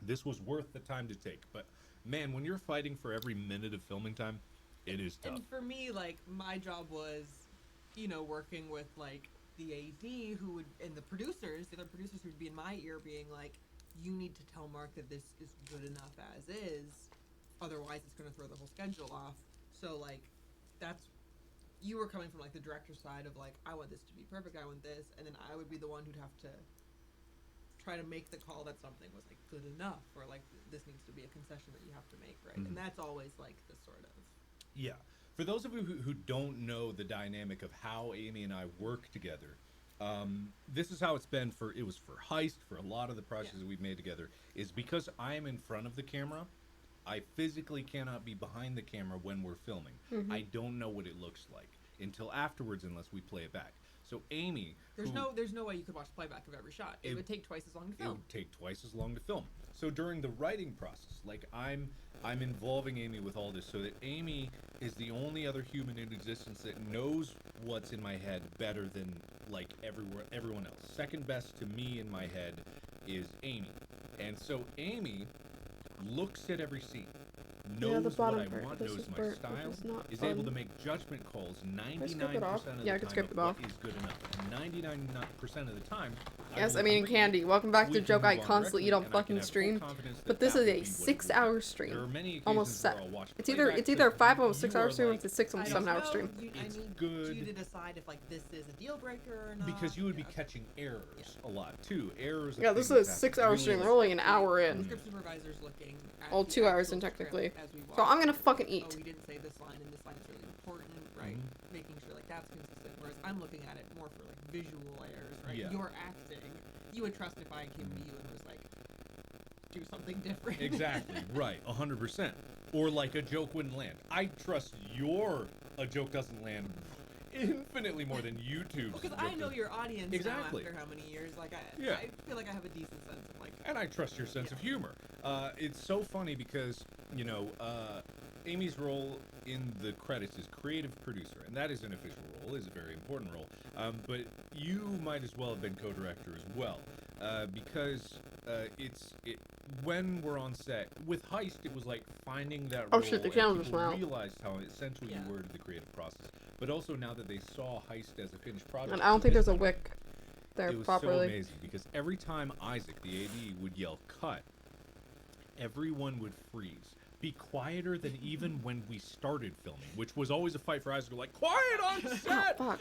This was worth the time to take. But man, when you're fighting for every minute of filming time, it is tough. And for me, like, my job was, working with, like, the AD and the other producers who'd be in my ear being like, you need to tell Mark that this is good enough as is, otherwise it's going to throw the whole schedule off. So, like, you were coming from, like, the director's side of, like, I want this to be perfect, I want this, and then I would be the one who'd have to try to make the call that something was, like, good enough, or, like, this needs to be a concession that you have to make, right? And that's always, like, the sort of... Yeah. For those of you who don't know the dynamic of how Amy and I work together, this is how it's been for Heist, for a lot of the projects that we've made together, is because I am in front of the camera, I physically cannot be behind the camera when we're filming. I don't know what it looks like until afterwards, unless we play it back. So Amy, there's no way you could watch playback of every shot. It would take twice as long to film. It would take twice as long to film. So during the writing process, like I'm involving Amy with all this, so that Amy is the only other human in existence that knows what's in my head better than like everyone else. Second best to me in my head is Amy, and so Amy looks at every scene, knows what I want, knows my style, is able to make judgment calls 99% of the time of what is good enough. And 99% of the time, Yes, I mean, Candy, welcome back to we a can joke I move on constantly eat on directly, and I fucking can have full stream. confidence that But this that is will a be what it will 6-hour be. stream. There are many Almost occasions where 7. I'll watch It's either playback, a but 5 or you 6 hour are stream or like, it's a 6 I almost don't 7 hour know. stream. I It's need good. you to decide if like this is a deal breaker or not. Because you would be catching errors a lot too. Errors. Yeah, this is a 6-hour stream. We're only an hour in. Script supervisor's looking at Well, the 2 hours actual in technically. script as we So watch. I'm gonna fucking Oh, eat. we didn't say this line, and this line is really important, right? Making sure like that's consistent. Whereas I'm looking at it more for like visual errors, right? Yeah. You're acting. You would trust if I came to you and was like, do something different. Exactly, right, 100%. Or like a joke wouldn't land. I trust a joke doesn't land infinitely more than YouTube's. Because I know your audience Exactly. now after how many years. Like Yeah. I feel like I have a decent sense of like. And I trust your sense of humor. It's so funny because, you know, Amy's role in the credits is creative producer, and that is an official role, is a very important role. But you might as well have been co-director as well, because when we're on set with Heist, it was like finding that Oh role. shit, the and camera just people went out. realized how essential you were to the creative process. But also now that they saw Heist as a finished project, And I don't think there's a wick there it was properly. so amazing because every time Isaac, the AD, would yell "cut," everyone would freeze. Be quieter than even when we started filming, which was always a fight for Isaac. Like, quiet on set! Oh, fuck.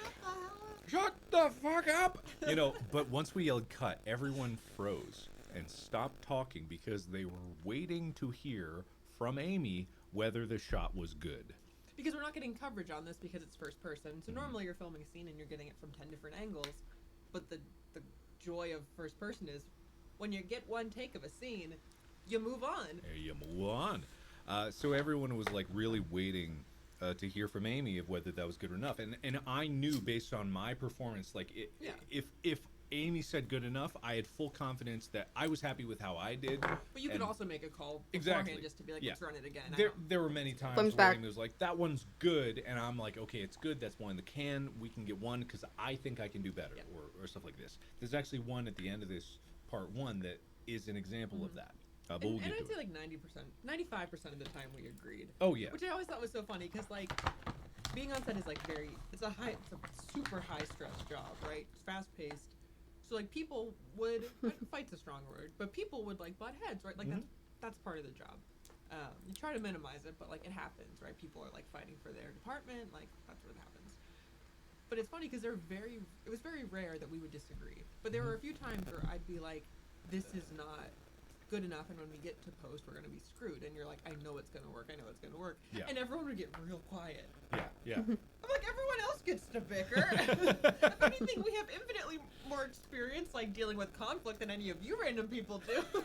Shut the fuck up! You know, but once we yelled "cut," everyone froze and stopped talking because they were waiting to hear from Amy whether the shot was good. Because we're not getting coverage on this because it's first person. So normally you're filming a scene and you're getting it from 10 different angles. But the joy of first person is when you get one take of a scene, you move on. There you move on. So everyone was like really waiting to hear from Amy of whether that was good enough. And I knew based on my performance, like if Amy said good enough, I had full confidence that I was happy with how I did. But you could also make a call beforehand Exactly. just to be like, let's run it again. There were many times Thumbs where back. Amy was like, that one's good, and I'm like, okay, it's good, that's one in the can, we can get one because I think I can do better, or stuff like this. There's actually one at the end of this part 1 that is an example of that. But we'll and get I'd to say it. like 95% of the time we agreed. Oh, yeah. Which I always thought was so funny because like being on set is like it's a super high stress job, right? It's fast paced. So like people would fight's a strong word, but people would like butt heads, right? Like that's part of the job. You try to minimize it, but like it happens, right? People are like fighting for their department, like that's what happens. But it's funny because it was very rare that we would disagree. But there were a few times where I'd be like, this is not good enough, and when we get to post, we're gonna be screwed. And you're like, I know it's gonna work. I know it's gonna work. Yeah. And everyone would get real quiet. Yeah. I'm like, everyone else gets to bicker. If anything, we have infinitely more experience like dealing with conflict than any of you random people do.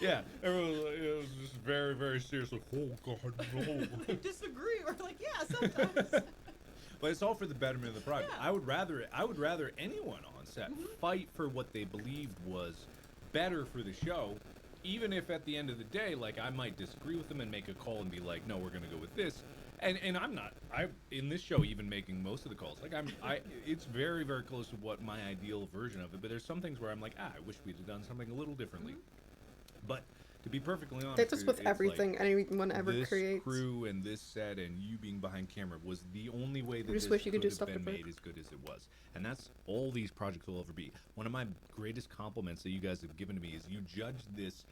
Yeah, everyone was just very, very serious, like, oh god, no. I disagree. We're like, yeah, sometimes. But it's all for the betterment of the project. Yeah. I would rather anyone on set fight for what they believed was better for the show, even if at the end of the day, like, I might disagree with them and make a call and be like, no, we're gonna go with this. And I'm in this show even making most of the calls. Like it's very, very close to what my ideal version of it. But there's some things where I'm like, I wish we'd have done something a little differently. But to be perfectly honest, That's just with it's everything like, anyone ever this creates. crew and this set and you being behind camera was the only way that I just this wish you could do have stuff been different. made as good as it was. And that's all these projects will ever be. One of my greatest compliments that you guys have given to me is you judge this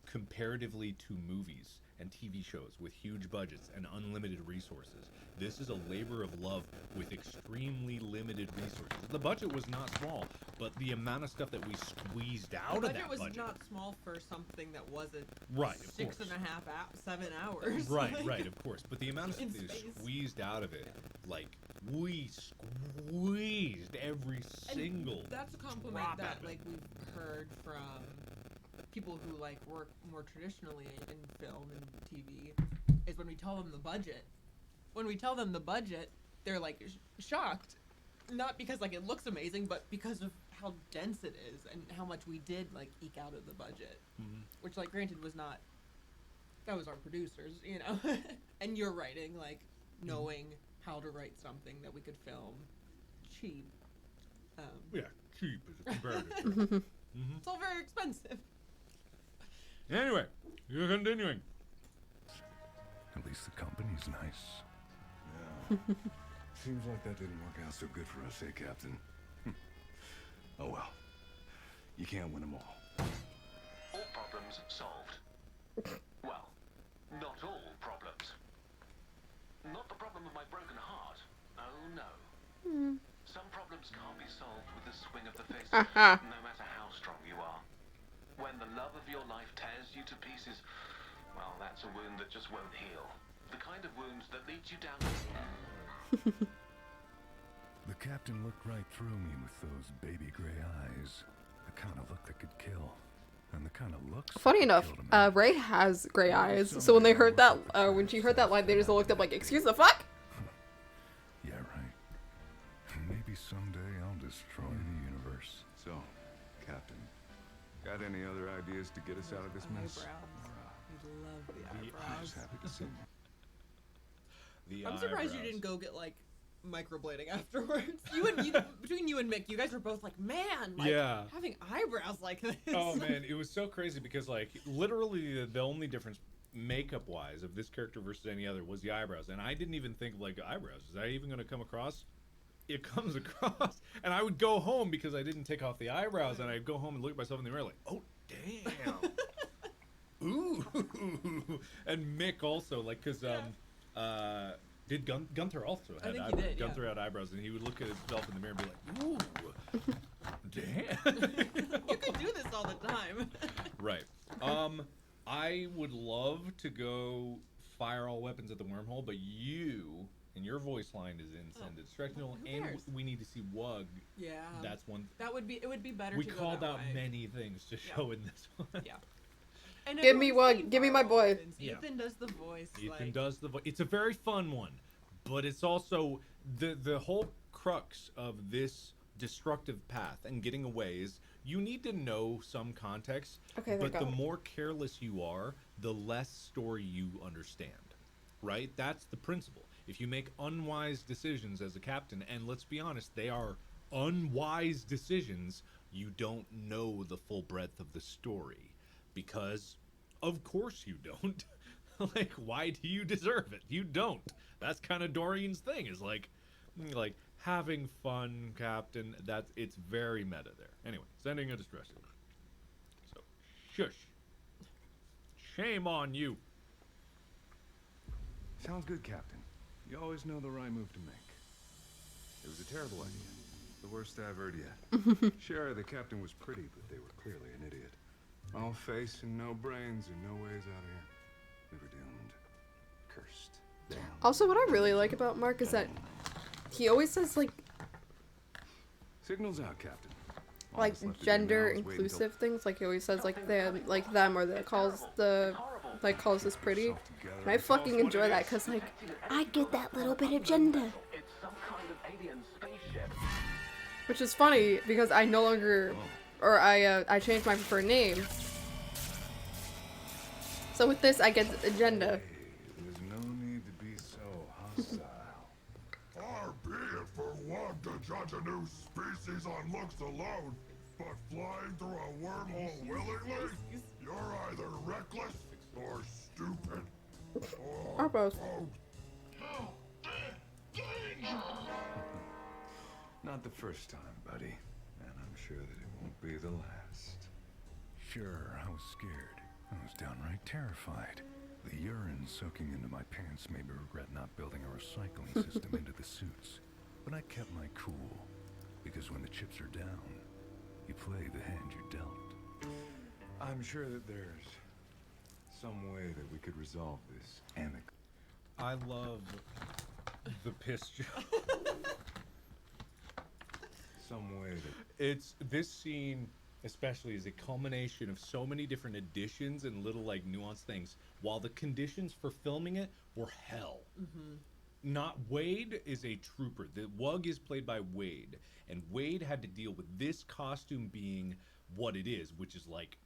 comparatively to movies and TV shows with huge budgets and unlimited resources. This is a labor of love with extremely limited resources. The budget was not small, but the amount of stuff that we squeezed out of that budget was budget. not small for something that wasn't Right, of 6.5 7 hours. Right, Like, right, of course. But the amount of in stuff that is space. squeezed out of it, like, we squeezed every single That's a compliment drop that out of it. like we've heard from people who like work more traditionally in film and TV is when we tell them the budget. When we tell them the budget, they're like shocked, not because like it looks amazing, but because of how dense it is and how much we did like eke out of the budget. Which like granted was not. That was our producers, you know, and you're writing like knowing how to write something that we could film cheap. Yeah, cheap is a comparative. It's all very expensive. Anyway, you're continuing. At least the company's nice. Yeah. Seems like that didn't work out so good for us, eh, Captain? Oh well. You can't win them all. All problems solved. Well, not all problems. Not the problem of my broken heart. Oh no. Some problems can't be solved with a swing of the fist, no matter how strong you are. When the love of your life tears you to pieces, well, that's a wound that just won't heal. The kind of wound that leads you down. The captain looked right through me with those baby gray eyes. The kind of look that could kill. And the kind of looks. Funny enough, Ray has gray eyes, so when they heard that, when she heard that line, they just looked up like, "Excuse the fuck?" Yeah, right. Maybe someday I'll destroy the universe. So, Captain, got any other ideas to get us out of this mess? You love the eyebrows. Happy to see you. I'm surprised you didn't go get like microblading afterwards. Between you and Mick, you guys were both like, man, like, yeah, having eyebrows like this. Oh man, it was so crazy because like literally the only difference makeup wise of this character versus any other was the eyebrows, and I didn't even think like eyebrows. Is that even going to come across? It comes across, and I would go home because I didn't take off the eyebrows, and I'd go home and look at myself in the mirror like, oh damn, ooh, and Mick also like because Did Gunther also had eyebrows? Did, yeah. Gunther had eyebrows, and he would look at himself in the mirror and be like, "Ooh, damn!" You could do this all the time. Right. I would love to go fire all weapons at the wormhole, but you and your voice line is in Send It Distractional, and we need to see Wug. Yeah. That's one. It would be better. We to called go that out way. many things to show in this one. Yeah. And Give me Wug. Give me my boy. Yeah. Ethan does the voice. Ethan does the voice. It's a very fun one, but it's also the whole crux of this destructive path and getting away is you need to know some context. Okay, but the more careless you are, the less story you understand. Right? That's the principle. If you make unwise decisions as a captain, and let's be honest, they are unwise decisions, you don't know the full breadth of the story. Because, of course you don't. Like, why do you deserve it? You don't. That's kind of Dorian's thing, is like having fun, Captain. It's very meta there. Anyway, sending a distress alert. So, shush. Shame on you. Sounds good, Captain. You always know the right move to make. It was a terrible idea. The worst I've heard yet. Sure, the captain was pretty, but they were clearly an idiot. All face and no brains and no ways out of here. We were doomed. Cursed. Damn. Also, what I really like about Mark is that he always says like Signals out, Captain. like gender inclusive things. Like he always says like them, like them, or the calls us pretty. And I fucking enjoy that because like I get that little bit of gender. Which is funny because I no longer, or I changed my preferred name. So with this, I get the agenda. There's no need to be so hostile. Far be it for one to judge a new species on looks alone, but flying through a wormhole willingly? You're either reckless or stupid. Or both. Not the first time, buddy. And I'm sure that it won't be the last. Sure, I was scared. I was downright terrified. The urine soaking into my pants made me regret not building a recycling system into the suits. But I kept my cool. Because when the chips are down, you play the hand you're dealt. I'm sure that there's some way that we could resolve this amicably. I love the piss joke. Some way that... It's this scene especially is a culmination of so many different additions and little like nuanced things, while the conditions for filming it were hell. Not Wade is a trooper. The Wug is played by Wade, and Wade had to deal with this costume being what it is, which is like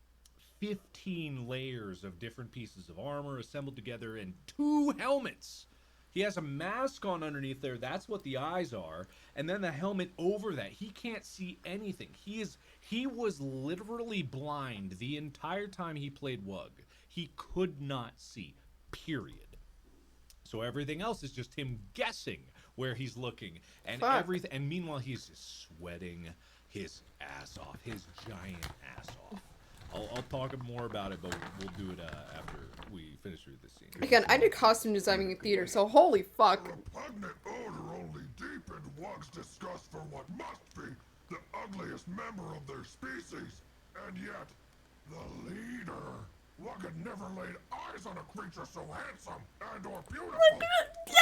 15 layers of different pieces of armor assembled together and 2 helmets. He has a mask on underneath there. That's what the eyes are. And then the helmet over that. He can't see anything. He was literally blind the entire time he played Wug. He could not see, period. So everything else is just him guessing where he's looking. And everything. And meanwhile, he's sweating. his ass off, his giant ass off. I'll talk more about it, but we'll do it after we finish through this scene. Again, I did costume designing in theater, so holy fuck. Repugnant odor only deepened Wug's disgust for what must be the ugliest member of their species. And yet, the leader. Wug had never laid eyes on a creature so handsome and or beautiful. Those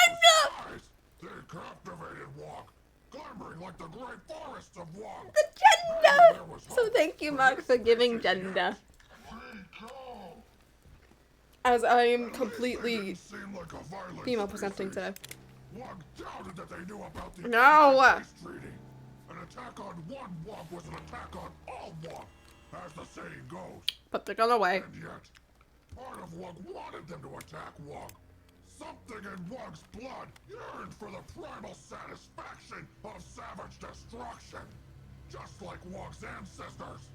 eyes, they captivated Wug, glimmering like the great forests of Wug. The gender! So thank you, Mark, for giving gender. As I am completely female presenting today. Wug doubted that they knew about the No! treaty. An attack on one Wug was an attack on all Wug, as the saying goes. Put the gun away. And yet, part of Wug wanted them to attack Wug. Something in Wug's blood yearned for the primal satisfaction of savage destruction. Just like Wug's ancestors.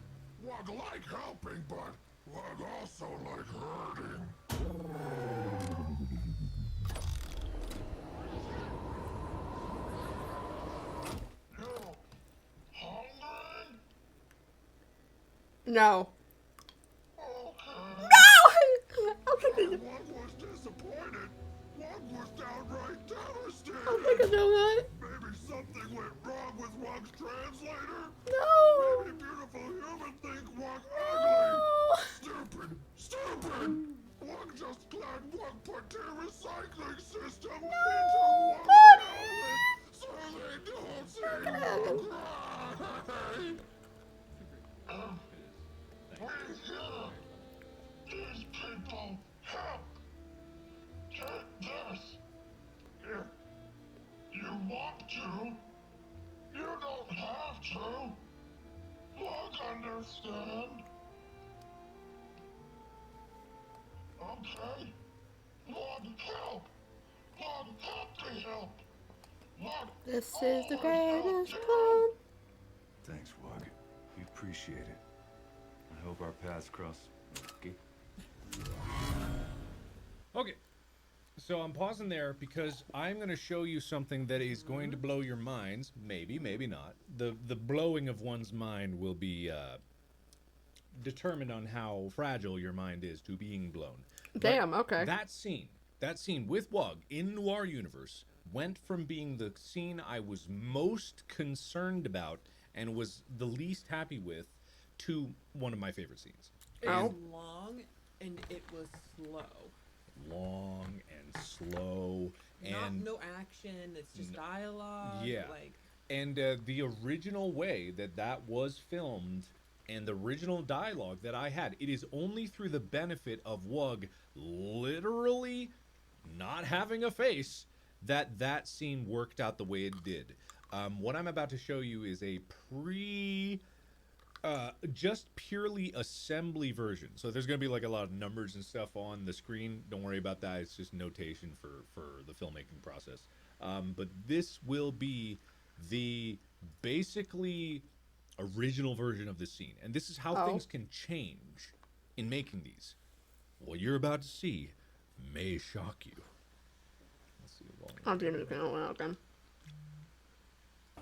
Wug like helping, but Wug also like hurting. No. Wug was disappointed. Wug was downright devastated. I think I know that. Maybe something went wrong with Wug's translator. No. Maybe beautiful human think Wug ugly. Stupid. Wug just glad Wug put their recycling system into Wug's wallet so they don't see Wug cry. We here. These people help. Take this. If you want to, you don't have to. Wug understand. Okay. Wug help. Wug happy help. Wug. This is the greatest plan. Thanks, Wug. We appreciate it. I hope our paths cross. Okay. Okay, so I'm pausing there because I'm going to show you something that is going to blow your minds. Maybe, maybe not. The blowing of one's mind will be determined on how fragile your mind is to being blown. Damn, okay. That scene with Wug in Noir Universe went from being the scene I was most concerned about and was the least happy with to one of my favorite scenes. It was long and it was slow. Long and slow and no action. It's just dialogue. Yeah. And the original way that was filmed and the original dialogue that I had, it is only through the benefit of Wug literally not having a face that scene worked out the way it did. What I'm about to show you is a just purely assembly version. So there's going to be like a lot of numbers and stuff on the screen. Don't worry about that. It's just notation for the filmmaking process. But this will be the basically original version of the scene. And this is how things can change in making these. What you're about to see may shock you. Let's see the volume. I'll do it again.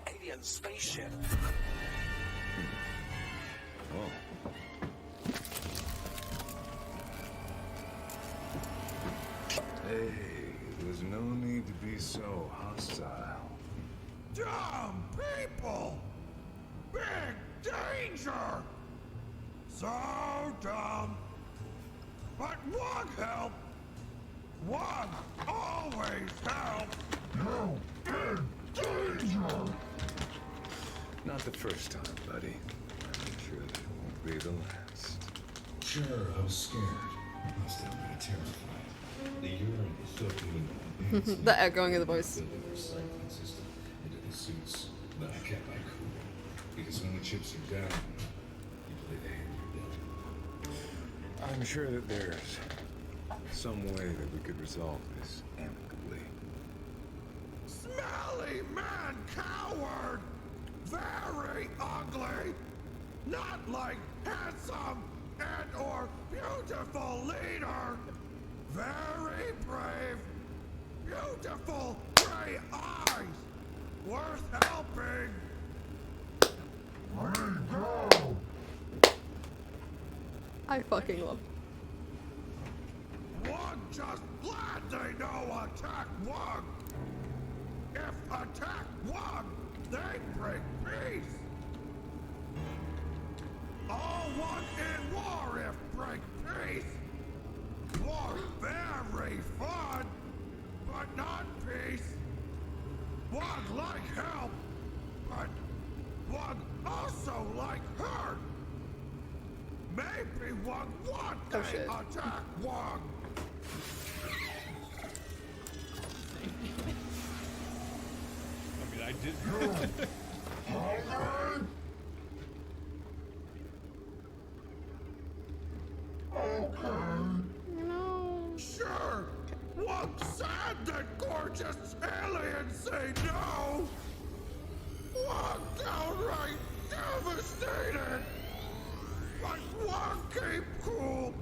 Alien spaceship. Oh. Hey, there's no need to be so hostile. Dumb people! Big danger! So dumb! But Wug help! Wug always help! You big danger! Not the first time, buddy. I'm sure that it won't be the last. Sure, I was scared. I was definitely terrified. The urine is soaking in The echoing of the voice. building a recycling system into the suits, but I kept my cool. Because when the chips are down, you play the hand you're dealt. I'm sure that there's some way that we could resolve this amicably. Smelly man coward! Very ugly! Not like handsome and or beautiful leader! Very brave! Beautiful gray eyes! Worth helping! I fucking love. One just glad they know attack one. If attack one, they bring peace. All one in war if break peace. War very fun, but not peace. One like help, but one also like hurt. Maybe one day attack one. I mean, I did. Sure. One sad that gorgeous aliens say no. One downright devastated. But one keep cool.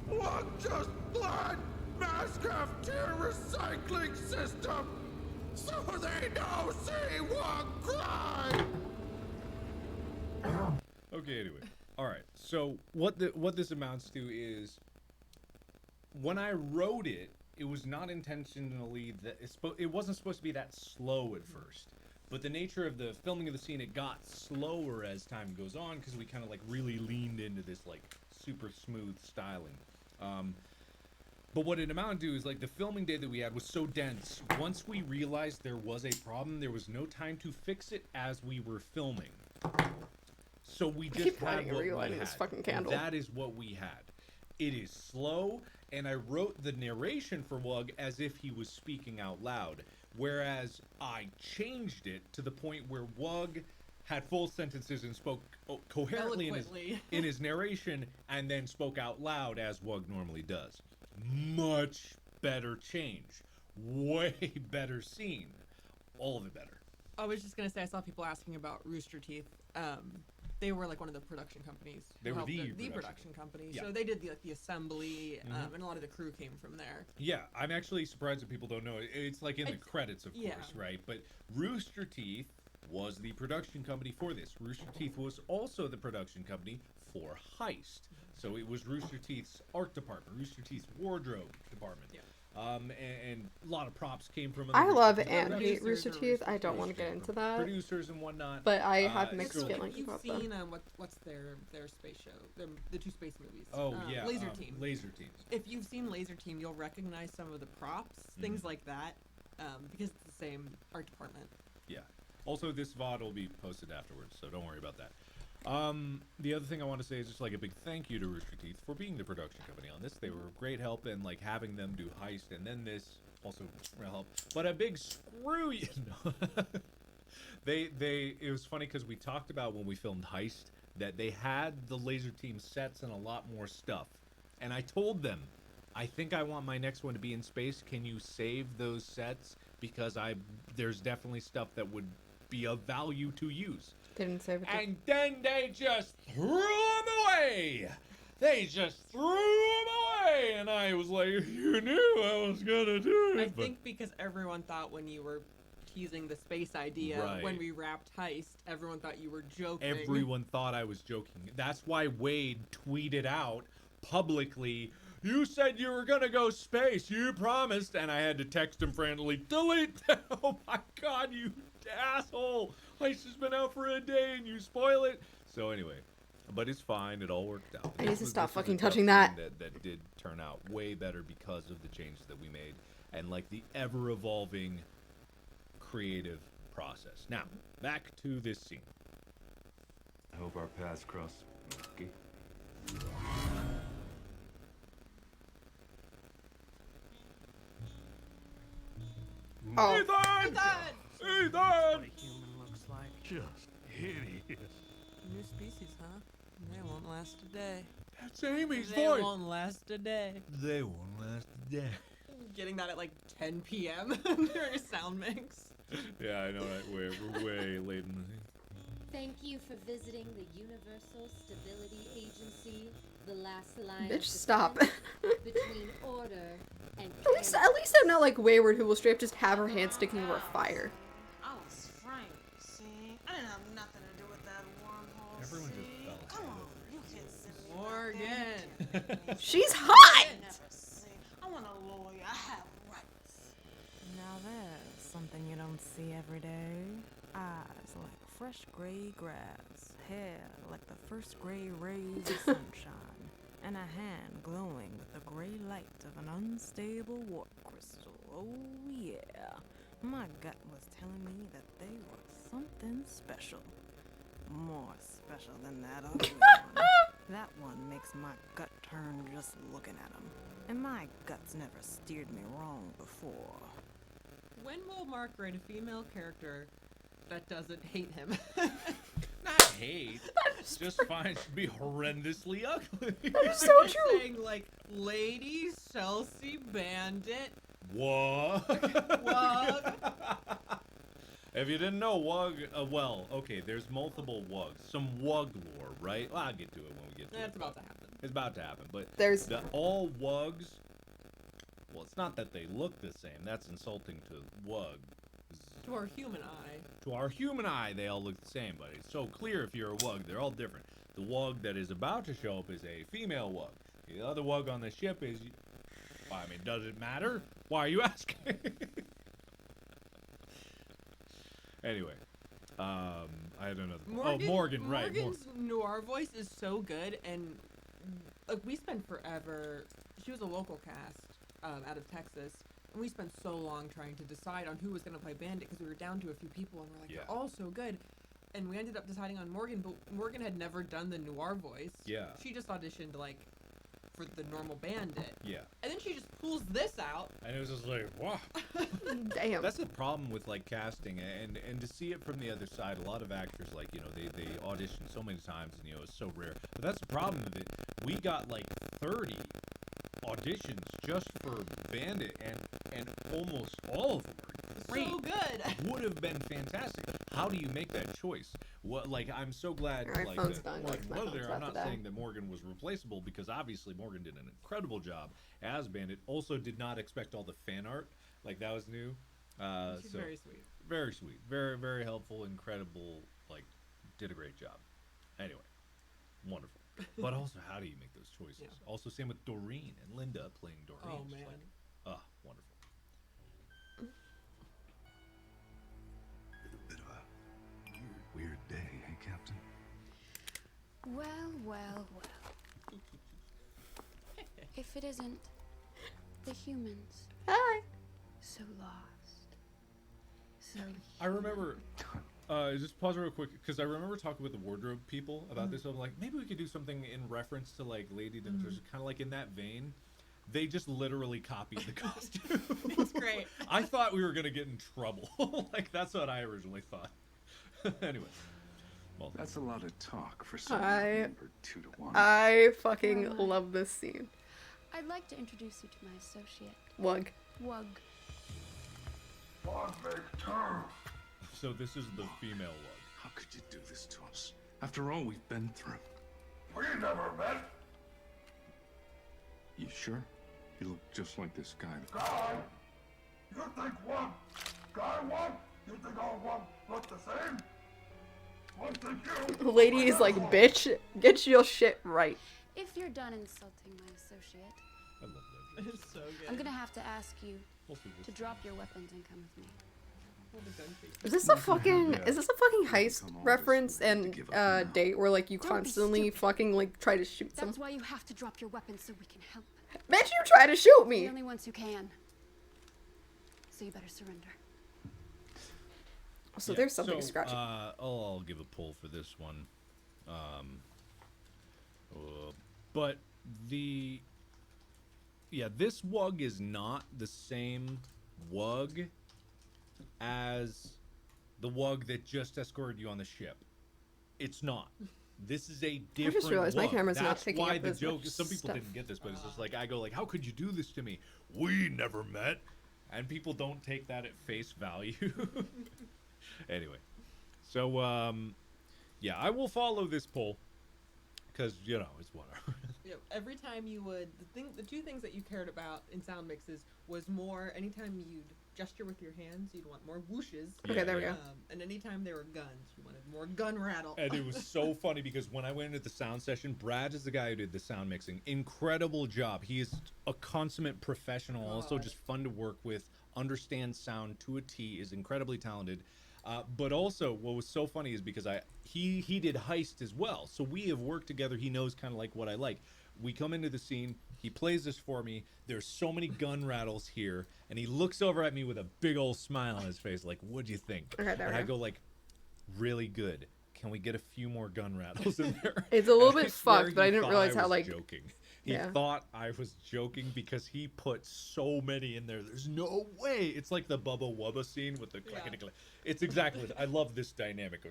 One just glad mask have tier recycling system. So they don't see one cry. Okay, anyway. All right. So what this amounts to is, when I wrote it, it was not intentionally that it wasn't supposed to be that slow at first. But the nature of the filming of the scene, it got slower as time goes on because we kind of like really leaned into this like super smooth styling. But what it amounted to is like the filming day that we had was so dense. Once we realized there was a problem, there was no time to fix it as we were filming. So we just had what we had. This fucking candle. That is what we had. It is slow, and I wrote the narration for Wug as if he was speaking out loud, whereas I changed it to the point where Wug had full sentences and spoke coherently in his narration, and then spoke out loud as Wug normally does. Much better change. Way better scene. All of it better. I was just gonna say, I saw people asking about Rooster Teeth. They were like one of the production companies. They were the production company. Yeah. So they did the assembly, and a lot of the crew came from there. Yeah, I'm actually surprised that people don't know it. It's like in the credits, of course, right? But Rooster Teeth was the production company for this. Rooster Teeth was also the production company for Heist. So it was Rooster Teeth's art department, Rooster Teeth's wardrobe department. Yeah. And a lot of props came from. I love and hate Rooster Teeth. I don't want to get into that. Producers and whatnot. But I have mixed feelings about them. You've seen what's their space show? The two space movies. Oh yeah, Laser Team. Laser Team. If you've seen Laser Team, you'll recognize some of the props, things like that, because it's the same art department. Yeah. Also, this VOD will be posted afterwards, so don't worry about that. The other thing I want to say is just like a big thank you to Rooster Teeth for being the production company on this. They were a great help, and like having them do Heist and then this also real help. But a big screw you. It was funny because we talked about when we filmed Heist that they had the Laser Team sets and a lot more stuff. And I told them, I think I want my next one to be in space. Can you save those sets? Because there's definitely stuff that would be of value to use. Didn't save it. And then they just threw them away. They just threw them away. And I was like, you knew I was going to do it. I think because everyone thought when you were teasing the space idea, when we wrapped Heist, everyone thought you were joking. Everyone thought I was joking. That's why Wade tweeted out publicly, you said you were going to go space. You promised. And I had to text him frantically, delete that. Oh my God, you asshole. Heist has been out for a day and you spoil it. So anyway, but it's fine. It all worked out. I need to stop fucking touching that. That did turn out way better because of the changes that we made and like the ever-evolving creative process. Now, back to this scene. I hope our paths cross. Okay. Oh. Ethan! Ethan! What a human looks like. Just hideous. New species, huh? They won't last a day. That's Amy's They voice. won't last a day. They won't last a day. Getting that at like 10 p.m. during a sound mix. Yeah, I know, right? We're way late in the scene. Thank you for visiting the Universal Stability Agency, the last line Bitch, of stop. defense between order and At least I'm not like Wayward, who will straight up just have her hand sticking over a fire. I was framed, see? I didn't have nothing to do with that Morgan. She's hot! I want a lawyer. I have rights. Now there's something you don't see every day. Eyes like fresh gray grass, hair like the first gray rays of sunshine, and a hand glowing with the gray light of an unstable warp crystal. Oh yeah, my gut was telling me that they were something special. More special than that other one. That one makes my gut turn just looking at him. And my guts never steered me wrong before. When will Mark write a female character that doesn't hate him? Not hate. Just find she'd be horrendously ugly. That's so true. Saying like, Lady Chelsea Bandit. What? Wug. If you didn't know, Wug, well, okay, there's multiple Wugs. Some Wug lore, right? Well, I'll get to it when we get to it. That's about to happen. It's about to happen, but There's all Wugs, well, it's not that they look the same. That's insulting to Wugs. To our human eye. To our human eye, they all look the same, but it's so clear if you're a Wug, they're all different. The Wug that is about to show up is a female Wug. The other Wug on the ship is... I mean, does it matter? Why are you asking? Anyway, I had another... Morgan, right. Morgan's noir voice is so good, and like we spent forever... She was a local cast out of Texas, and we spent so long trying to decide on who was going to play Bandit, because we were down to a few people, and we're like, they're all so good. And we ended up deciding on Morgan, but Morgan had never done the noir voice. Yeah. She just auditioned, like, for the normal Bandit. Yeah. And then she just pulls this out. And it was just like, wow. Damn. That's the problem with, like, casting, and to see it from the other side, a lot of actors, like, you know, they audition so many times, and, you know, it's so rare. But that's the problem with it. We got, like, 30 auditions just for Bandit, and almost all of them are great. So good. Would have been fantastic. How do you make that choice? What, like, I'm so glad, My like, phone's that done, Morgan like, my was phone's there. I'm about not to die. saying that Morgan was replaceable, because obviously Morgan did an incredible job as Bandit. Also did not expect all the fan art. Like, that was new. She's so very sweet. Very sweet. Very, very helpful, incredible, like, did a great job. Anyway, wonderful. But also, how do you make those choices? Yeah. Also, same with Doreen and Linda playing Doreen. Oh, Just man. like, wonderful. Bit of a weird day, hey, Captain? Well, well, well. If it isn't the humans. Hi. So lost. So I remember, just pause real quick, because I remember talking with the wardrobe people about this. I'm like, maybe we could do something in reference to, like, Lady Demetrius, kind of like in that vein. They just literally copied the costume. It's great. I thought we were going to get in trouble. Like, that's what I originally thought. Anyway. Well, That's a lot of talk for someone I- numbered 2 to 1. I fucking love this scene. I'd like to introduce you to my associate, Wug. Wug. So this is the female Wug. How could you do this to us? After all we've been through. We never met. You sure? You look just like this guy. Guy? You think one? Guy one? You think all one look the same? One think you. Lady is like, bitch, get your shit right. If you're done insulting my associate, I love that. It's so good. I'm gonna have to ask you Hopefully to drop your weapons and come with me. Is this a fucking heist reference and date where like you Don't be constantly stupid. fucking like try to shoot That's someone? why you have to drop your weapons so we can help. Bitch, you try to shoot The me. only ones who can. So you better surrender. So there's something so, scratchy. I'll give a pull for this one. But this Wug is not the same Wug as the Wug that just escorted you on the ship. It's not. This is a different realized my Wug. camera's not That's picking why up the as joke. much Some people stuff. didn't get this, but it's just like I go like, how could you do this to me? We never met, and people don't take that at face value. Anyway, so yeah, I will follow this poll because you know it's whatever. every time you would, the two things that you cared about in sound mixes was more, anytime you'd gesture with your hands, you'd want more whooshes. Okay, there we go. And anytime there were guns, you wanted more gun rattle. And it was so funny because when I went into the sound session, Brad is the guy who did the sound mixing. Incredible job. He is a consummate professional, also just fun to work with, understands sound to a T, is incredibly talented. But also, what was so funny is because he did Heist as well, so we have worked together. He knows kind of like what I like. We come into the scene, he plays this for me. There's so many gun rattles here, and he looks over at me with a big old smile on his face, like, "What'd you think?" Okay, there and we I go. go like, "Really good. Can we get a few more gun rattles in there?" It's a little And bit I swear fucked, but I he didn't thought realize I how, was like, joking. He yeah. thought I was joking because he put so many in there. There's no way. It's like the Bubba Wubba scene with the clack. It's exactly what I love this dynamic.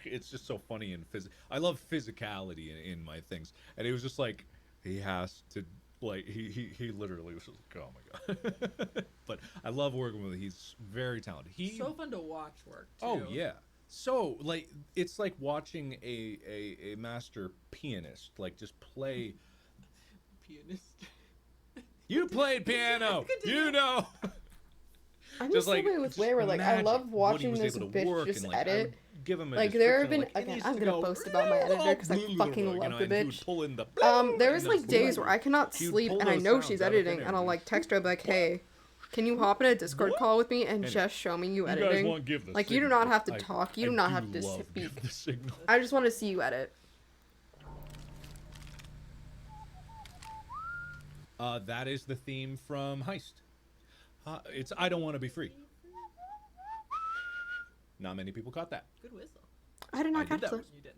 It's just so funny and I love physicality in my things. And it was just like he has to like he literally was just like, oh my god. But I love working with him. He's very talented. So fun to watch work too. Oh yeah. So like it's like watching a master pianist like just play. Pianist. You played piano. You know. I'm just like with Way where like I love watching this bitch just edit. Give him a like there have been description, like, again. it I'm needs gonna to go boast about my editor because I fucking you love know, the and he would bitch. pull in the There's like days where I cannot He would sleep pull and I those know sounds she's out of editing thin and air. I'll like text her and be like, hey, can you hop in a Discord call with me and Anyway, just show me you you guys editing? won't give the Like you do signal. not have to I- talk. You I do not do have to love speak. give the signal. I just want to see you edit. That is the theme from Heist. It's I Don't Want to Be Free. Not many people caught that. Good whistle. I did not catch that. that. You did.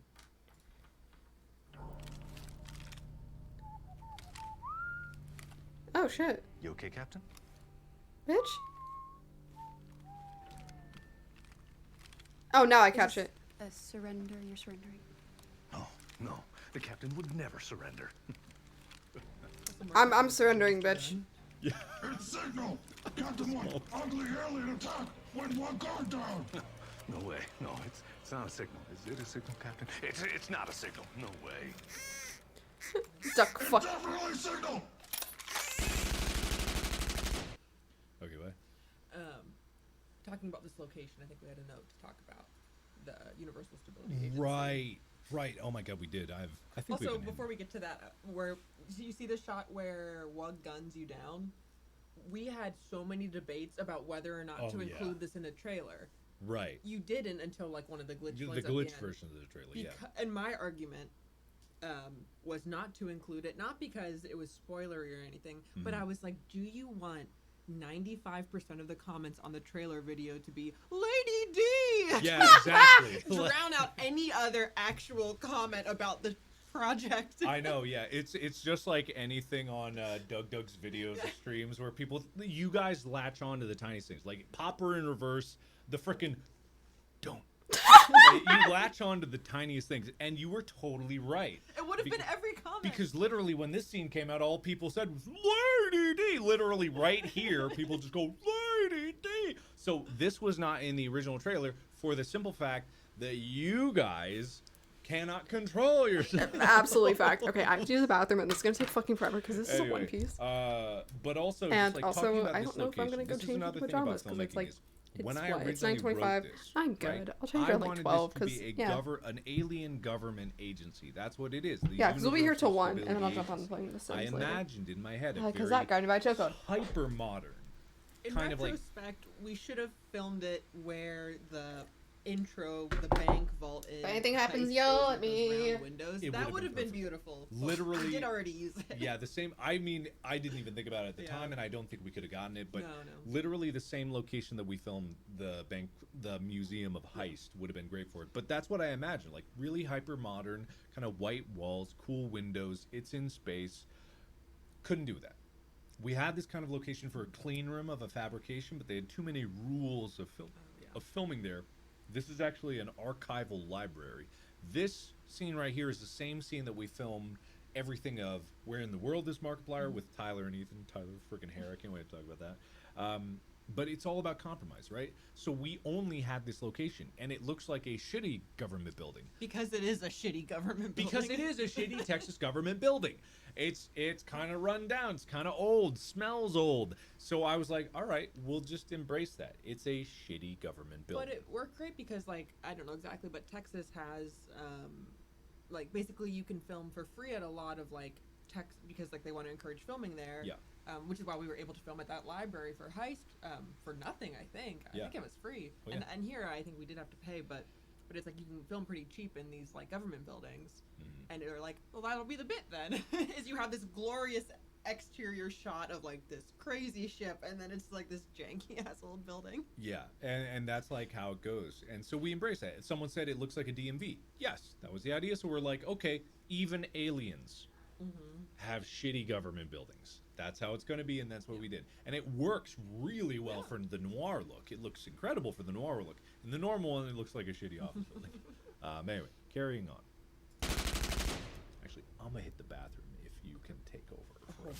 Oh shit, You okay, Captain? bitch. Oh, now I catch it. A surrender. You're surrendering. No, the captain would never surrender. I'm surrendering, bitch. It's signal! Captain One, ugly alien attack! Went one guard down! No way. No, it's not a signal. Is it a signal, Captain? It's not a signal. No way. Duck fuck. Definitely signal! Okay, bye. Talking about this location, I think we had a note to talk about the Universal Stability Agency. Right. Oh my god, we did. I think Also, we've been before we get to that, where you see the shot where Wug guns you down, we had so many debates about whether or not to include this in a trailer. Right. You didn't until like one of the glitch The ones at glitch end. version of the trailer, yeah. And my argument was not to include it, not because it was spoilery or anything, but I was like, do you want 95% of the comments on the trailer video to be Lady D? Yeah, exactly. Drown out any other actual comment about the project. I know, yeah. It's just like anything on Doug's videos or streams where you guys latch on to the tiniest things. Like pop her in reverse, the frickin' don't. Like, you latch on to the tiniest things, and you were totally right. It would have been every comment. Because literally when this scene came out, all people said was Lady D. Literally right here, people just go, Lady D. So this was not in the original trailer for the simple fact that you guys cannot control yourself. Absolutely fact. Okay, I have to use the bathroom and this is gonna take fucking forever because this is a Anyway, One Piece. But also, And just like also, talking about I this don't know if I'm gonna location, go this is change another into thing about pajamas because it's filmmaking like is when I what? It's originally 9:25. wrote this, I'm good. right, I'll change I around like wanted 12 this to because be an alien government agency. That's what it is. The yeah, because we'll be here till Universal 1 and then I'll Stability jump on the plane. The I Sims later. imagined in my head a Because very that guy by Choco. hyper modern, In kind of like retrospect, we should have filmed it where the intro, the bank vault is. If anything the happens, heist yell is at with those me. round windows. It That would've would have been been beautiful. literally. I did already use it. Yeah, the same. I mean, I didn't even think about it at the Yeah. time, and I don't think we could have gotten it. But No. literally the same location that we filmed the Museum of Heist would have been great for it. But that's what I imagined, like really hyper modern, kind of white walls, cool windows. It's in space. Couldn't do that. We had this kind of location for a clean room of a fabrication, but they had too many rules of filming there. This is actually an archival library. This scene right here is the same scene that we filmed everything of Where in the World is Markiplier with Tyler and Ethan. Tyler freaking hair. I can't wait to talk about that. But it's all about compromise, right? So we only had this location, and it looks like a shitty government building. Because it is a shitty government building. Because it is a shitty Texas government building. It's kind of run down. It's kind of old. Smells old. So I was like, all right, we'll just embrace that. It's a shitty government building. But it worked great because, like, I don't know exactly, but Texas has, like, basically you can film for free at a lot of, like, because, like, they want to encourage filming there. Yeah. Which is why we were able to film at that library for Heist for nothing, I think. I think it was free. Oh, yeah. And here I think we did have to pay, but it's like you can film pretty cheap in these like government buildings. And they're like, well, that'll be the bit then. Is you have this glorious exterior shot of like this crazy ship, and then it's like this janky ass old building. Yeah, and that's like how it goes. And so we embrace that. Someone said it looks like a DMV. Yes, that was the idea. So we're like, okay, even aliens have shitty government buildings. That's how it's going to be, and that's what we did. And it works really well for the noir look. It looks incredible for the noir look. In the normal one, it looks like a shitty office building. Anyway, carrying on. Actually, I'm going to hit the bathroom if you can take over.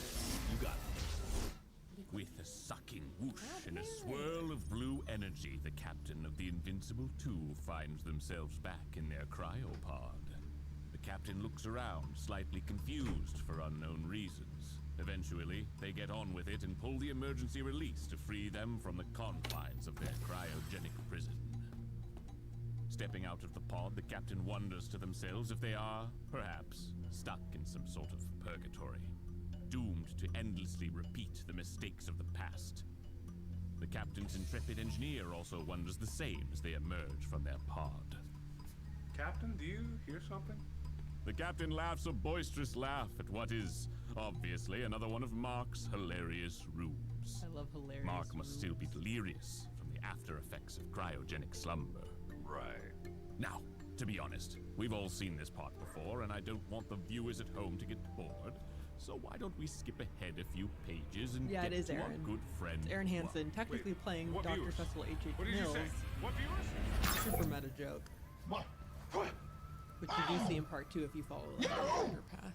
You got it. With a sucking whoosh and a swirl of blue energy, the captain of the Invincible 2 finds themselves back in their cryopod. The captain looks around, slightly confused for unknown reasons. Eventually, they get on with it and pull the emergency release to free them from the confines of their cryogenic prison. Stepping out of the pod, the captain wonders to themselves if they are, perhaps, stuck in some sort of purgatory, doomed to endlessly repeat the mistakes of the past. The captain's intrepid engineer also wonders the same as they emerge from their pod. Captain, do you hear something? The captain laughs a boisterous laugh at what is, obviously, another one of Mark's hilarious rubes. I love hilarious Mark must still be delirious from the after effects of cryogenic slumber. Right. Now, to be honest, we've all seen this part before, and I don't want the viewers at home to get bored. So why don't we skip ahead a few pages and get it is to Aaron. our good friend It's Aaron Hansen, Wug. technically playing what Dr. viewers? Cecil H.H. What did you Mills. say? What viewers? Super meta joke. Which you do see in part 2 if you follow like, your path.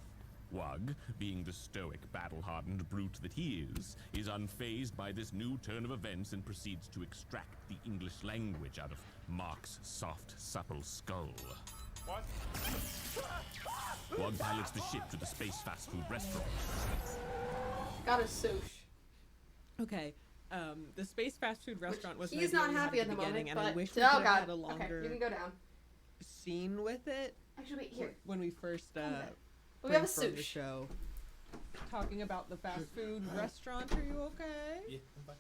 Wug, being the stoic, battle-hardened brute that he is unfazed by this new turn of events and proceeds to extract the English language out of Mark's soft, supple skull. What? Wug pilots the ship to the space fast food restaurant. Got a swoosh. Okay, the space fast food restaurant was He's an idea not we had happy at at the beginning, moment, and I but wish we oh could have god. had a longer Okay, you can go down. scene with it. Actually, wait here. When we first We have a brainstormed the swoosh. show, talking about the fast food restaurant. Are you okay? Yeah, I'm fine.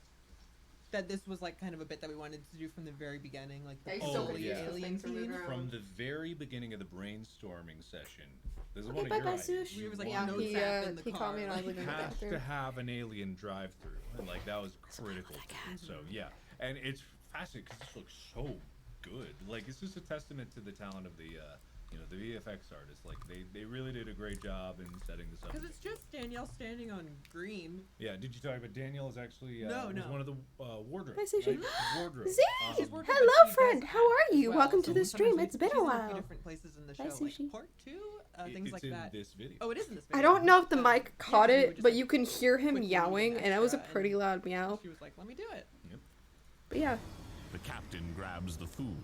That this was like kind of a bit that we wanted to do from the very beginning, like the Yeah, he's so Oh, yeah. alien scene. From the very beginning of the brainstorming session, this is Okay, one of bye your bye, ideas. Sush. We was like Yeah, notes he, app in the he car, called me and I was like- leaving the Has bathroom. to have an alien drive-through, and like that was critical. So yeah, and it's fascinating because this looks so good. Like it's just a testament to the talent of the the VFX artists. Like they really did a great job in setting this up. Because it's just Danielle standing on green. Yeah, did you talk about Danielle is actually No, was no. one of the wardrobe. Hi, Sushi. Right? Wardrobe. Zeke! She's working, but Hello, she friend. does How are act you? well, Welcome so to the sometimes stream. we- It's been she's a in a few while. different places in the Hi, show, like Sushi. part 2, things It's like in that. this video. Oh, it is in this I video. don't know if the mic caught we were it, just, but like, you can hear him quickly yowling, doing and it was a extra, pretty and loud meow. She was like, "Let me do it." But yeah. The captain grabs the food.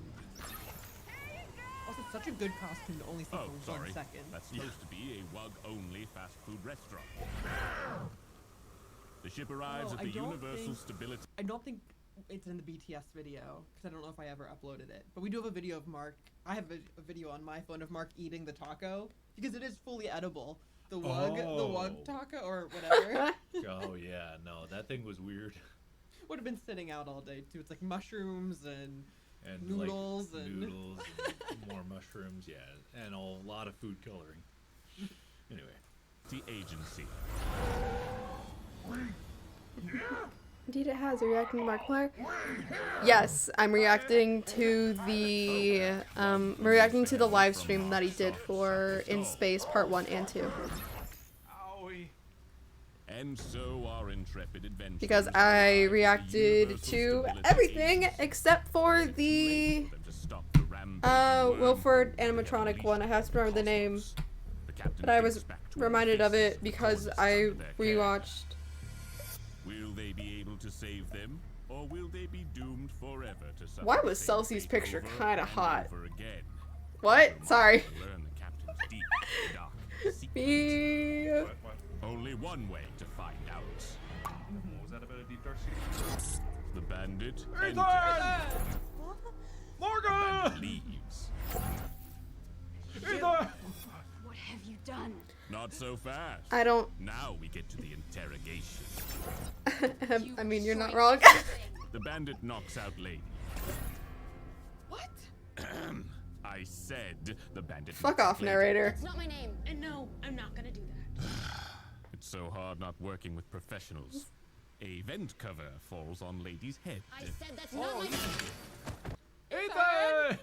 Also, such a good costume to only see Oh, for sorry. 1 second. That's supposed to be a Wug-only fast food restaurant. The ship arrives Oh, at I the don't Universal think- Stability. I don't think it's in the BTS video because I don't know if I ever uploaded it. But we do have a video of Mark. I have a video on my phone of Mark eating the taco because it is fully edible. The Wug Oh. taco or whatever Oh yeah, no, that thing was weird. would have been sitting out all day too. It's like mushrooms and And noodles like, and noodles and more mushrooms, yeah, and a lot of food coloring. Anyway, The agency. Indeed, it has. Are you reacting to Markiplier? Yes, I'm reacting to the live stream that he did for In Space Part 1 and 2. Owie. And so our intrepid adventurers Because I arrive at the reacted Universal to Stability everything Agency. except for the For them to stop the rampaging Wilford wormhole they animatronic have one. I have to remember the name, unleashed on the cosmos. The captain but I was thinks back to reminded of Oasis, it the because coldest I under their care. rewatched. Will they be able to save them? or will they be doomed forever to suffer Why the was same Celsie's fate picture over kind of and hot? over again? What? Sorry. Learn the captain's deep, dark secret. Me. Only one way to find out. What was that about a deep dark secret? The bandit Ethan! enters. Morgan! Leaves. Ethan! What have you done? Not so fast. I don't. Now we get to the interrogation. I mean, you're not wrong. The bandit knocks out Lady. What? I said the bandit. Fuck knocks off, out Lady. narrator. It's not my name. And no, I'm not gonna do that. It's so hard not working with professionals. A vent cover falls on Lady's head. I said that's not my Ethan!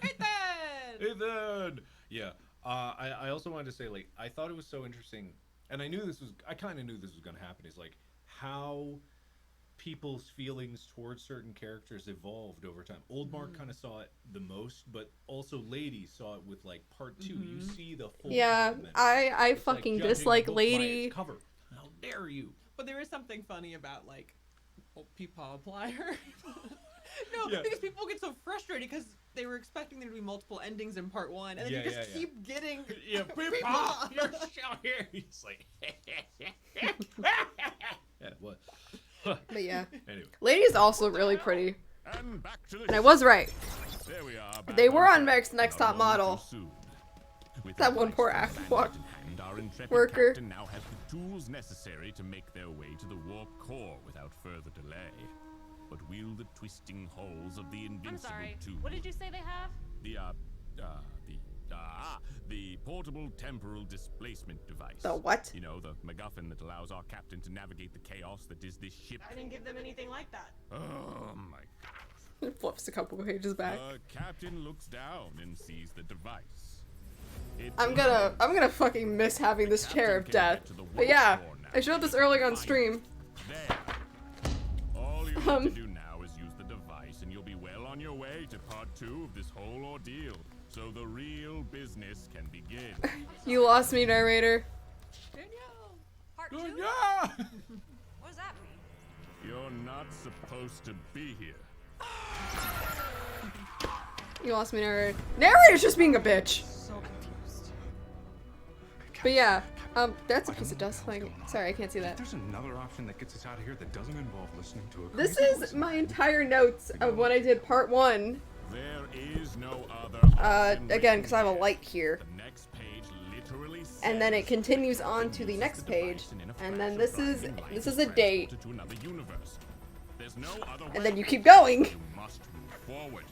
Ethan! Ethan! Yeah. I also wanted to say, like, I thought it was so interesting, and I kind of knew this was going to happen, is, like, how people's feelings towards certain characters evolved over time. Old Mark kind of saw it the most, but also Lady saw it with, like, part 2. You see the full Yeah, compliment. I It's like fucking judging a dislike book by its Lady. cover. How dare you? But there is something funny about, like, people apply her. No, Yeah. because people get so frustrated because they were expecting there to be multiple endings in part 1, and then Yeah, you just yeah. keep getting Yeah, Peepaw, you're still here. He's like, yeah, what? But yeah. Anyway. Lady's also really pretty. And back to the And I was right. There we are. Back They were on track. Meg's Next Not Top a moment Model. too soon. With That the one poor device and aqua bandit in hand, our intrepid worker. captain now has the tools necessary to make their way to the warp core without further delay. But will the twisting halls of the invincible I'm sorry. tube, What did you say they have? the portable temporal displacement device. The what? You know, the MacGuffin that allows our captain to navigate the chaos that is this ship. I didn't give them anything like that. Oh my God. Flips a couple pages back. The captain looks down and sees the device. I'm gonna fucking miss having this chair of death. But yeah, I showed this earlier on stream. There. All you need to do now is use the device, and you'll be well on your way to part 2 of this whole ordeal. So the real business can begin. You lost me, narrator. Part 2? Yeah. What does that mean? You're not supposed to be here. You lost me, narrator. Narrator's just being a bitch. So confused. But yeah, that's a piece of dust. Like, sorry, I can't see that. There's another option that gets us out of here that doesn't involve listening to a This crazy is my entire notes of when I did part 1. There is no other Again, because I have a light here. The next page literally says, And then it continues on to the next page. And then this is a date. to another universe. There's no other And way. then you keep going. You must move forward.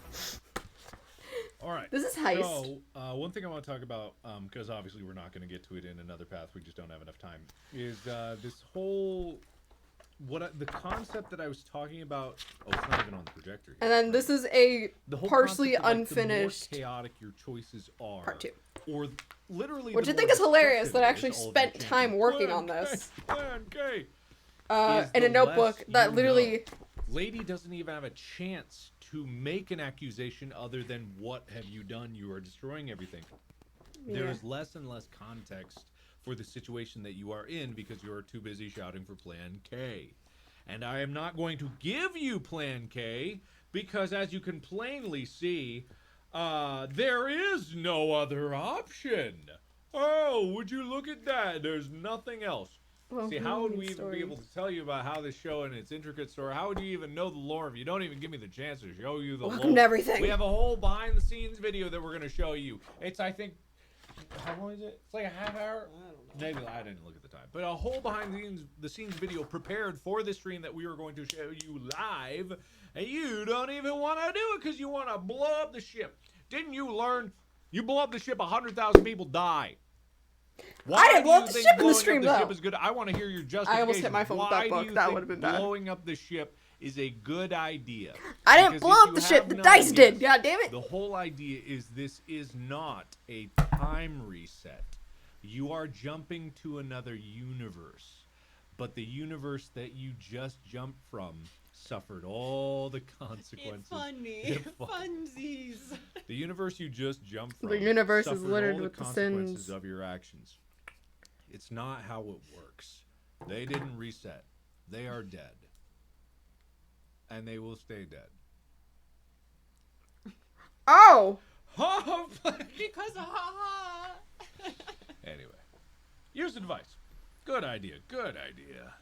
All right. This is heist. So, one thing I want to talk about, because obviously we're not going to get to it in another path, we just don't have enough time, is this whole the concept that I was talking about. Oh, it's not even on the projector. And then this is a The whole partially concept of, like, unfinished The more chaotic your choices are, part 2. or literally, Which the I think more is hilarious destructive that I it actually is, all of spent your time chances. working on Plan this. K, Plan K. In a the notebook less that you literally. know. Lady doesn't even have a chance to make an accusation other than what have you done? You are destroying everything. There Yeah. is less and less context for the situation that you are in because you are too busy shouting for Plan K. And I am not going to give you Plan K because, as you can plainly see, there is no other option. Oh, would you look at that? There's nothing else. Well, See, how would we even story. be able to tell you about how this show and its intricate story? How would you even know the lore if you don't even give me the chance to show you the lore? And everything. We have a whole behind-the-scenes video that we're going to show you. It's, I think, how long is it? It's like a half hour? I don't know. Maybe, I didn't look at the time. But a whole behind-the-scenes video prepared for the stream that we are going to show you live. And you don't even want to do it because you want to blow up the ship. Didn't you learn? You blow up the ship, 100,000 people die. Why I didn't blow do up you the think ship in the blowing stream, up the though. ship is good? I want to hear your justification. I almost hit my phone with that Why do book. you That think would have been bad. blowing up the ship is a good idea? I didn't Because blow if up the you ship. have The no dice idea- did. God damn it. The whole idea is this is not a time reset. You are jumping to another universe. But the universe that you just jumped from suffered all the consequences. It's funny. It fu- Funsies. The universe you just jumped from The universe is suffered littered all with the consequences sins. of your actions. It's not how it works. They didn't reset. They are dead. and they will stay dead. Oh! Because ha. Anyway, here's advice. Good idea. Good idea.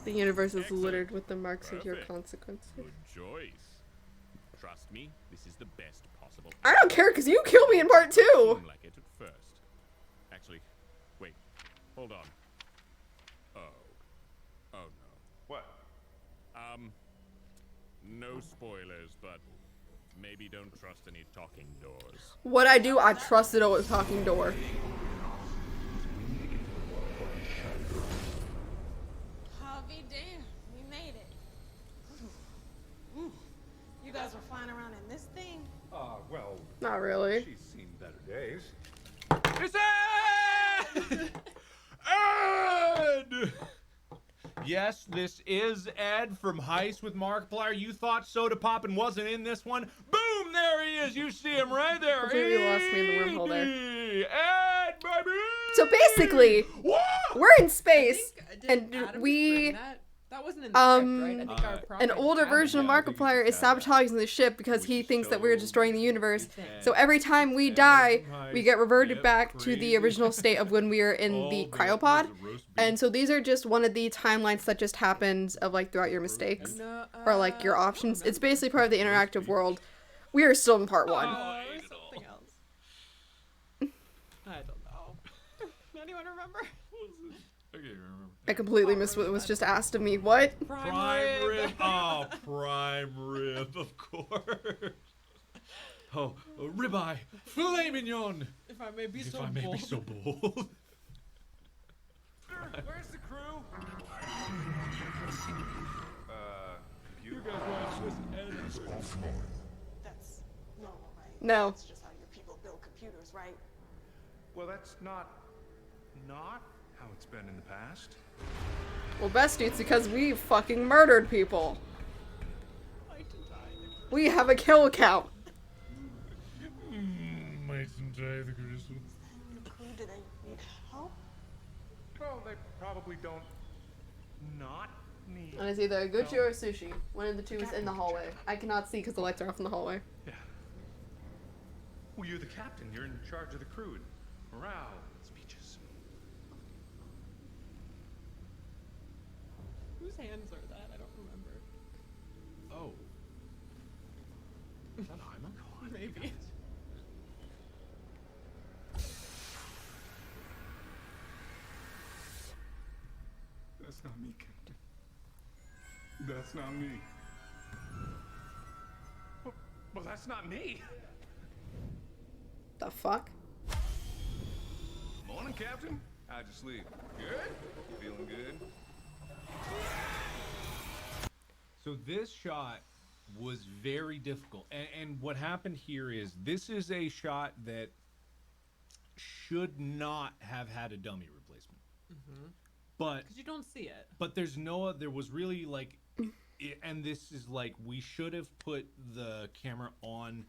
The universe is littered with the marks of your Perfect. consequences. Good choice. Trust me, this is the best possible. I don't care because you killed me in part 2. Seemed like it at first. Actually, wait. Hold on. Oh. Oh no. What? No spoilers, but maybe don't trust any talking doors. What I do, I trusted a talking door. I'll be damned. We made it. You guys were flying around in this thing? Well. Not really. She's seen better days. It's Ed! Ed! Yes, this is Ed from Heist with Markiplier. You thought Soda Poppin' wasn't in this one? Boom! There he is. You see him right there. Completely lost me in the wormhole there. Ed, baby! So basically, we're in space, and we, That wasn't in the script, right? I think our an prophet older had version of it. Markiplier is sabotaging the ship because he thinks that we're destroying the universe. So every time we die, we get reverted back to the original state of when we were in the cryopod. And so these are just one of the timelines that just happens of like throughout your mistakes or like your options. It's basically part of the interactive world. We are still in part 1. Something else. I don't know. Anyone remember? I completely missed what was just asked of me. What? Prime rib. Oh, prime rib, of course. Oh, ribeye, filet mignon. If I may be If so I may bold. be so bold. Where's the crew? You guys watch this editing. That's normal, right? No. That's just how your people build computers, right? Well, that's not how it's been in the past. Well, best it's because we fucking murdered people. We have a kill count. Might enjoy the crystal. Your crew, do they need help? Well, they probably don't not need. And it's either a Gucci or a sushi. One of the two is in the hallway. I cannot see because the lights are off in the hallway. Yeah. Well, you're the captain. You're in charge of the crew. And morale, speeches. Whose hands are that? I don't remember. Oh. Is that Hyman? Maybe. That's not me, Captain. That's not me. Well, that's not me. The fuck? Morning, Captain. How'd you sleep? Good? Feeling good? So this shot was very difficult. And what happened here is this is a shot that should not have had a dummy replacement. But Because you don't see it. But there was really like, and this is like, we should have put the camera on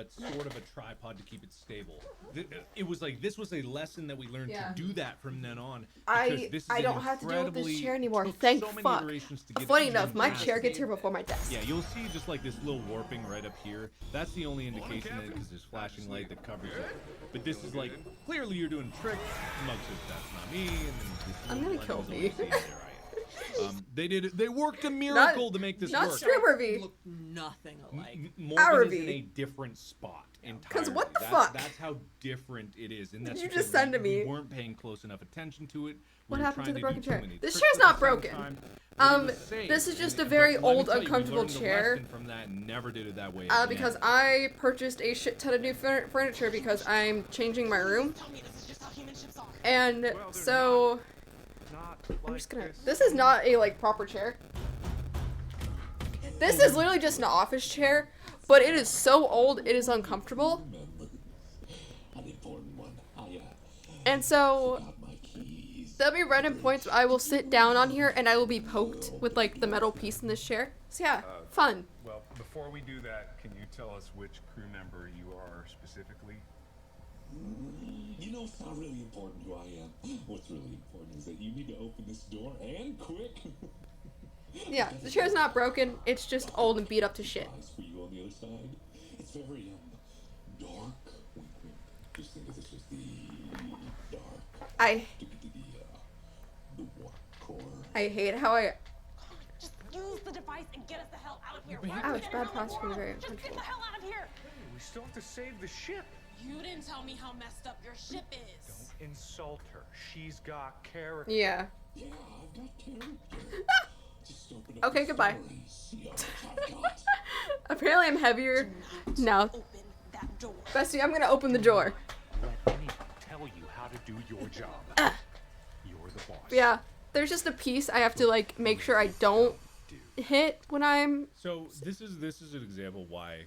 sort of a tripod to keep it stable. It was like, this was a lesson that we learned to do that from then on. I don't have to deal with this chair anymore. Thank fuck. Funny enough, my chair gets here before my desk. Yeah, you'll see just like this little warping right up here. That's the only indication that because there's flashing light that covers it. But this is like, clearly you're doing a trick. Mug says that's not me. And then this I'm gonna kill me. They worked a miracle to make this not work. Streamer V. Look nothing alike. Morgan is in a different spot entirely. Because what the that's, fuck? That's how different it is. And that's You because just send to me. We weren't paying close enough attention to it. What We were happened to trying the broken do too chair? many This tricks chair's at not the same broken. time, but it was safe. This is just a But very let me old, tell you, we uncomfortable learned the chair. lesson from that and never did it that way Because again. I purchased a shit ton of new furniture because I'm changing my room. And so I'm just gonna. This is not a like proper chair. This is literally just an office chair, but it is so old it is uncomfortable. And so there'll be random points I will sit down on here and I will be poked with like the metal piece in this chair. So yeah, fun. Well, before we do that, can you tell us which crew member you are specifically? You know, it's not really important who I am. What's really important is that you need to open this door and quick. Yeah, the chair's not broken. It's just old and beat up to shit. For you on the other side, it's very dark. Wink, wink. Just think of this as the dark. The warp core. I hate how I. Just use the device and get us the hell out of here. Ouch, bad posture, very Just get uncomfortable. the hell out of here. We still have to save the ship. You didn't tell me how messed up your ship is. Don't insult her. She's got character. Yeah. Yeah, I've got character. Just open up Okay, the goodbye. store and see how much I've got. Apparently I'm heavier now. Open that door. Bestie, I'm gonna open the door. Let me tell you how to do your job. You're the boss. Yeah, there's just a piece I have to like make sure I don't hit when I'm. So this is an example why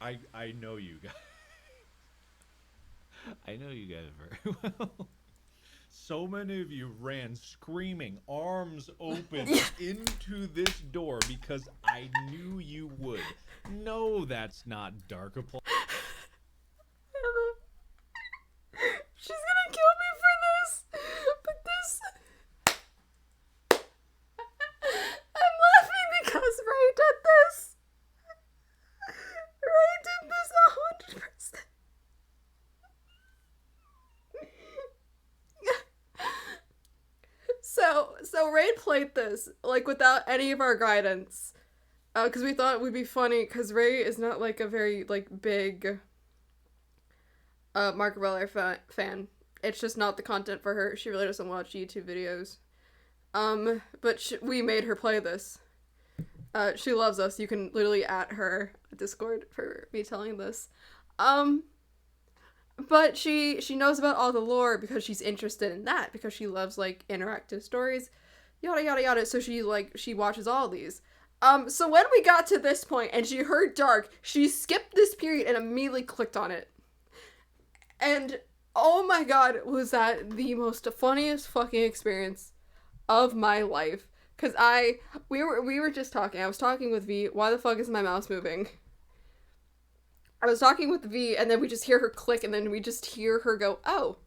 I know you guys. I know you guys very well. So many of you ran screaming, arms open, into this door because I knew you would. No, that's not dark applause. She's gonna kill me for this. But this. I'm laughing because Ray did this. Ray did this 100%. So Ray played this like without any of our guidance, because we thought it would be funny. Because Ray is not like a very like big Markiplier fan. It's just not the content for her. She really doesn't watch YouTube videos. But we made her play this. She loves us. You can literally at her Discord for me telling this. But she knows about all the lore because she's interested in that, because she loves like interactive stories, yada yada yada. So she watches all these. So when we got to this point and she heard dark, she skipped this period and immediately clicked on it. And oh my god, was that the most funniest fucking experience of my life. Cause we were just talking. I was talking with V. Why the fuck is my mouse moving? I was talking with V, and then we just hear her click, and then we just hear her go, "Oh,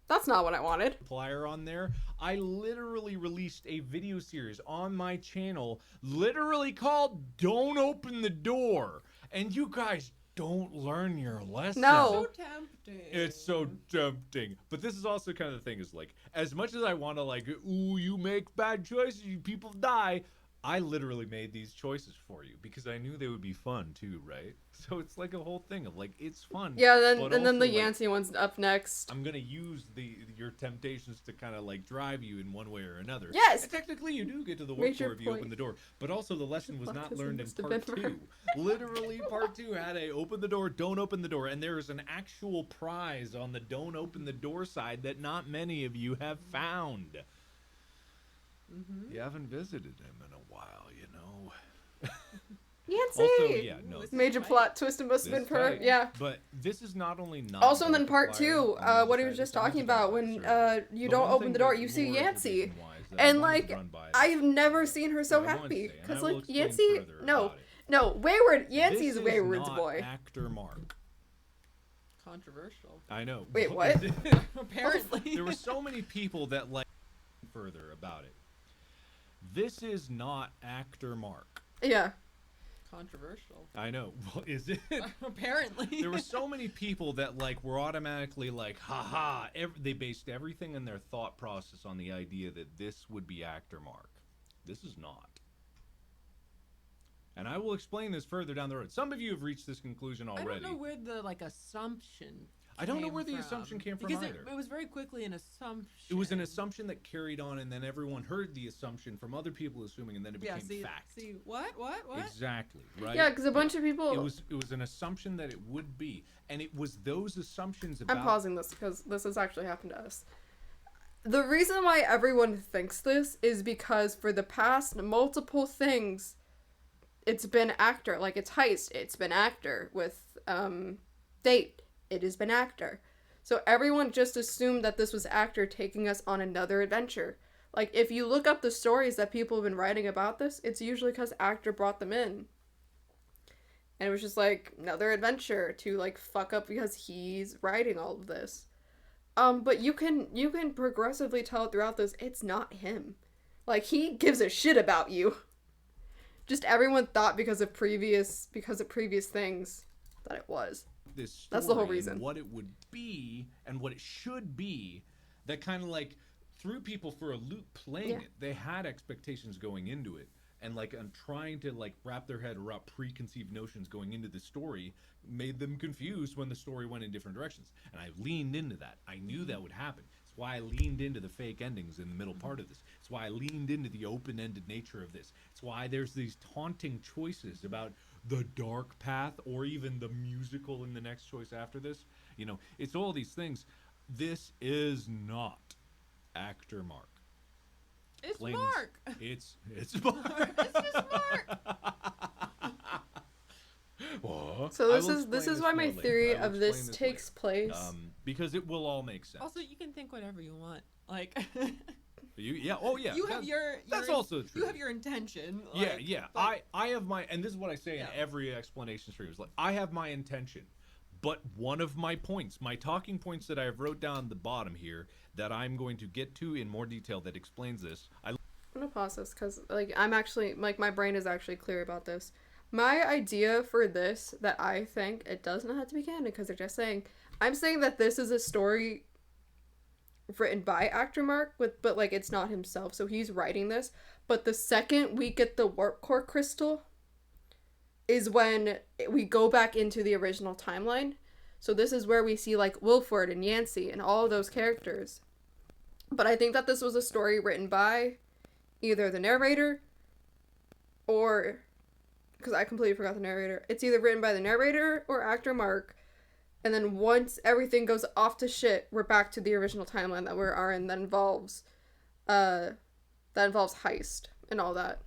that's not what I wanted." Flyer on there. I literally released a video series on my channel, literally called "Don't Open the Door," and you guys don't learn your lesson. No. So tempting. It's so tempting. But this is also kind of the thing, is like, as much as I want to like, ooh, you make bad choices, you people die, I literally made these choices for you because I knew they would be fun too, right? So it's like a whole thing of like, it's fun. Yeah, but and then the also, like, Yancey one's up next. I'm gonna use your temptations to kind of like drive you in one way or another. Yes. And technically, you do get to the warp Major core if you point. open the door. But also, the lesson was not Baptism learned in must have part been 2. wrong. Literally, part 2 had a open the door, don't open the door, and there is an actual prize on the don't open the door side that not many of you have found. You haven't visited him in a while, you know. Yancey. Also, yeah, no. Major plot twist it must have been This for her. fight. Yeah. But this is not only not. Also, and then part Markiplier 2, on the what he other was side, just this talking is about when you The don't one open thing the door, that you see lore Yancey, information-wise that I and wanted to like run by I've never seen her so that I want to happy say, and because I will like explain Yancey, further no, about it. no, Wayward, Yancey's This is Wayward's not boy. Actor Mark. Controversial. I know. Wait, what? Apparently. There were so many people that like further about it. This is not Actor Mark. Yeah. Controversial. I know. Well, is it? Apparently. There were so many people that like were automatically like, haha. They based everything in their thought process on the idea that this would be Actor Mark. This is not. And I will explain this further down the road. Some of you have reached this conclusion already. I don't know where the assumption. I don't know came where the from. assumption came from because either. it was very quickly an assumption. It was an assumption that carried on, and then everyone heard the assumption from other people assuming, and then it became fact. See what? Exactly, right? Yeah, because a bunch of people. It was an assumption that it would be, and it was those assumptions about. I'm pausing this because this has actually happened to us. The reason why everyone thinks this is because for the past multiple things, it's been actor. Like it's Heist, it's been actor. With Date, it has been actor. So everyone just assumed that this was actor taking us on another adventure. Like if you look up the stories that people have been writing about this, it's usually because actor brought them in. And it was just like another adventure to like fuck up because he's writing all of this. But you can progressively tell throughout this it's not him. Like, he gives a shit about you. Just everyone thought because of previous things that it was. This story That's the whole reason. And what it would be and what it should be, that kind of like threw people for a loop playing it. They had expectations going into it, and like I'm trying to like wrap their head around preconceived notions going into the story made them confused when the story went in different directions. And I leaned into that. I knew that would happen. It's why I leaned into the fake endings in the middle part of this. It's why I leaned into the open-ended nature of this. It's why there's these taunting choices about the dark path or even the musical in the next choice after this. You know, it's all these things. This is not actor Mark. It's Plain Mark. It's Mark. It's just Mark. So this is why my theory of this takes place. Because it will all make sense. Also, you can think whatever you want. Like, You have your that's also true. You have your intention. Yeah. I have my, and this is what I say in every explanation stream. Is like, I have my intention, but one of my points, my talking points that I have wrote down at the bottom here, that I'm going to get to in more detail that explains this. I'm gonna pause this because like I'm actually like my brain is actually clear about this. My idea for this, that I think it does not have to be canon because they're just saying, I'm saying that this is a story written by actor Mark, but like it's not himself, so he's writing this. But the second we get the warp core crystal is when we go back into the original timeline. So this is where we see like Wilford and Yancey and all of those characters. But I think that this was a story written by either the narrator or, because I completely forgot the narrator, it's either written by the narrator or actor Mark. And then once everything goes off to shit, we're back to the original timeline that we are in that involves heist and all that.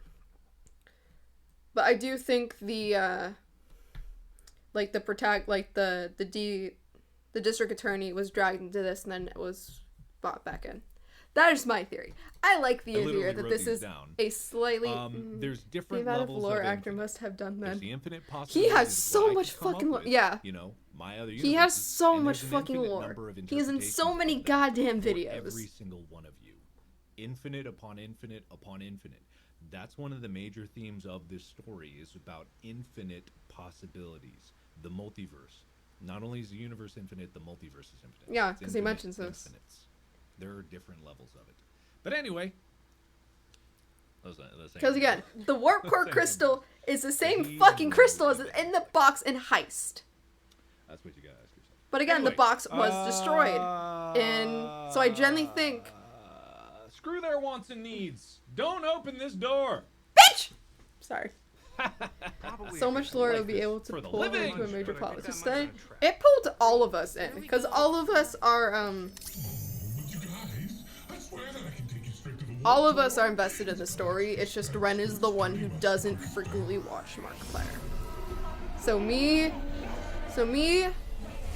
But I do think the district attorney was dragged into this and then it was brought back in. That is my theory. I like the idea that this is a slightly there's different the amount levels of lore of actor must have done then. There's the infinite He possibilities has of so what I much could come fucking up lore. with. Yeah. You know, my other He has universes, so and much there's an fucking infinite lore. number of He's in so interpretations many of that goddamn for videos. every single one of you. Infinite upon infinite upon infinite. That's one of the major themes of this story, is about infinite possibilities. The multiverse. Not only is the universe infinite, the multiverse is infinite. Yeah, It's 'cause he infinite mentions this. infinites. There are different levels of it. But anyway. Because again, the warp core crystal is the same fucking crystal as in the box in Heist. That's what you gotta ask yourself. But again, Anyway, the box was destroyed. And so I generally think... Screw their wants and needs. Don't open this door. Bitch! Sorry. So much lore will be able to For the pull living. into a major plot. Just say, it pulled all of us in. Because all of us are, all of us are invested in the story. It's just Ren is the one who doesn't frequently watch Markiplier. So me,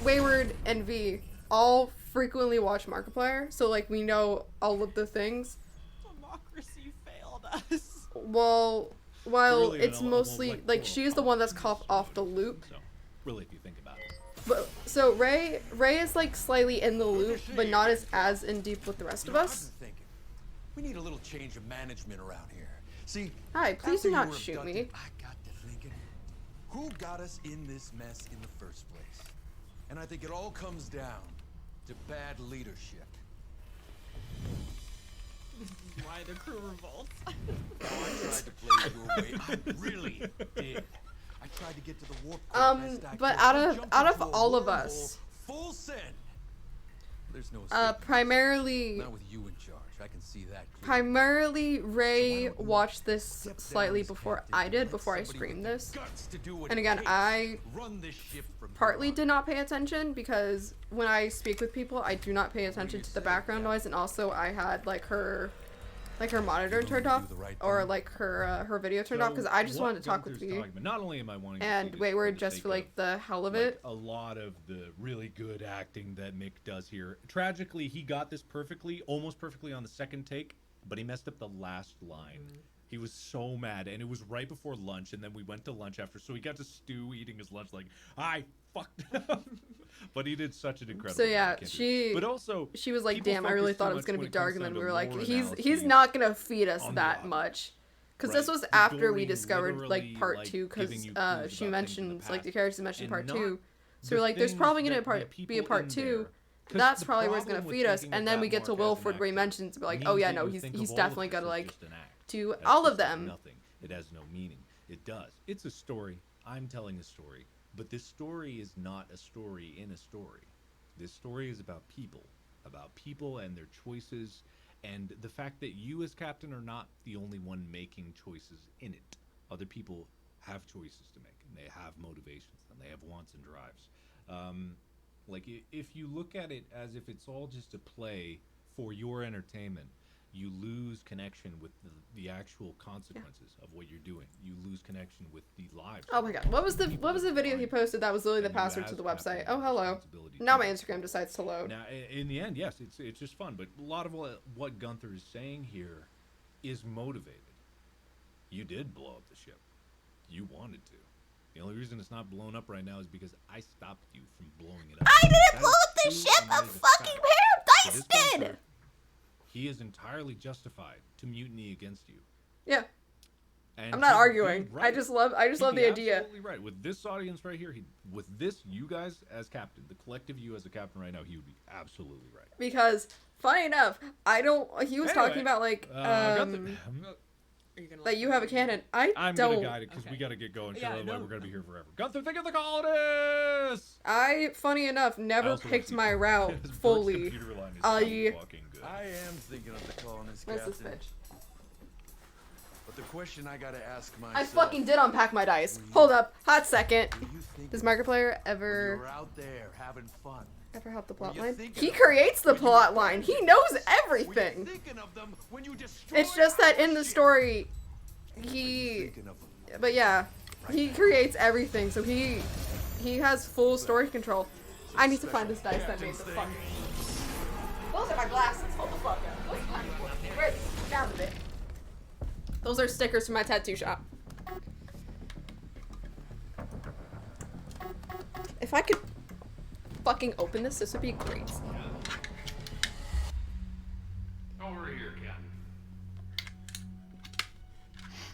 Wayward, and V all frequently watch Markiplier. So like we know all of the things. Democracy failed us. Well, while Really, it's an mostly almost like she's the one that's caught off the loop. So, really, if you think about it. But so Ray is like slightly in the loop, but not as in deep with the rest of us. We need a little change of management around here. See, Hi, please after do you not were shoot abducted, me. I got to thinking, who got us in this mess in the first place? And I think it all comes down to bad leadership. This is why the crew revolts. I tried to play your way. I really did. I tried to get to the warp core. But out of all of us, full send. There's no escape. primarily. Not with you in charge. I can see that. Primarily, Ray watched this slightly before I did, before I streamed this. And again, I partly did not pay attention because when I speak with people, I do not pay attention to the background noise, and also I had like her monitor turned off or like her video turned off because I just wanted to talk with you. Not only am I wanting and to see Wayward just for like the hell of it. A lot of the really good acting that Mick does here. Tragically, he got this perfectly, almost perfectly on the second take, but he messed up the last line. He was so mad, and it was right before lunch, and then we went to lunch after, so he got to Stu eating his lunch like, I fucked up. But he did such an incredible So yeah, job, I can't do it. But also, she was like, people "Damn, I really focus thought too it was much gonna when be it dark," comes and then down we to were like, lore "He's analyses not gonna feed us on that the much." Because Right. this was The after we story discovered like literally, part like, 2, because giving you clues she about things in the mentions like the past. characters mentioned And part not 2. So the we're like, there's things probably gonna that the be a people part in 2. there- 'cause That's the probably where it's gonna problem with feed us, thinking and of then that we get to Mark as an Wilford where he actor mentions like, means "Oh yeah, that no, you he's think he's of all of definitely this gonna as like just an act. do That's all of just like them." nothing. It has no meaning. It does. It's a story. I'm telling a story. But this story is not a story in a story. This story is about people and their choices, and the fact that you as captain are not the only one making choices in it. Other people have choices to make, and they have motivations, and they have wants and drives. Like, if you look at it as if it's all just a play for your entertainment, you lose connection with the actual consequences of what you're doing. You lose connection with the lives. Oh my god, what was the video he posted that was literally the password to the website? Oh hello. Now my Instagram decides to load. Now, in the end, yes, it's just fun, but a lot of what Gunther is saying here is motivated. You did blow up the ship. You wanted to. The only reason it's not blown up right now is because I stopped you from blowing it up. I didn't That blow is up the true, ship, and a that is a fucking fact. pair of So dice this did! Gunther, he is entirely justified to mutiny against you. Yeah. And I'm not he'd be arguing. I right. just love He'd the be idea. Absolutely right. With this audience right here, with this you guys as captain, the collective you as a captain right now, he would be absolutely right. Because funny enough, he was talking about like that you have a cannon. I'm don't. gonna guide it because we gotta get going. Otherwise we're gonna be here forever. Gunther, think of the colonists. I, funny enough, never picked my route fully. I am thinking of the colonists, Where's this Captain. bitch? But the question I gotta ask myself. I fucking did unpack my dice. Hold up, hot second. Does Markiplier ever You're out there having fun. ever help the plot you line? thinking He of creates the plot line. He knows everything. It's just that in the story, but yeah, he creates everything. So he has full story control. I need to find this dice that made the fuck. Those are my glasses. Hold the fuck up. Where is it? Found it. Those are stickers from my tattoo shop. If I could fucking open this would be great. Over here, Captain.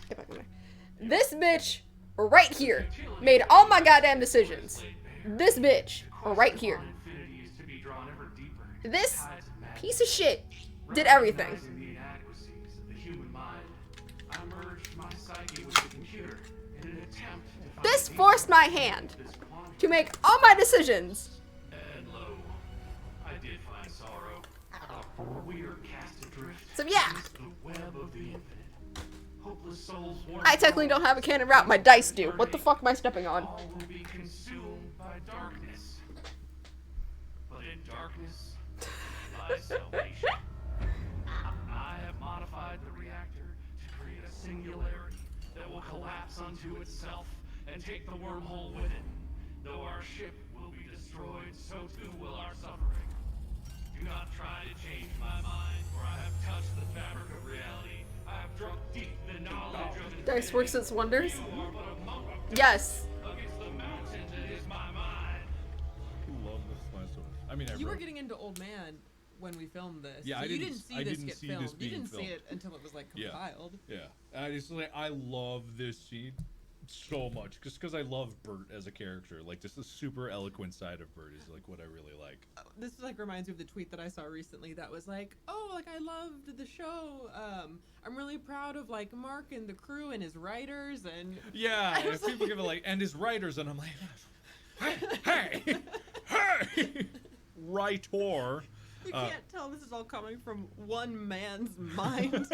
Get back in there. This bitch right here made all my goddamn decisions. This bitch right here. This piece of shit did everything. This forced my hand to make all my decisions. And lo, I did find sorrow. We are cast adrift. So yeah. Against the web of the infinite. Hopeless souls I technically don't have a canon route, my dice do. What the fuck am I stepping on? all will be consumed by darkness. But in darkness lies salvation. I have modified the reactor to create a singularity that will collapse unto itself and take the wormhole with it. Though our ship will be destroyed, so too will our suffering. Do not try to change my mind, for I have touched the fabric of reality. I have drunk deep the knowledge of Dice works its wonders. You are but a monk Yes. against the mountains. It is my mind. Love this myself. I mean, You were getting into Old Man when we filmed this. Yeah, so I you didn't- didn't see I this didn't get see filmed. this You being didn't see filmed. it until it was like Yeah. compiled. Yeah, I love this scene so much just because I love Bert as a character. Like, just the super eloquent side of Bert is like what I really like. This like reminds me of the tweet that I saw recently that was like, oh, like I loved the show. I'm really proud of like Mark and the crew and his writers and Yeah, I and was people give it like, and his writers, and I'm like, hey, writer. You can't tell this is all coming from one man's mind.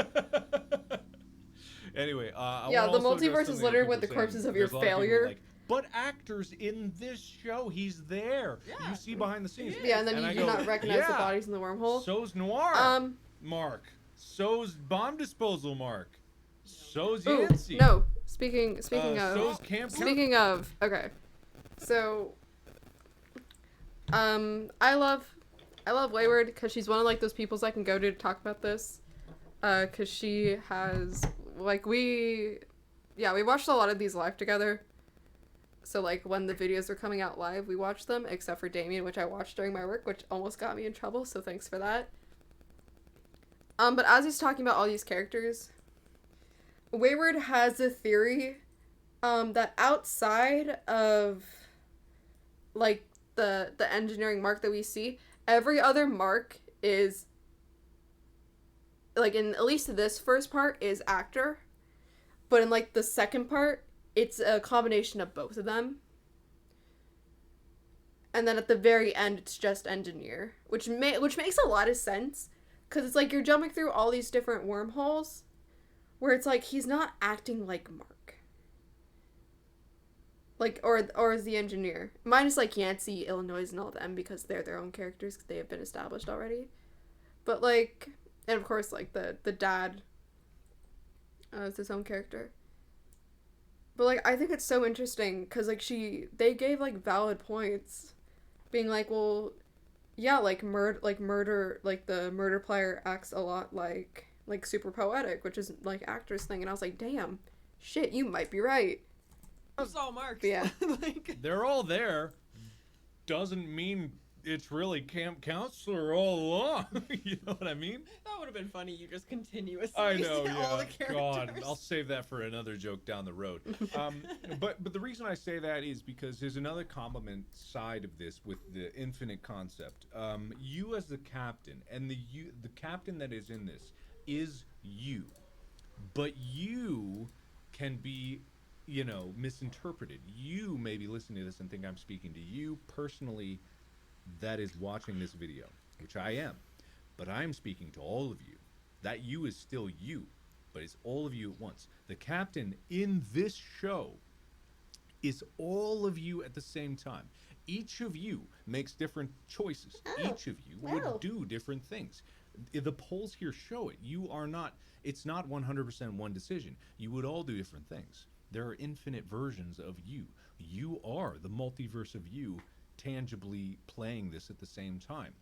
Anyway, I Yeah, wanna the also address multiverse is something that littered people with the are saying. corpses of your There's a lot people failure. like, but actors in this show, he's there. Yeah. You see behind the scenes. Yeah, and then you I do go, not recognize the yeah, bodies in the wormhole. So's Noir. Mark. So's Bomb Disposal Mark. So's Ooh, Yancey. no. Speaking of. so's Campbell. Speaking of. Okay. So. I love Wayward because she's one of like those peoples I can go to talk about this. Because she has like we watched a lot of these live together. So like when the videos were coming out live, we watched them, except for Damien, which I watched during my work, which almost got me in trouble, so thanks for that. But as he's talking about all these characters, Wayward has a theory that outside of like the engineering mark that we see, every other mark is like, in at least this first part, is actor, but in like the second part, it's a combination of both of them. And then at the very end, it's just engineer, which makes a lot of sense, because it's like you're jumping through all these different wormholes, where it's like he's not acting like Mark, like or as the engineer, minus like Yancey, Illinois, and all of them, because they're their own characters, because they have been established already. But like, and of course like the dad is his own character. But like, I think it's so interesting because like they gave like valid points, being like, well, yeah, like murder, like the murder player acts a lot like super poetic, which is like actors thing, and I was like, damn, shit, you might be right. It's all marks. Yeah. Like, they're all there. Doesn't mean it's really camp counselor all along. You know what I mean? that would have been funny. You just continuously. I know, see all the yeah. characters. God, I'll save that for another joke down the road. But the reason I say that is because there's another compliment side of this with the infinite concept. You as the captain, and the captain that is in this is you, but you can be, you know, misinterpreted. You may be listening to this and think I'm speaking to you personally, that is watching this video, which I am, but I'm speaking to all of you. That you is still you, but it's all of you at once. The captain in this show is all of you at the same time. Each of you makes different choices. Each of you would do different things. The polls here show it. You are not, it's not 100% one decision. You would all do different things. There are infinite versions of you. You are the multiverse of you, tangibly playing this at the same time.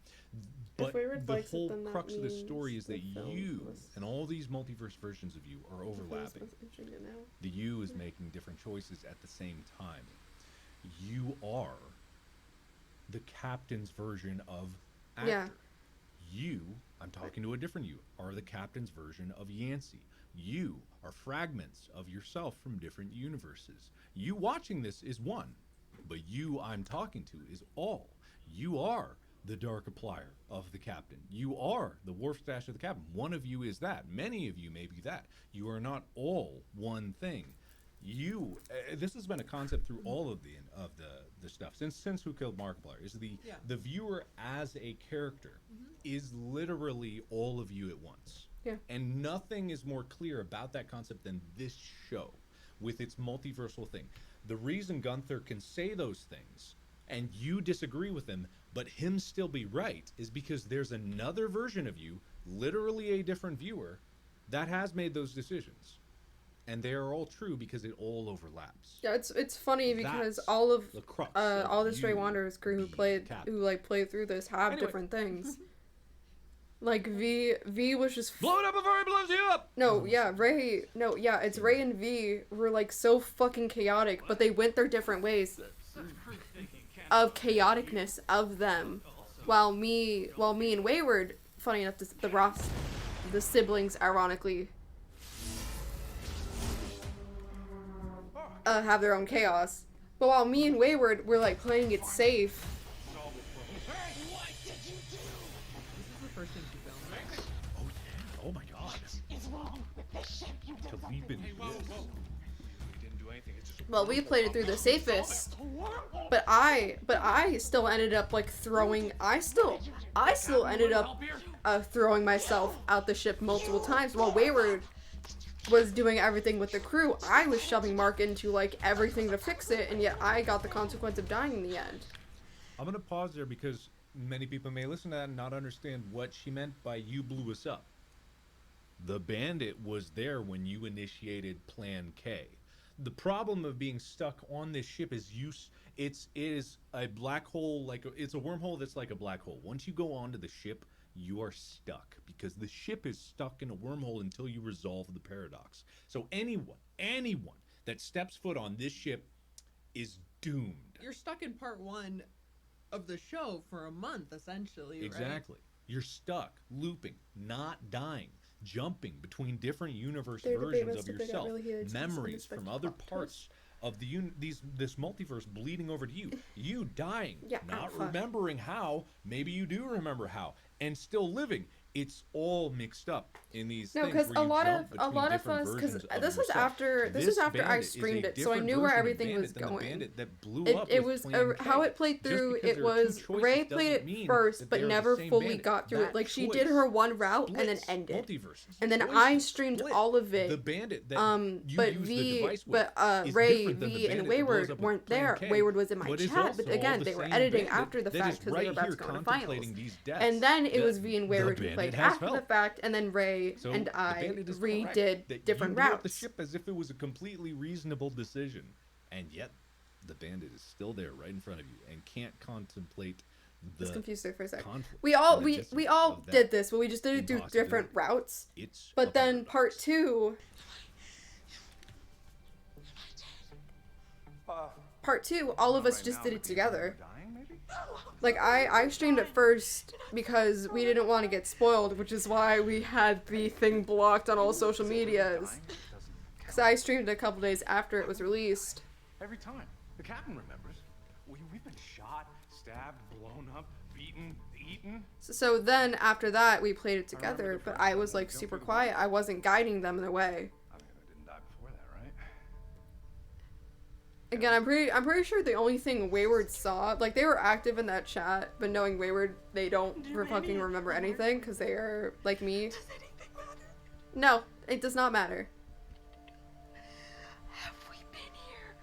But the whole crux of the story is that you and all these multiverse versions of you are overlapping. The you is making different choices at the same time. You are the captain's version of actor. Yeah. You, I'm talking to a different you, are the captain's version of Yancey. You are fragments of yourself from different universes. You watching this is one, but you I'm talking to is all. You are the dark applier of the captain. You are the wharf stash of the captain. One of you is that. Many of you may be that. You are not all one thing. You, this has been a concept through all of the stuff since Who Killed Markiplier, is the viewer as a character is literally all of you at once. Yeah. And nothing is more clear about that concept than this show with its multiversal thing. The reason Gunther can say those things and you disagree with him, but him still be right, is because there's another version of you, literally a different viewer, that has made those decisions. And they are all true because it all overlaps. Yeah, it's funny because That's all of the crux all of the Stray you Wanderers crew who played through this have Anyway. different things. Like V was just blow it up before it blows you up. No, yeah, Ray. No, yeah, it's Ray and V were like so fucking chaotic, but they went their different ways of chaoticness of them. While me and Wayward, funny enough, the siblings, ironically, have their own chaos. But while me and Wayward were like playing it safe. Oh my god. Is wrong with the ship you Well, we played it through the safest, but I still ended up like throwing. I still ended up throwing myself out the ship multiple times while Wayward was doing everything with the crew. I was shoving Mark into like everything to fix it, and yet I got the consequence of dying in the end. I'm gonna pause there because many people may listen to that and not understand what she meant by "you blew us up." The bandit was there when you initiated Plan K. The problem of being stuck on this ship is it is a black hole, it's a wormhole that's like a black hole. Once you go onto the ship, you are stuck because the ship is stuck in a wormhole until you resolve the paradox. So anyone that steps foot on this ship is doomed. You're stuck in part 1 of the show for a month, essentially, Exactly. right? You're stuck, looping, not dying, jumping between different universe Their debate versions must of have got yourself, really huge. memories from other parts of the this multiverse bleeding over to you. You dying, not remembering how. Maybe you do remember how, and still living. It's all mixed up in these things. No, because a lot of us, because this was after I streamed it, so I knew where everything was going. It was how it played through. It was Ray played it first, but never fully got through it. Like she did her one route and then ended, and then I streamed all of it. The bandit but Ray, V, and Wayward weren't there. Wayward was in my chat, but again, they were editing after the fact because they were about to go to finals. And then it was V and Wayward who played after the fact, and then Ray and I redid different routes. The ship as if it was a completely reasonable decision, and yet the bandit is still there right in front of you and can't contemplate the. I was confused there for a second. We all did this, but we just did it through different routes. But then part 2. Part 2, all of us just did it together. Like, I streamed it first because we didn't want to get spoiled, which is why we had the thing blocked on all social medias. Because I streamed it a couple days after it was released. Every time. The captain remembers. We've been shot, stabbed, blown up, beaten, eaten. So then, after that, we played it together, but I was, like, super quiet. I wasn't guiding them in a way. Again, I'm pretty sure the only thing Wayward saw, like, they were active in that chat, but knowing Wayward, they don't fucking remember anything because they are like me. Does anything matter? No, it does not matter. Have we been here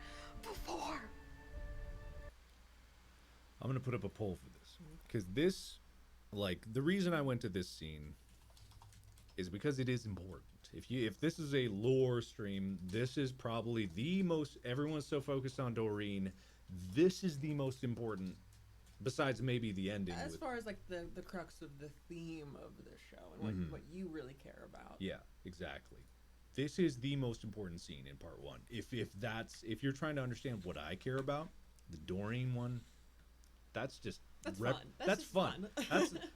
before? I'm gonna put up a poll for this because this, like, the reason I went to this scene is because it is important. If this is a lore stream, this is probably the most. Everyone's so focused on Doreen. This is the most important, besides maybe the ending. As far as like the crux of the theme of the show and what you really care about. Yeah, exactly. This is the most important scene in part 1. If you're trying to understand what I care about, the Doreen one, that's just fun. That's fun.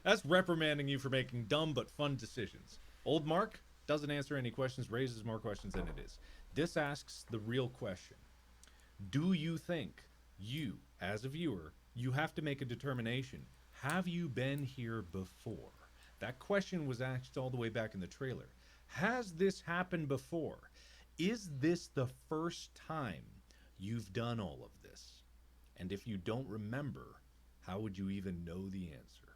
That's reprimanding you for making dumb but fun decisions. Old Mark doesn't answer any questions, raises more questions than it is. This asks the real question. Do you think you, as a viewer, you have to make a determination? Have you been here before? That question was asked all the way back in the trailer. Has this happened before? Is this the first time you've done all of this? And if you don't remember, how would you even know the answer?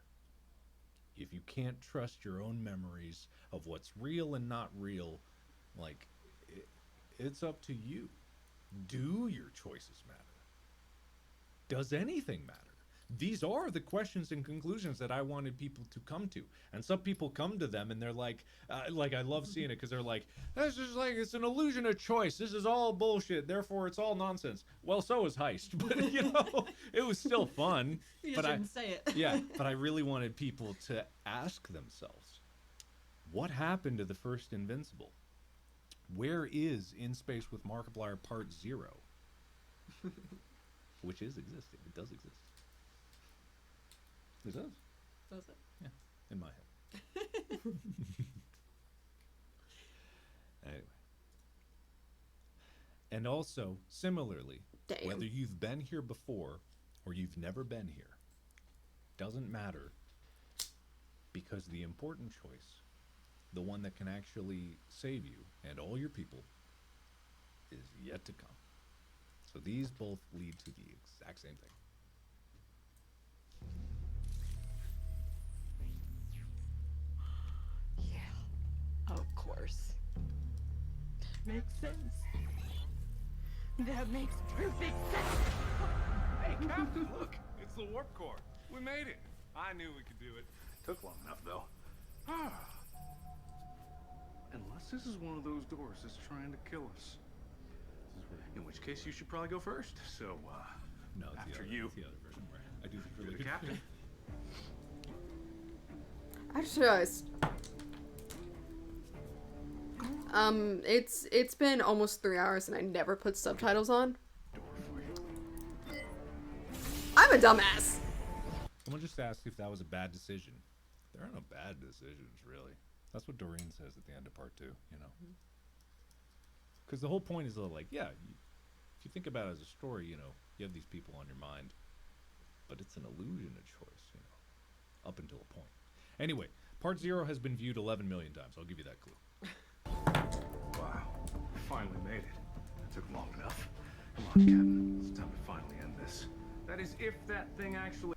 If you can't trust your own memories of what's real and not real, like, it's up to you. Do your choices matter? Does anything matter? These are the questions and conclusions that I wanted people to come to. And some people come to them and they're like I love seeing it because they're like, that's just like, it's an illusion of choice. This is all bullshit. Therefore, it's all nonsense. Well, so is Heist. But, you know, it was still fun. You just didn't say it. Yeah, but I really wanted people to ask themselves, what happened to the first Invincible? Where is In Space with Markiplier Part 0? Which is existing. It does exist. It does. Does it? Yeah, in my head. Anyway. And also, similarly, whether you've been here before or you've never been here, doesn't matter, because the important choice, the one that can actually save you and all your people, is yet to come. So these both lead to the exact same thing. Of course. Makes sense. That makes perfect sense. Hey, Captain, look! It's the warp core. We made it. I knew we could do it. Took long enough, though. Unless this is one of those doors that's trying to kill us. In which case, you should probably go first. So, no, it's after the other, you. It's the other version. I do think You're really the good. captain. I just realized. It's been almost 3 hours and I never put subtitles on. I'm a dumbass. Someone just asked if that was a bad decision. There are no bad decisions, really. That's what Doreen says at the end of part 2, you know? Because the whole point is, like, yeah, if you think about it as a story, you know, you have these people on your mind. But it's an illusion of choice, you know, up until a point. Anyway, part 0 has been viewed 11 million times. I'll give you that clue. Wow. Finally made it. That took long enough. Come on, Captain. It's time to finally end this. That is, if that thing actually...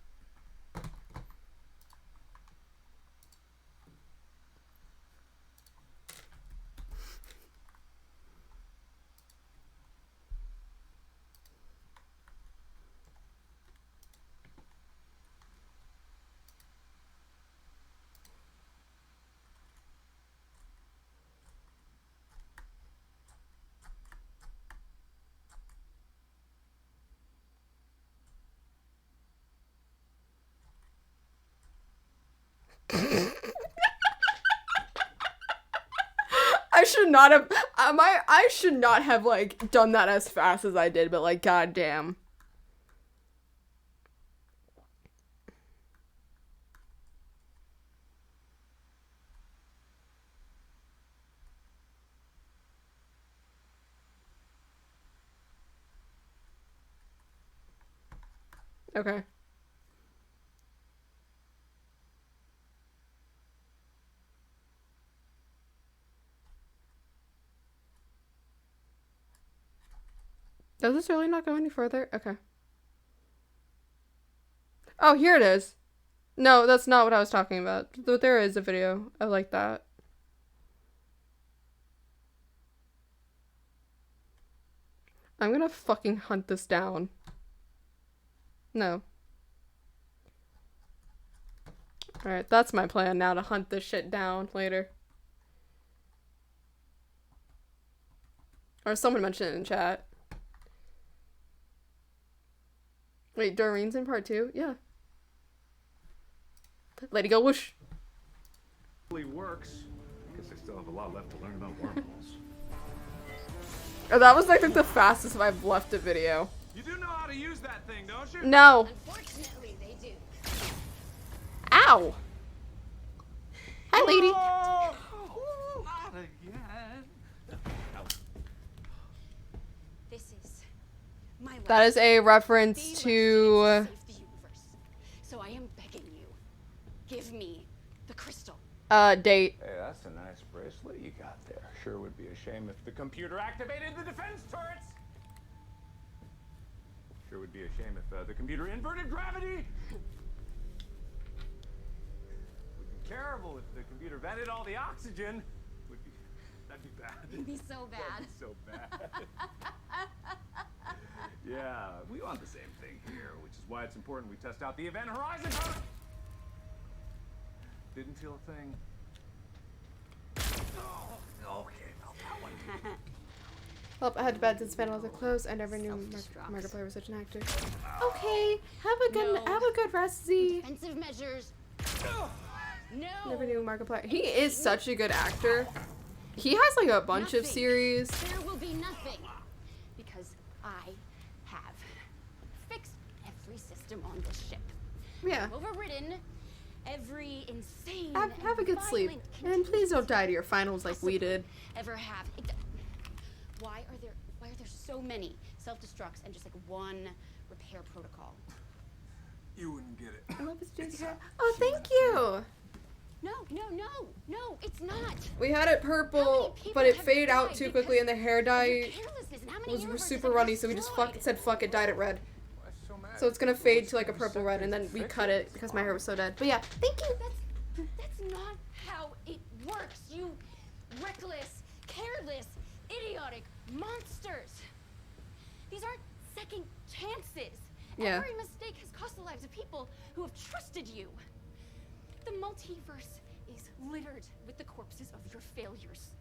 I should not have. I should not have like done that as fast as I did, but like, goddamn. Okay. Does this really not go any further? Okay. Oh, here it is. No, that's not what I was talking about. But there is a video. I like that. I'm gonna fucking hunt this down. No. Alright, that's my plan now, to hunt this shit down later. Or someone mentioned it in chat. Wait, Doreen's in part 2? Yeah. Lady go whoosh. works. I guess I still have a lot left to learn about wormholes. Oh, that was like the fastest I've left a video. You do know how to use that thing, don't you? No. Unfortunately, they do. Ow. Hi, lady. Oh, not again. This is my last That is a reference to... save the universe. So I am begging you, give me the crystal. Date. Hey, that's a nice bracelet you got there. Sure would be a shame if the computer activated the defense turrets. Sure would be a shame if the computer inverted gravity. Would be terrible if the computer vented all the oxygen. That'd be bad. It'd be so bad. That'd be so bad. Yeah, we want the same thing here, which is why it's important we test out the event horizon. Didn't feel a thing. Oh, okay, felt that one. Well, I had to bed since panels are closed. I never knew Markiplier was such an actor. Okay, have a good rest, Z. Defensive measures. No. Never knew Markiplier. He is such a good actor. He has like a bunch of series. There will be nothing because I have fixed every system on this ship. Yeah. I've overridden every insane. Have a good sleep, and please don't die to your finals like we did. Ever have. Why are there so many self-destructs and just like one repair protocol? You wouldn't get it. I love his ginger hair. Oh, thank you. No, it's not. We had it purple, but it faded out too quickly, and the hair dye was super runny, so we just said fuck it, dyed it red. So it's gonna fade to like a purple red, and then we cut it because my hair was so dead. But yeah, thank you. That's not how it works. You reckless, careless, idiotic monsters. These aren't second chances. Yeah. Every mistake has cost the lives of people who have trusted you. The multiverse is littered with the corpses of your failures.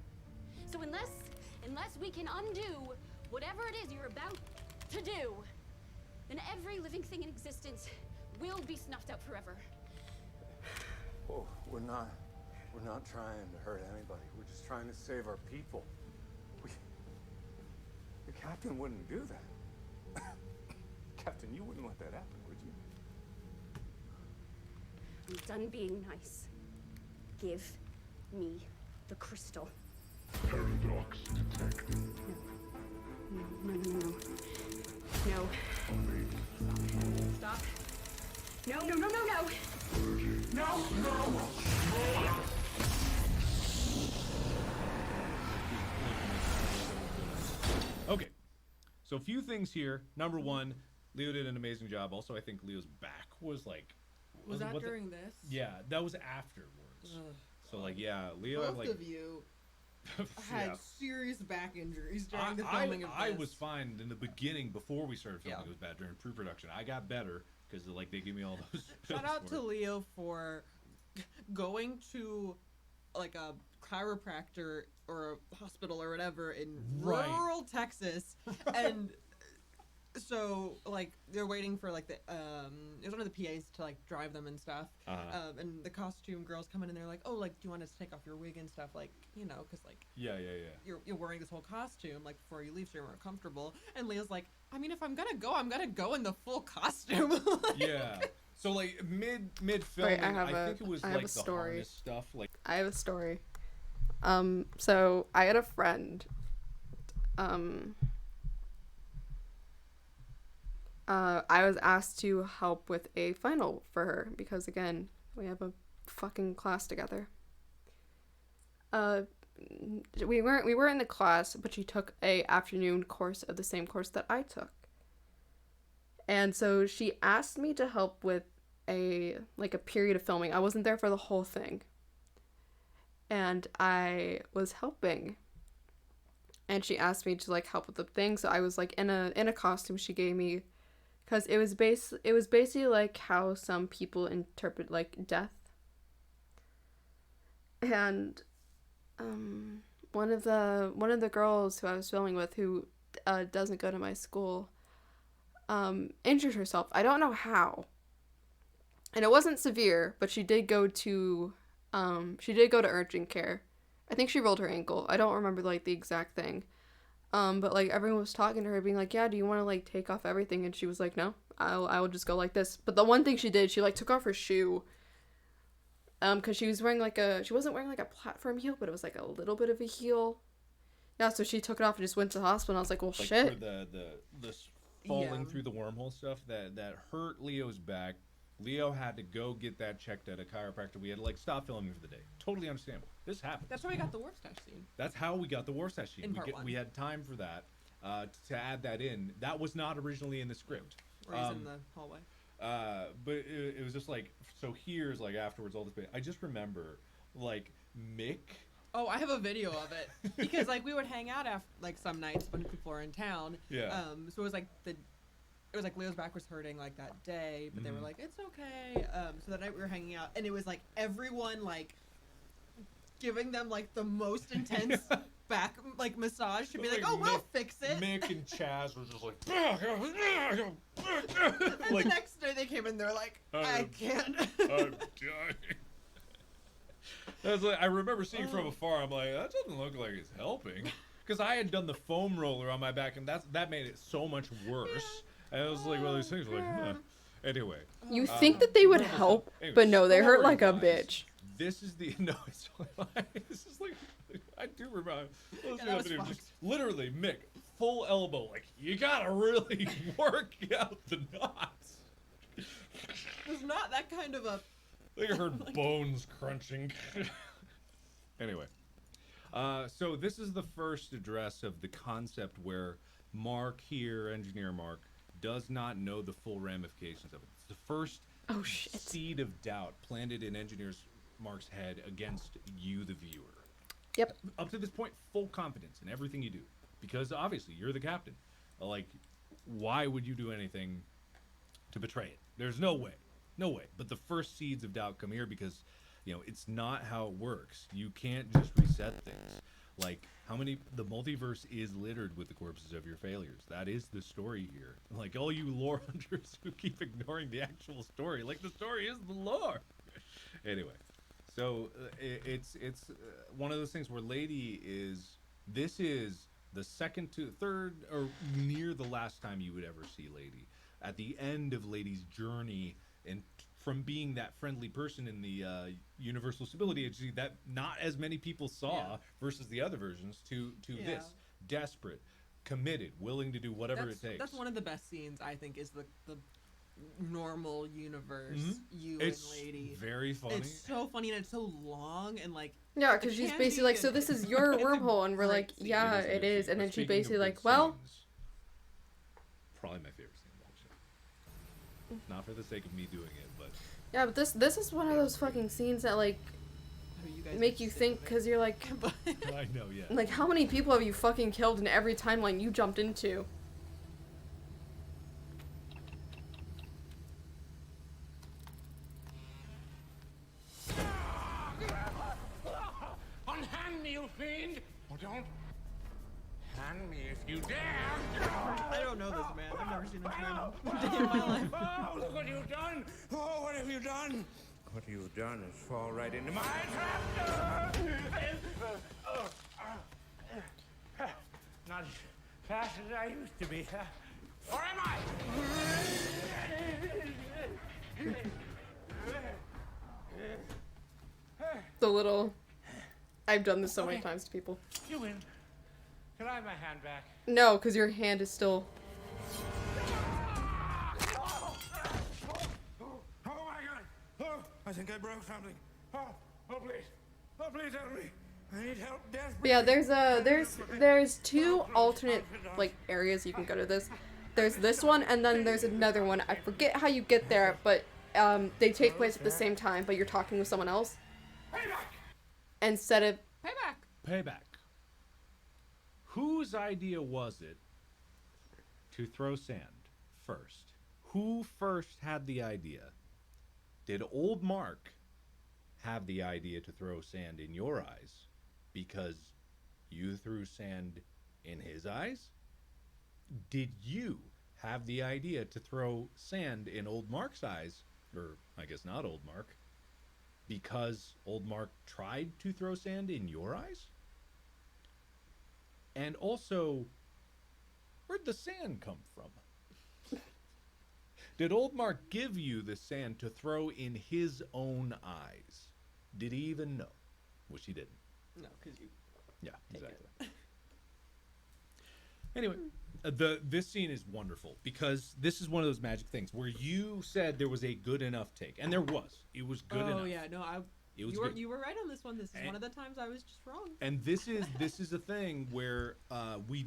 So unless we can undo whatever it is you're about to do, then every living thing in existence will be snuffed out forever. Oh, we're not trying to hurt anybody. We're just trying to save our people. The captain wouldn't do that. Captain, you wouldn't let that happen, would you? I'm done being nice. Give me the crystal. Paradox detected. No. Stop. No. No. Okay, so a few things here. Number one, Leo did an amazing job. Also, I think Leo's back was like. Was that what the- during this? Yeah, that was afterwards. So like, yeah, Leo had Both like. of you had Yeah. serious back injuries during the I filming of this. I was fine in the beginning before we started filming. It was bad during pre-production. I got better because like they gave me all those. Shout pills out for to it. Leo for going to like a chiropractor or a hospital or whatever in Right. rural Texas, and so like they're waiting for like the it was one of the PAs to like drive them and stuff, and the costume girls come in and they're like, oh, like, do you want us to take off your wig and stuff, like, you know, because like Yeah. you're wearing this whole costume like before you leave so you're more comfortable, and Leo's like, I mean, if I'm gonna go in the full costume. Yeah. So like mid filming, I think it was I have like a the story. harness stuff. Like I have a story. So I had a friend. I was asked to help with a final for her because again, we have a fucking class together. We were in the class, but she took a afternoon course of the same course that I took. And so she asked me to help with a period of filming. I wasn't there for the whole thing. And I was helping. And she asked me to like help with the thing, so I was like in a costume she gave me, cuz it was basically like how some people interpret like death. And one of the girls who I was filming with, who doesn't go to my school, injured herself. I don't know how. And it wasn't severe, but she did go to urgent care. I think she rolled her ankle. I don't remember like the exact thing. But like everyone was talking to her, being like, "Yeah, do you want to like take off everything?" And she was like, "No, I will just go like this." But the one thing she did, she like took off her shoe. Cause she wasn't wearing like a platform heel, but it was like a little bit of a heel. Yeah, so she took it off and just went to the hospital. And I was like, "Well, like shit." for the falling through the wormhole stuff that hurt Leo's back. Leo had to go get that checked at a chiropractor. We had to like stop filming for the day. Totally understandable. This happened. That's why we got the Warstash scene. That's how we got the Warstash scene. In part one. We had time for that to add that in. That was not originally in the script. Where he's in the hallway. But it was just like, so here's like afterwards all this. I just remember like Mick. Oh, I have a video of it because like we would hang out after like some nights when people were in town. Yeah. So it was like Leo's back was hurting like that day, but they were like, it's okay. So that night we were hanging out, and it was like everyone like giving them like the most intense back like massage to be like, oh, we'll fix it. Mick and Chaz were just like, and the next day they came in, they're like, I can't. I'm dying. I remember seeing from afar. I'm like, that doesn't look like it's helping, because I had done the foam roller on my back, and that made it so much worse. And it was like one of these things like, anyway. You think that they would help, but no, they hurt like a bitch. This is the this is like I do remember. Just literally Mick, full elbow, like you gotta really work out the knots. It was not that kind of a. I think I heard bones crunching. Anyway, so this is the first address of the concept where Mark here, engineer Mark, does not know the full ramifications of it. It's the first seed of doubt planted in engineers Mark's head against you, the viewer. Yep. Up to this point, full confidence in everything you do, because obviously you're the captain. Like, why would you do anything to betray it? There's no way. No way. But the first seeds of doubt come here because, you know, it's not how it works. You can't just reset things. Like, the multiverse is littered with the corpses of your failures. That is the story here. Like, all you lore hunters who keep ignoring the actual story. Like, the story is the lore. Anyway, So it's one of those things where Lady is. This is the second to third or near the last time you would ever see Lady. At the end of Lady's journey, and from being that friendly person in the Universal Stability Agency that not as many people saw versus the other versions, to this desperate, committed, willing to do whatever it takes. That's one of the best scenes, I think, is the normal universe, it's and Lady. Very funny. It's so funny and it's so long and like. Yeah, because she's basically like, so this is your wormhole, and we're like, yeah, it is. And then she basically like, well. Probably my favorite scene in the whole show. Not for the sake of me doing it, but. Yeah, but this is one of those fucking scenes that like make you think, because you're like. I know, yeah. Like, how many people have you fucking killed in every timeline you jumped into? Unhand me, you fiend! Or don't hand me if you dare! I don't know this man. I've never seen him turn a day in my life. Oh, look what you've done! Oh, what have you done? What you've done is fall right into my trap! Not as fast as I used to be, huh? Or am I? The little. I've done this so many times to people. You win. Can I have my hand back? No, because your hand is still. Oh my god! Oh, I think I broke something. Oh, please. Oh, please help me. I need help desperately. But yeah, there's two alternate like areas you can go to this. There's this one, and then there's another one. I forget how you get there, but they take place at the same time, but you're talking with someone else. Instead of Payback. Whose idea was it to throw sand first? Who first had the idea? Did old Mark have the idea to throw sand in your eyes because you threw sand in his eyes? Did you have the idea to throw sand in old Mark's eyes, or I guess not old Mark, because old Mark tried to throw sand in your eyes? And also, where'd the sand come from? Did old Mark give you the sand to throw in his own eyes? Did he even know? Which he didn't. No, because you. Yeah, exactly. Anyway, this scene is wonderful because this is one of those magic things where you said there was a good enough take, and there was. It was good enough. Oh yeah, no, It was good. You were right on this one. This is one of the times I was just wrong. And this is a thing where we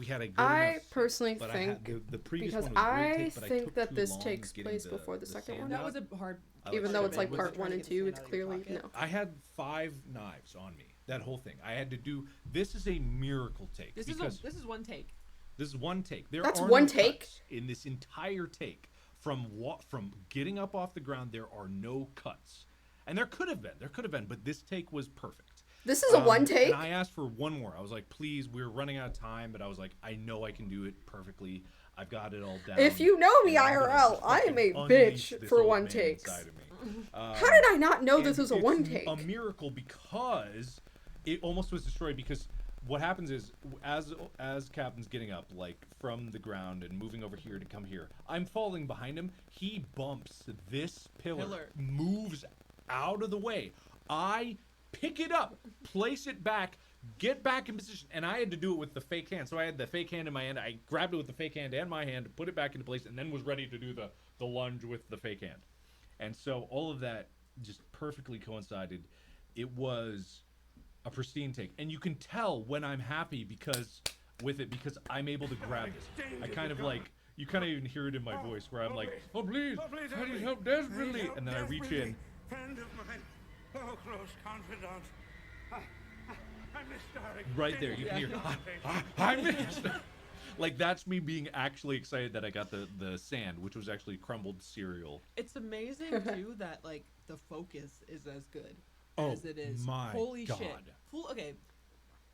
had a good I enough, personally but think I had, the previous because one was a great I take, but think took that too this long takes getting place before the second sand one. out. That was a hard. Even though it's like part 1 and 2, it's clearly no. I had 5 knives on me. That whole thing. I had to do. This is a miracle take. This is one take. This is one take. That's are one no take? cuts in this entire take. From getting up off the ground, there are no cuts, and there could have been, but this take was perfect. This is a one take. And I asked for one more. I was like, please, we're running out of time, but I was like, I know I can do it perfectly. I've got it all down. If you know me IRL, I am a bitch for one takes. How did I not know this was a one take? A miracle because it almost was destroyed because what happens is as Captain's getting up like from the ground and moving over here to come here, I'm falling behind him. He bumps this pillar. Moves out of the way. I pick it up, place it back, get back in position, and I had to do it with the fake hand. So I had the fake hand in my hand. I grabbed it with the fake hand and my hand, put it back into place, and then was ready to do the lunge with the fake hand. And so all of that just perfectly coincided. It was a pristine take, and you can tell when I'm happy because I'm able to grab this. I kind of like, you kind of even hear it in my voice where I'm like, oh please, I need help desperately, and then I reach in. Friend of mine, oh close confidant. I missed Derek. Right there, you can hear, I missed. Like that's me being actually excited that I got the sand, which was actually crumbled cereal. It's amazing too that like the focus is as good as it is. My Holy God. shit! Okay,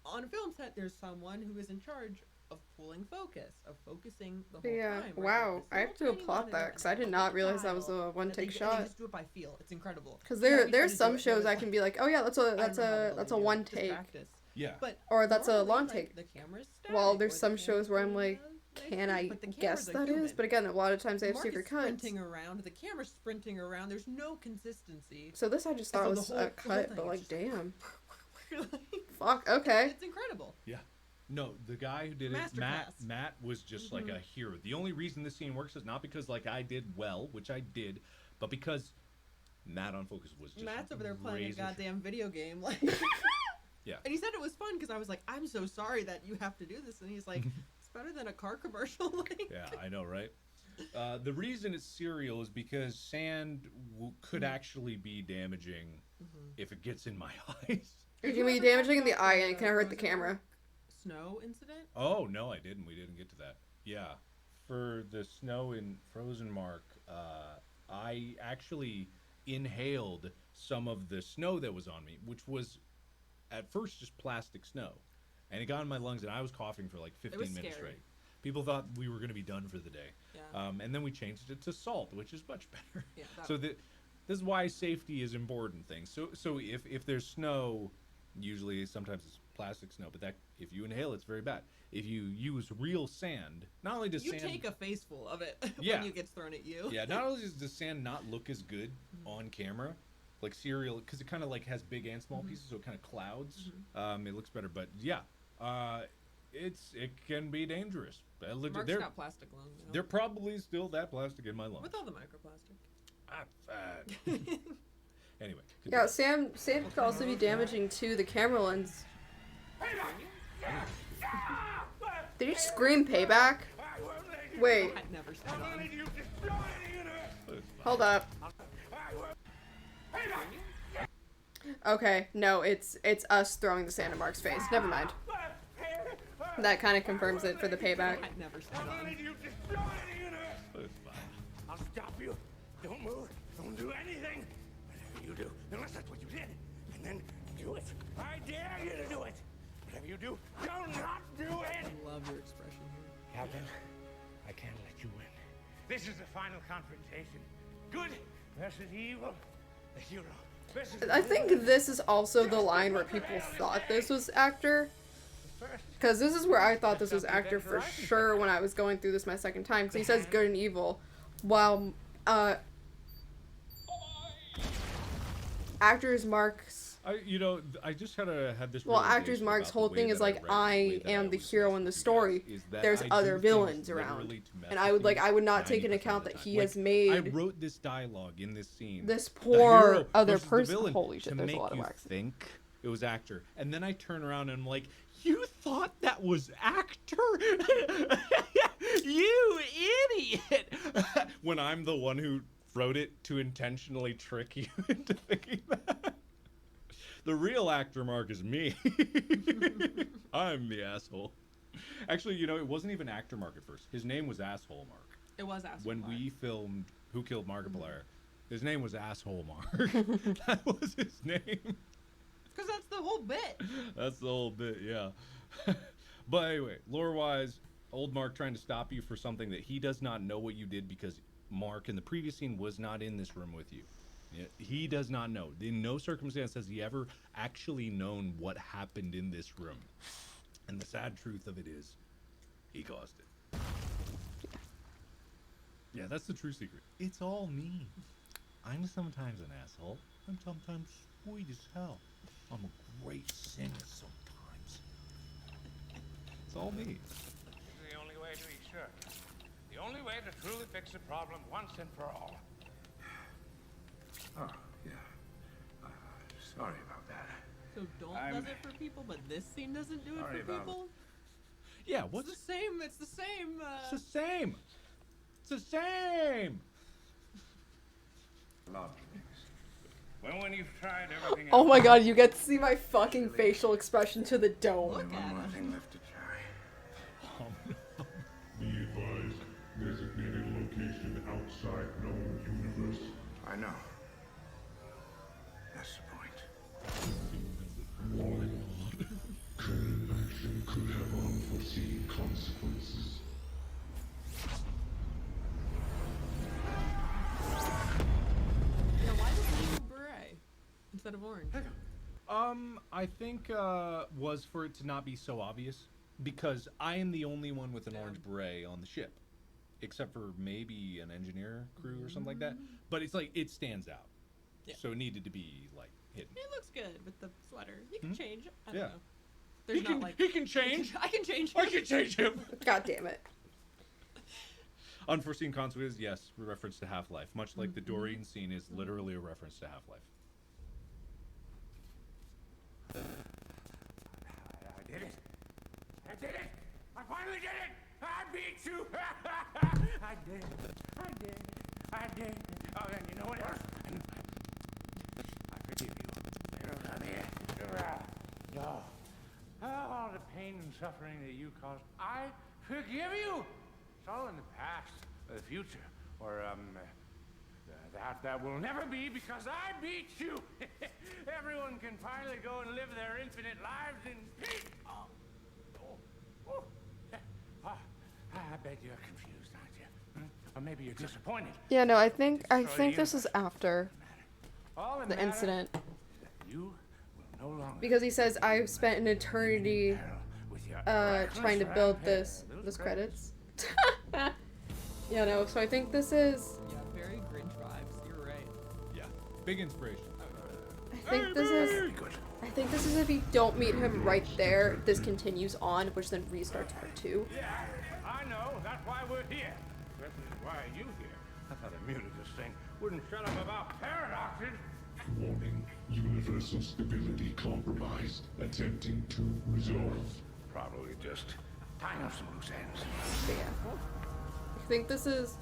on a film set, there's someone who is in charge of pulling focus, of focusing the But whole yeah, time. Right? wow. Like, this I have to little tiny applaud one that and because I did not realize that was a one take and they shot. just do it by feel. It's incredible. Because Yeah, we there's tried to do some it, and it shows was I like, can be like, oh yeah, that's a do one it. Just take. practice. Yeah. But Or that's a normally, long like, take. the camera's While static, there's or the some shows where I'm camera's like, doing can I but the guess camera's a that is? human. But again, a lot of times they have Mark secret is cuts. sprinting around. The camera's sprinting around. There's no consistency. So this I just And thought so was the whole a cut, thing but is like, just damn. like, Fuck, okay. It's incredible. Yeah. No, the guy who did it, Masterclass. Matt was just like Mhm. a hero. The only reason this scene works is not because like I did well, which I did, but because Matt on Focus was just Matt's over there playing a razor goddamn video game, like. Yeah. And he said it was fun because I was like, I'm so sorry that you have to do this, and he's like, it's better than a car commercial. Like. Yeah, I know, right? The reason it's cereal is because sand could actually be damaging if it gets in my eyes. It can be damaging in the eye and it can hurt the camera. Snow incident? Oh, no, I didn't. We didn't get to that. Yeah. For the snow in Frozen Mark, I actually inhaled some of the snow that was on me, which was at first just plastic snow. And it got in my lungs and I was coughing for like 15 minutes scary. straight. People thought we were going to be done for the day. Yeah. And then we changed it to salt, which is much better. Yeah, So this is why safety is important thing. So if there's snow, usually sometimes it's plastic snow, but that if you inhale it's very bad. If you use real sand, not only does You sand take a face full of it Yeah. when it gets thrown at you. yeah, not only does the sand not look as good on camera, like cereal, because it kind of like has big and small pieces, so it kind of clouds. It looks better, but yeah, it can be dangerous. Mark's They're- got plastic lungs. You know? They're probably still that plastic in my lungs. With all the microplastic. I'm fine. Anyway. Yeah, sand could also be damaging to the camera lens. Did you scream payback? Wait. I'd never stood on. Hold up. Okay, no, it's us throwing the sand in Mark's face. Never mind. That kind of confirms it for the payback. I'd never stood on. I'll stop you. Don't move. Don't do anything. Whatever you do, unless that's what you did, and then do it. I dare you to do it. Whatever you do, do not do it. I love your expression here. Captain, I can't let you win. This is the final confrontation. Good versus evil. The hero versus I think this is also the line where people thought this was actor. Because this is where I thought this was actor for sure when I was going through this my second time. Because he says good and evil. While actors Mark's... I just had this. Well, actors realization Mark's about the whole way thing that is like, read- the way I that am the was hero in the story. is that There's I do other things villains literally around. to mess And with I would not 90% take into of account the that time. he Like, has made... I wrote this dialogue in this scene. this the poor hero other versus the person. villain, Holy shit, to there's a make lot of you wax. think it was actor, and then I turn around and I'm like, you thought that was actor? You idiot! When I'm the one who wrote it to intentionally trick you into thinking that. The real actor Mark is me. I'm the asshole. Actually, it wasn't even actor Mark at first. His name was Asshole Mark. It was Asshole When Mark. we filmed Who Killed Markiplier, his name was Asshole Mark. That was his name. Because that's the whole bit. That's the whole bit, yeah. But anyway, lore-wise, old Mark trying to stop you for something that he does not know what you did because Mark in the previous scene was not in this room with you. Yeah, he does not know. In no circumstance has he ever actually known what happened in this room. And the sad truth of it is, he caused it. Yeah, that's the true secret. It's all me. I'm sometimes an asshole. I'm sometimes sweet as hell. I'm a great singer sometimes. It's all me. This is the only way to be sure. The only way to truly fix a problem once and for all. Oh, yeah. Sorry about that. So don't does it for people, but this scene doesn't do it Sorry for about people? Yeah, It's the same. It's the same. It's the same. It's the same. A lot of things. Well, when you've tried everything Oh else, my god, you get to see my fucking facial expression to the dome. One more thing left to try. Be advised, designated location outside known universe. I know. That's the point. Chain action could have unfolded. unforeseen consequences. Now, why the blue beret instead of orange? I think was for it to not be so obvious, because I am the only one with an orange beret on the ship, except for maybe an engineer crew or something like that. But it's like it stands out, so it needed to be like hidden. It looks good with the sweater. He can change. I don't Yeah. know. There's He not can- like he can change. I can change. I can change him. God damn it. Unforeseen consequences, yes, reference to Half-Life. Much like the Doreen scene is literally a reference to Half-Life. I did it. I did it. I finally did it. I beat you. I did. I did. I did. Oh, and you know what else? I forgive you. You come here. No. All the pain and suffering that you caused, I forgive you. It's all in the past, or the future, or that will never be because I beat you. Everyone can finally go and live their infinite lives in peace. I bet you're confused, aren't you? Or maybe you're disappointed. Yeah, no, I think this is after All that the matters incident. is that you will no longer Because he says I've spent an eternity trying to build this credits. Yeah, no, so I think this is Yeah, very Grinch vibes. You're right. Yeah, big inspiration. I think this is if you don't meet him right there, this continues on, which then restarts part 2. Yeah, I know. That's why we're here. This is why are you here? I thought I muted this thing. Wouldn't shut up about paradoxes. Warning, universal stability compromised. Attempting to resolve. Probably just tying up some loose ends. Yeah. I think this is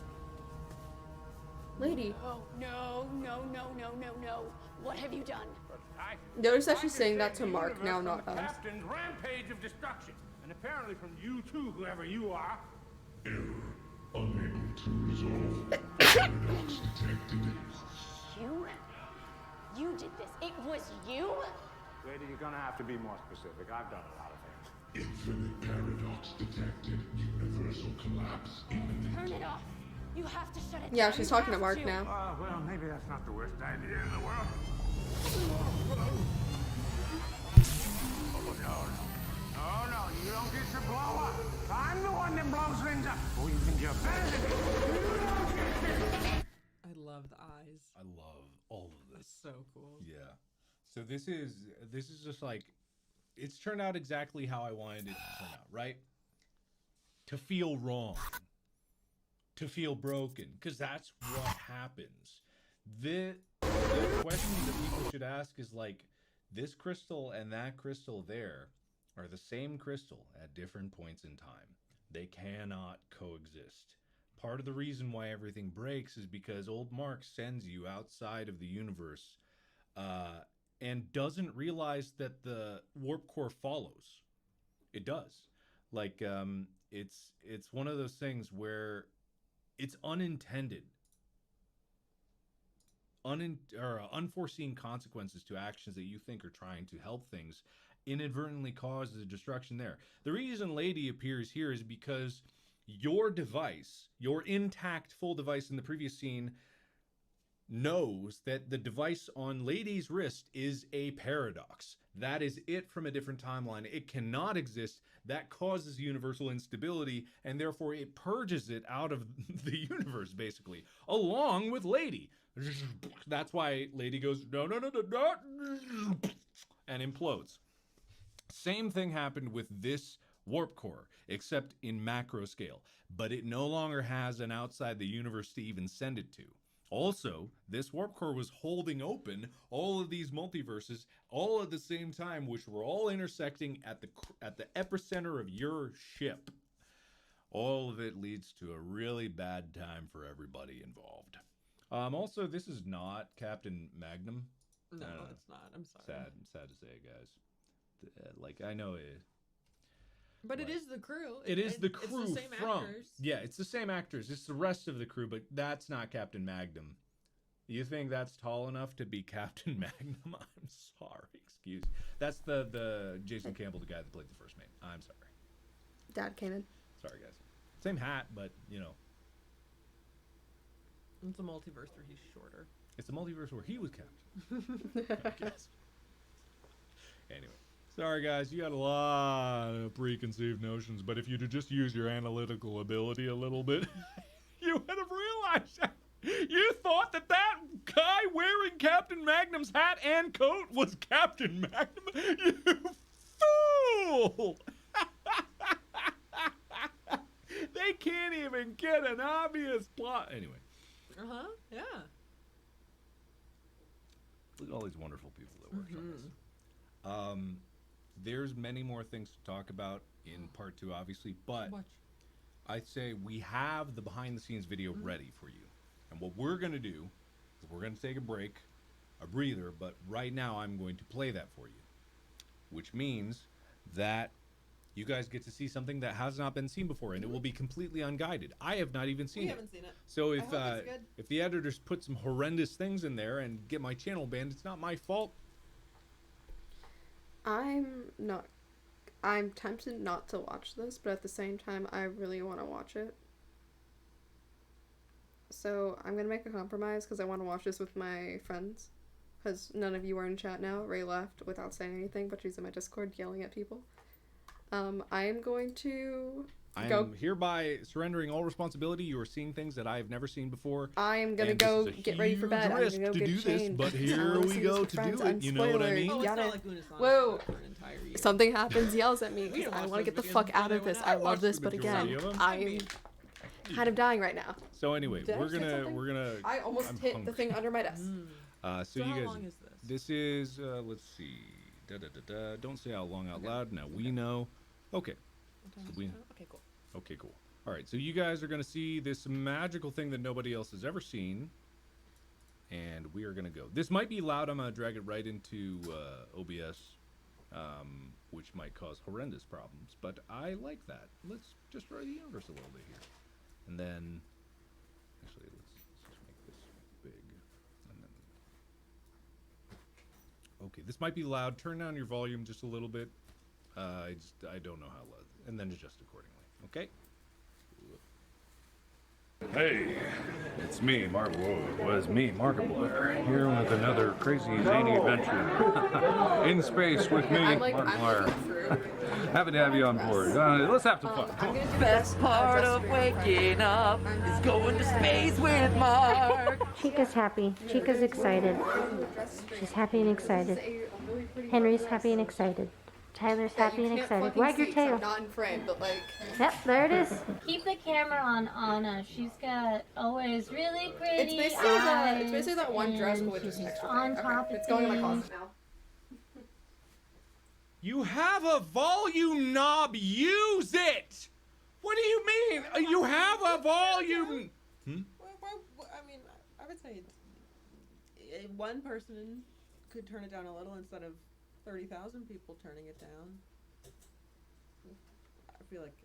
Lady. Oh, no, no, no, no, no, no. What have you done? Notice that she's saying that to Mark now, not us. Captain's rampage of destruction. And apparently from you too, whoever you are. Error. Unable to resolve. Paradox detected. You? You did this. It was you? Lady, you're gonna have to be more specific. I've done a lot of things. Infinite paradox detected. Universal collapse imminent. Turn it off. You have to shut it Yeah, down. she's You talking to have Mark now. Well, maybe that's not the worst idea in the world. Oh, no, you don't get to blow up. I'm the one that blows things up. Oh, you think you're better than me? I love the eyes. I love all of this. That's so cool. Yeah. So this is just like, it's turned out exactly how I wanted it to turn out, right? To feel wrong. To feel broken, because that's what happens. The question that people should ask is like, this crystal and that crystal there are the same crystal at different points in time. They cannot coexist. Part of the reason why everything breaks is because old Mark sends you outside of the universe and doesn't realize that the warp core follows. It does. Like, it's one of those things where it's unintended. Unforeseen consequences to actions that you think are trying to help things inadvertently cause the destruction there. The reason Lady appears here is because your device, your intact full device in the previous scene, knows that the device on Lady's wrist is a paradox. That is it from a different timeline. It cannot exist. That causes universal instability, and therefore it purges it out of the universe, basically, along with Lady. That's why Lady goes, no, and implodes. Same thing happened with this warp core, except in macro scale, but it no longer has an outside the universe to even send it to. Also, this warp core was holding open all of these multiverses all at the same time, which were all intersecting at the epicenter of your ship. All of it leads to a really bad time for everybody involved. Also, this is not Captain Magnum. No, it's not. I'm sorry. Sad to say, guys. Like, I know it. But it is the crew. It is the crew it's the same from. actors. Yeah, it's the same actors. It's the rest of the crew, but that's not Captain Magnum. You think that's tall enough to be Captain Magnum? I'm sorry. Excuse. That's the Jason Campbell, the guy that played the first mate. I'm sorry. Dad came in. Sorry, guys. Same hat, but, you know. It's a multiverse where he's shorter. It's a multiverse where he was captain. I guess. Anyway. Sorry, guys. You got a lot of preconceived notions, but if you'd have just used your analytical ability a little bit, you would have realized that. You thought that guy wearing Captain Magnum's hat and coat was Captain Magnum? You fool! They can't even get an obvious plot. Anyway. Yeah. Look at all these wonderful people that work on this. There's many more things to talk about in part 2, obviously, but I'd say we have the behind-the-scenes video ready for you. And what we're going to do is we're going to take a break, a breather, but right now I'm going to play that for you, which means that you guys get to see something that has not been seen before, and it will be completely unguided. I have not even seen it. We haven't seen it. So I hope it's good. if the editors put some horrendous things in there and get my channel banned, it's not my fault. I'm tempted not to watch this, but at the same time, I really want to watch it. So I'm going to make a compromise because I want to watch this with my friends. Because none of you are in chat now. Ray left without saying anything, but she's in my Discord yelling at people. I am going to I'm hereby surrendering all responsibility. You are seeing things that I have never seen before. I am going to go get ready for bed. I'm going to go get changed. This, but here we go to do it. You know what I mean? Whoa. Something happens, yells at me. I want to get the fuck out of this. I love this, but again, I'm kind of dying right now. So anyway, we're gonna. I almost hit the thing under my desk. So you guys, long is this is let's see. Don't say how long out loud. Now we know. Okay. So okay, cool. Okay, cool. All right, so you guys are gonna see this magical thing that nobody else has ever seen, and we are gonna go. This might be loud. I'm gonna drag it right into OBS, which might cause horrendous problems, but I like that. Let's destroy the universe a little bit here, and then actually let's just make this big, and then okay. This might be loud. Turn down your volume just a little bit. I don't know how loud, and then adjust accordingly. Okay. Hey, it's me, Markiplier, here with another crazy zany adventure in space with me, Markiplier. Happy to have you on board. Let's have some fun. Come on. Best part of waking up is going to space with Mark. Chica's happy. Chica's excited. She's happy and excited. Henry's happy and excited. Tyler's happy and excited. Wag your tail. Not in frame, but like. Yep, there it is. Keep the camera on Anna. She's got always really pretty It's basically that one dress, but with just extra. On top of it's going in my closet now. You have a volume knob. Use it. What do you mean? You have a volume. I mean, I would say one person could turn it down a little instead of 30,000 people turning it down. I feel like.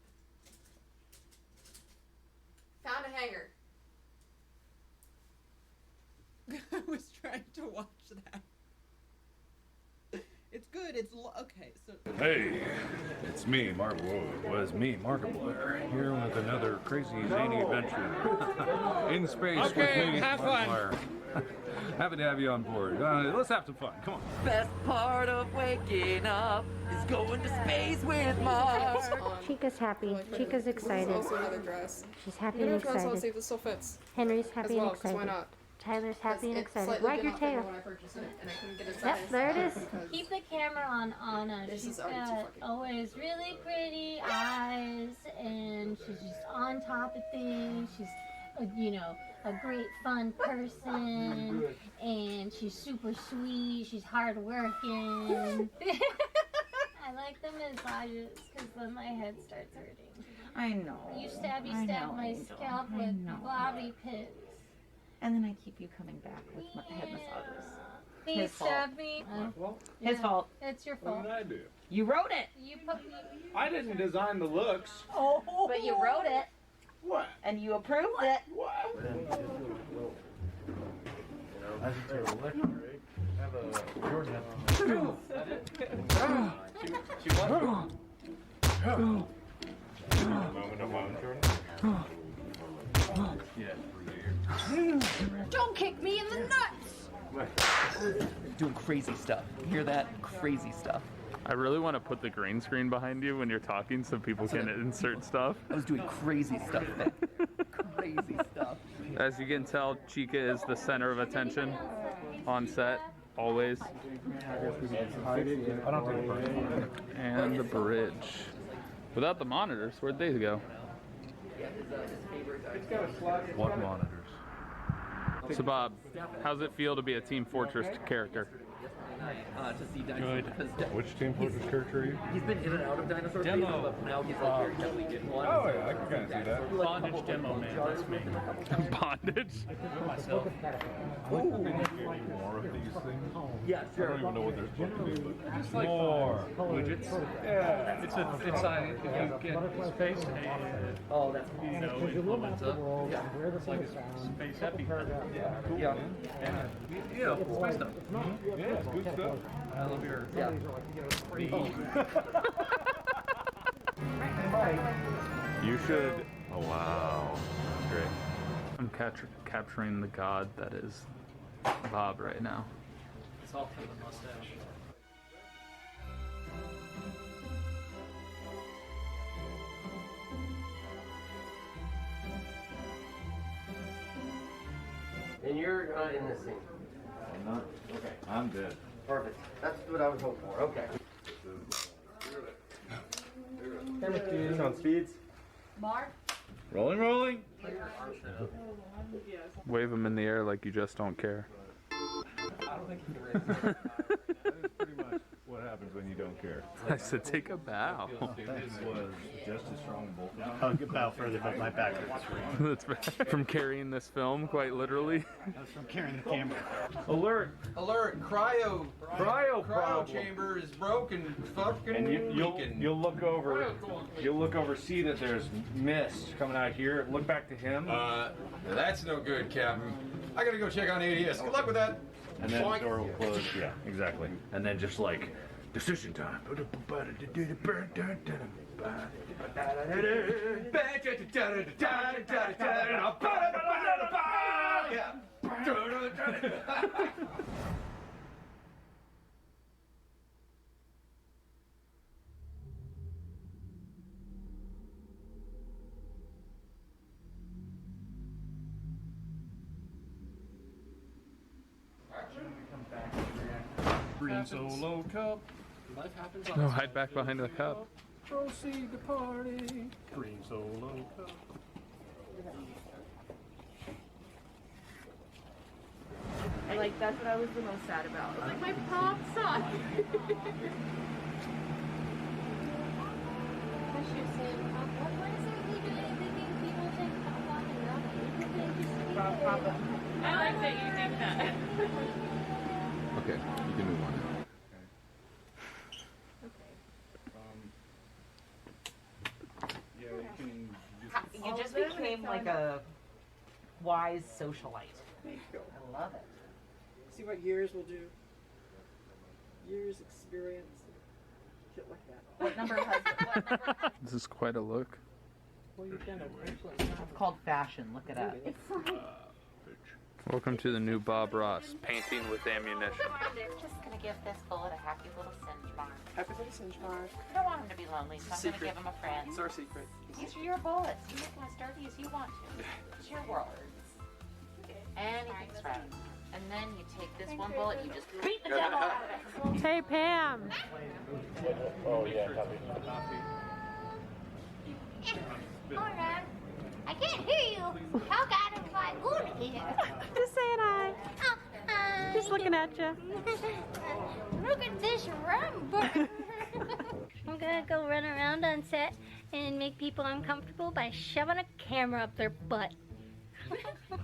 Found a hanger. I was trying to watch that. It's good. It's okay. So. Hey, it's me, Markiplier, here with another crazy zany adventure in space with me, have Markiplier. fun. Happy to have you on board. Let's have some fun. Come on. Best part of waking up is going to space with Mark. Chica's happy. Chica's excited. Also another dress. She's happy I'm and gonna try this on, see excited. if this still fits. Henry's happy well, and 'cause why excited. not? Tyler's happy and It excited. slightly Wag did your not fit tail. when I purchased it, and I couldn't get it Yep, sized there it is. because Keep the camera on Anna. This She's is already too got fucking- always really pretty eyes, and she's just on top of things. She's, a great fun person, and she's super sweet. She's hardworking. I like the massages because then my head starts hurting. I know. You stab my scalp with bobby pins. And then I keep you coming back with head massages. He His fault. stabbed me. His fault. It's your fault. What did I do? You wrote it. You put me. I didn't design the looks. Oh. But you wrote it. What? And you approved it. opened up my own journal. Don't kick me in the nuts! Doing crazy stuff. You hear that? Crazy stuff. I really want to put the green screen behind you when you're talking so people can insert stuff. I was doing crazy stuff there. Crazy stuff. As you can tell, Chica is the center of attention on set, always. And the bridge. Without the monitors, where'd they go? What monitors? So Bob, how's it feel to be a Team Fortress character? To see Good. Which Team Fortress character are you? He's been in and out of dinosaur Demo. phases, but now he's like very heavily in one. Oh yeah, I can kind of see that. Bondage demo man, that's me. Bondage? Myself. I like that they make more of these things. Yeah, sure. I don't even know what they're supposed to be, but Just like more widgets. Yeah. It's if you get space and you know implement up. Yeah. It's like a space epi. Yeah. Cool. Yeah. Yeah, space stuff. Yeah, it's good stuff. I love your You should. Oh wow, that's great. I'm capturing the god that is Bob right now. It's all for the mustache. And you're not in this scene. I'm not. Okay. I'm dead. Perfect. That's what I was hoping for. Okay. Just on speeds. Mark? Rolling. Wave them in the air like you just don't care. I don't think you can raise it. That is pretty much what happens when you don't care. I said take a bow. This was just as strong in both of them. I'll get bow further, but my back hurts. That's bad. From carrying this film, quite literally. That's from carrying the camera. Alert! Alert! Cryo problem. chamber is broken. Fucking And leaking. you'll look over, see that there's mist coming out here. Look back to him. That's no good, Captain. I gotta go check on ADS. Good luck with that. And then the door will close. Yeah, exactly. And then just like decision time. Green Solo Cup. Life happens No, hide back behind the cup. Proceed to party. Green Solo Cup. Like, that's what I was the most sad about. I was like, my prom sucked. I like that you think that. Okay, you can move on now. Yeah, you can. You just became like a wise socialite. I love it. See what years will do. Years experience. Shit like that. What number has This is quite a look. Well, you've done it. It's called fashion. Look it up. It's like... Welcome to the new Bob Ross, painting with ammunition. Just gonna give this bullet a happy little singe mark. Happy little singe mark. I don't want him to be lonely, so I'm gonna give him a friend. It's our secret. These are your bullets. You make them as dirty as you want to. It's your words. Anything's right. And then you take this one bullet, you just beat the devil out of it. Hey, Pam. Oh yeah, Alright. I can't hear you. Talk out of my good here. Just saying hi. Just looking at you. Look at this rumble. I'm gonna go run around on set and make people uncomfortable by shoving a camera up their butt. That's what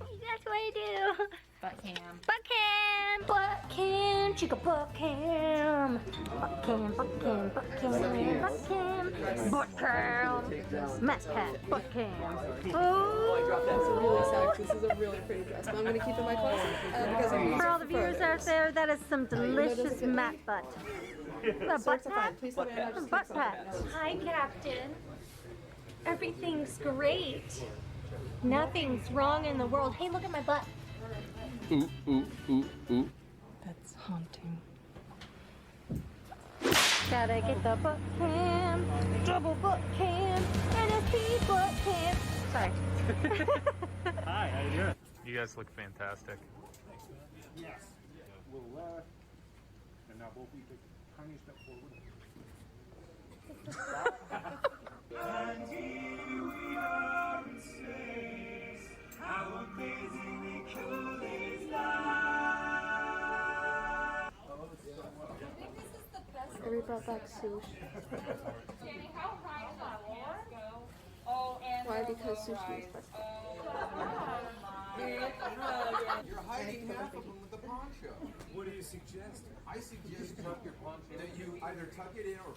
I do. Butt cam. Butt cam. Butt cam. Chica butt cam. Butt cam. Butt cam. Butt cam. Butt cam. Butt cam. Matt Pat. Butt cam. That's really sad. This is a really pretty dress, but I'm gonna keep it in my closet because I'm For all the viewers out there, that is some delicious matte butt. Butt pat. Please tell me I'm not just Butt pat. Hi, Captain. Everything's great. Nothing's wrong in the world. Hey, look at my butt. Ooh, ooh, ooh, ooh. That's haunting. Gotta get the butt cam, double butt cam, NSP butt cam. Sorry. Hi, how you doing? You guys look fantastic. Yes. We'll left. And now both of you take a tiny step forward. And here we are in space. How amazingly cool is life? We brought back sushi. Why? Because sushi is best. You're hiding half of them with the poncho. What do you suggest? I suggest that you either tuck it in or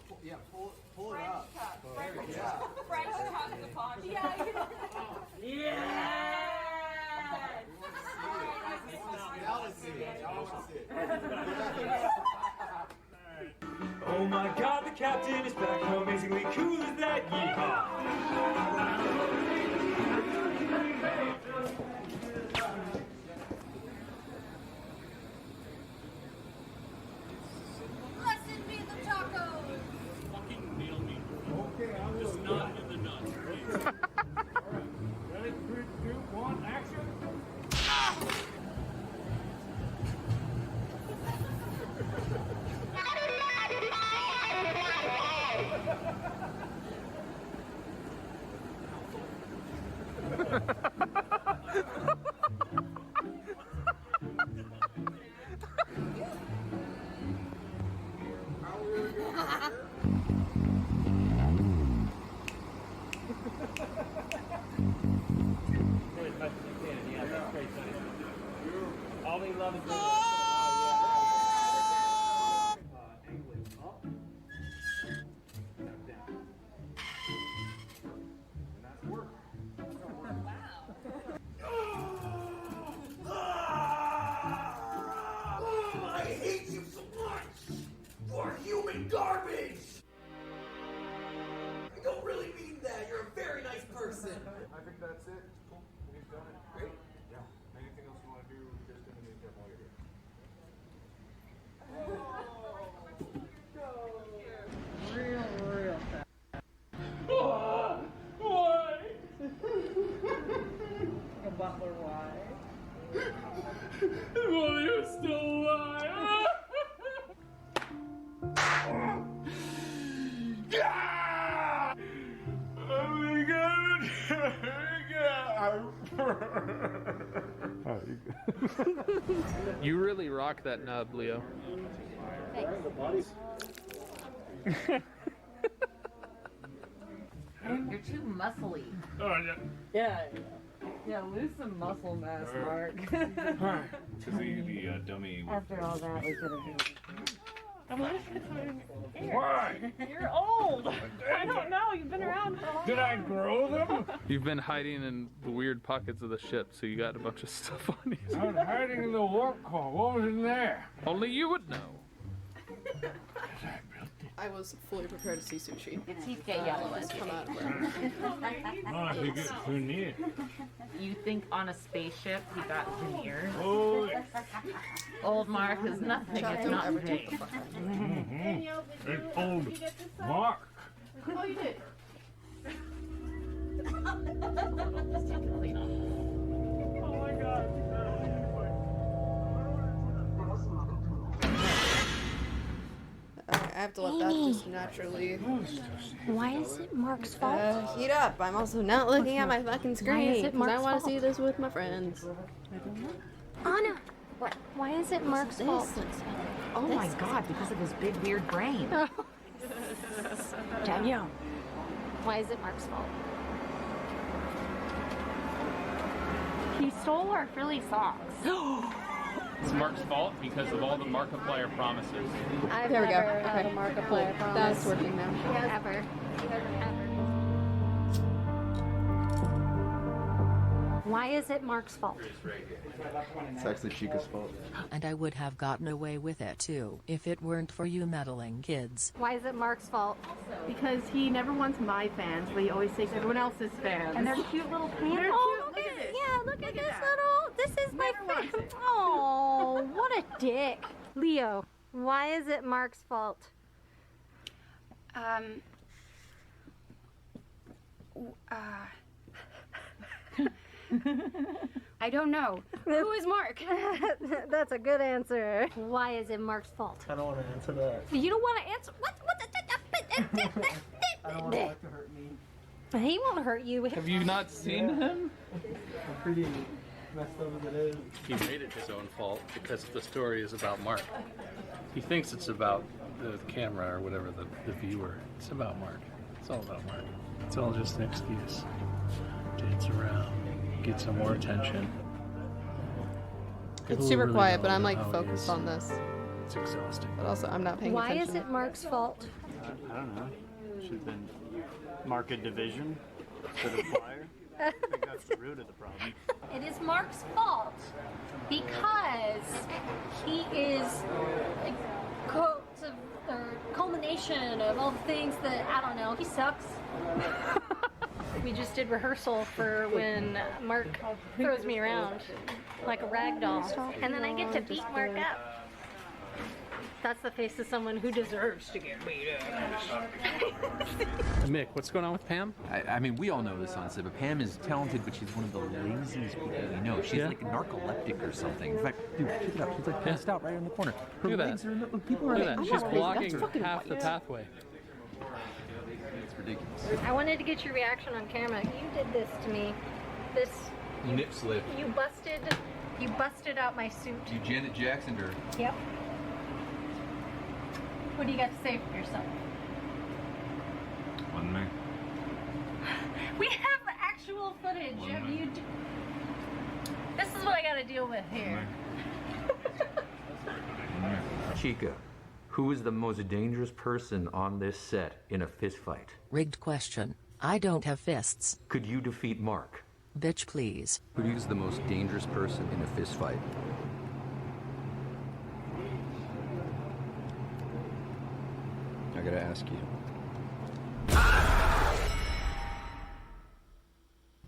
pull it up. French tuck the poncho. Yeah. Oh my God, the captain is back. How amazingly cool is that? Yeehaw! Blessed be the tacos. Fucking nail me. Okay, I will. Just not in the nuts, please. Ready? 3, 2, 1, action. Yeah, that's great, buddy. All we love is Angling up. Down. And that's work. I hate you so much! You're human garbage! I don't really mean that. You're a very nice person. I think that's it. Cool. He's done it. Great. Yeah. Anything else you want to do, just in the meantime while you're here. Real fast. Why? A butler, why? Well, you're still alive. Oh my God. Oh, you really rock that nub, Leo. You're too muscly. Oh, yeah. Yeah, lose some muscle mass, Mark. The dummy. After all that, we could have Why? You're old. I don't know. You've been around for a long Did I grow them? You've been hiding in the weird pockets of the ship, so you got a bunch of stuff on you. I was hiding in the warp core. What was in there? Only you would know. I was fully prepared to see sushi. Your teeth get yellow as Come out of Oh, if you get too near. You think on a spaceship he got veneers? Oh, Old Mark is nothing Chat, if don't not ever paid. take the fuck out of me. it's old Mark. Oh, you did. Clean off. Oh my God. I have to let that just naturally Why is it Mark's fault? heat up. I'm also not looking at my fucking Why screen is it because I Mark's want to fault? see this with my friends. Anna, what? Why is it Mark's fault? Oh my God, because of his big weird brain. Danielle, why is it Mark's fault? He stole our frilly socks. It's Mark's fault because of all the Markiplier promises. I've There we go. never had Okay, a Markiplier cool. promise. That's working now. Ever. Why is it Mark's fault? It's actually Chica's fault. And I would have gotten away with it too if it weren't for you meddling kids. Why is it Mark's fault? Because he never wants my fans, but he always takes everyone else's fans. And they're cute little pants. They're Oh, cute. Look at this. Yeah, look at this that. little. This is my favorite. Oh, what a dick. Leo, why is it Mark's fault? I don't know. Who is Mark? That's a good answer. Why is it Mark's fault? I don't want to answer that. You don't want to answer? What? I don't want Mark to hurt me. He won't hurt you. Have you not seen him? I'm pretty messed up as it is. He made it his own fault because the story is about Mark. He thinks it's about the camera or whatever, the viewer. It's about Mark. It's all about Mark. It's all just an excuse. Dance around, get some more attention. It's People super really quiet, don't but I'm know like how it focused is. on this. It's exhausting. But also, I'm not paying Why attention. is it Mark's fault? I don't know. Should have been market division instead of flyer. I think that's the root of the problem. It is Mark's fault because he is a culmination of all the things that, I don't know, he sucks. We just did rehearsal for when Mark throws me around like a rag doll. And then I get to beat Mark up. That's the face of someone who deserves to get beat up. Mick, what's going on with Pam? I mean, we all know this on set, but Pam is talented, but she's one of the laziest people we know. She's like narcoleptic or something. In fact, dude, check it out. She's like passed out right in the corner. Her Look at legs that. are in the, people are Look at that. She's blocking fucking half the white. pathway. It's ridiculous. I wanted to get your reaction on camera. You did this to me. This Nip slip. you busted out my suit. You Janet Jacksoned her. Yep. What do you got to say for yourself? Wasn't me. We have actual footage of you. This is what I got to deal with here. Chica, who is the most dangerous person on this set in a fist fight? Rigged question. I don't have fists. Could you defeat Mark? Bitch, please. Who is the most dangerous person in a fist fight? I gotta ask you.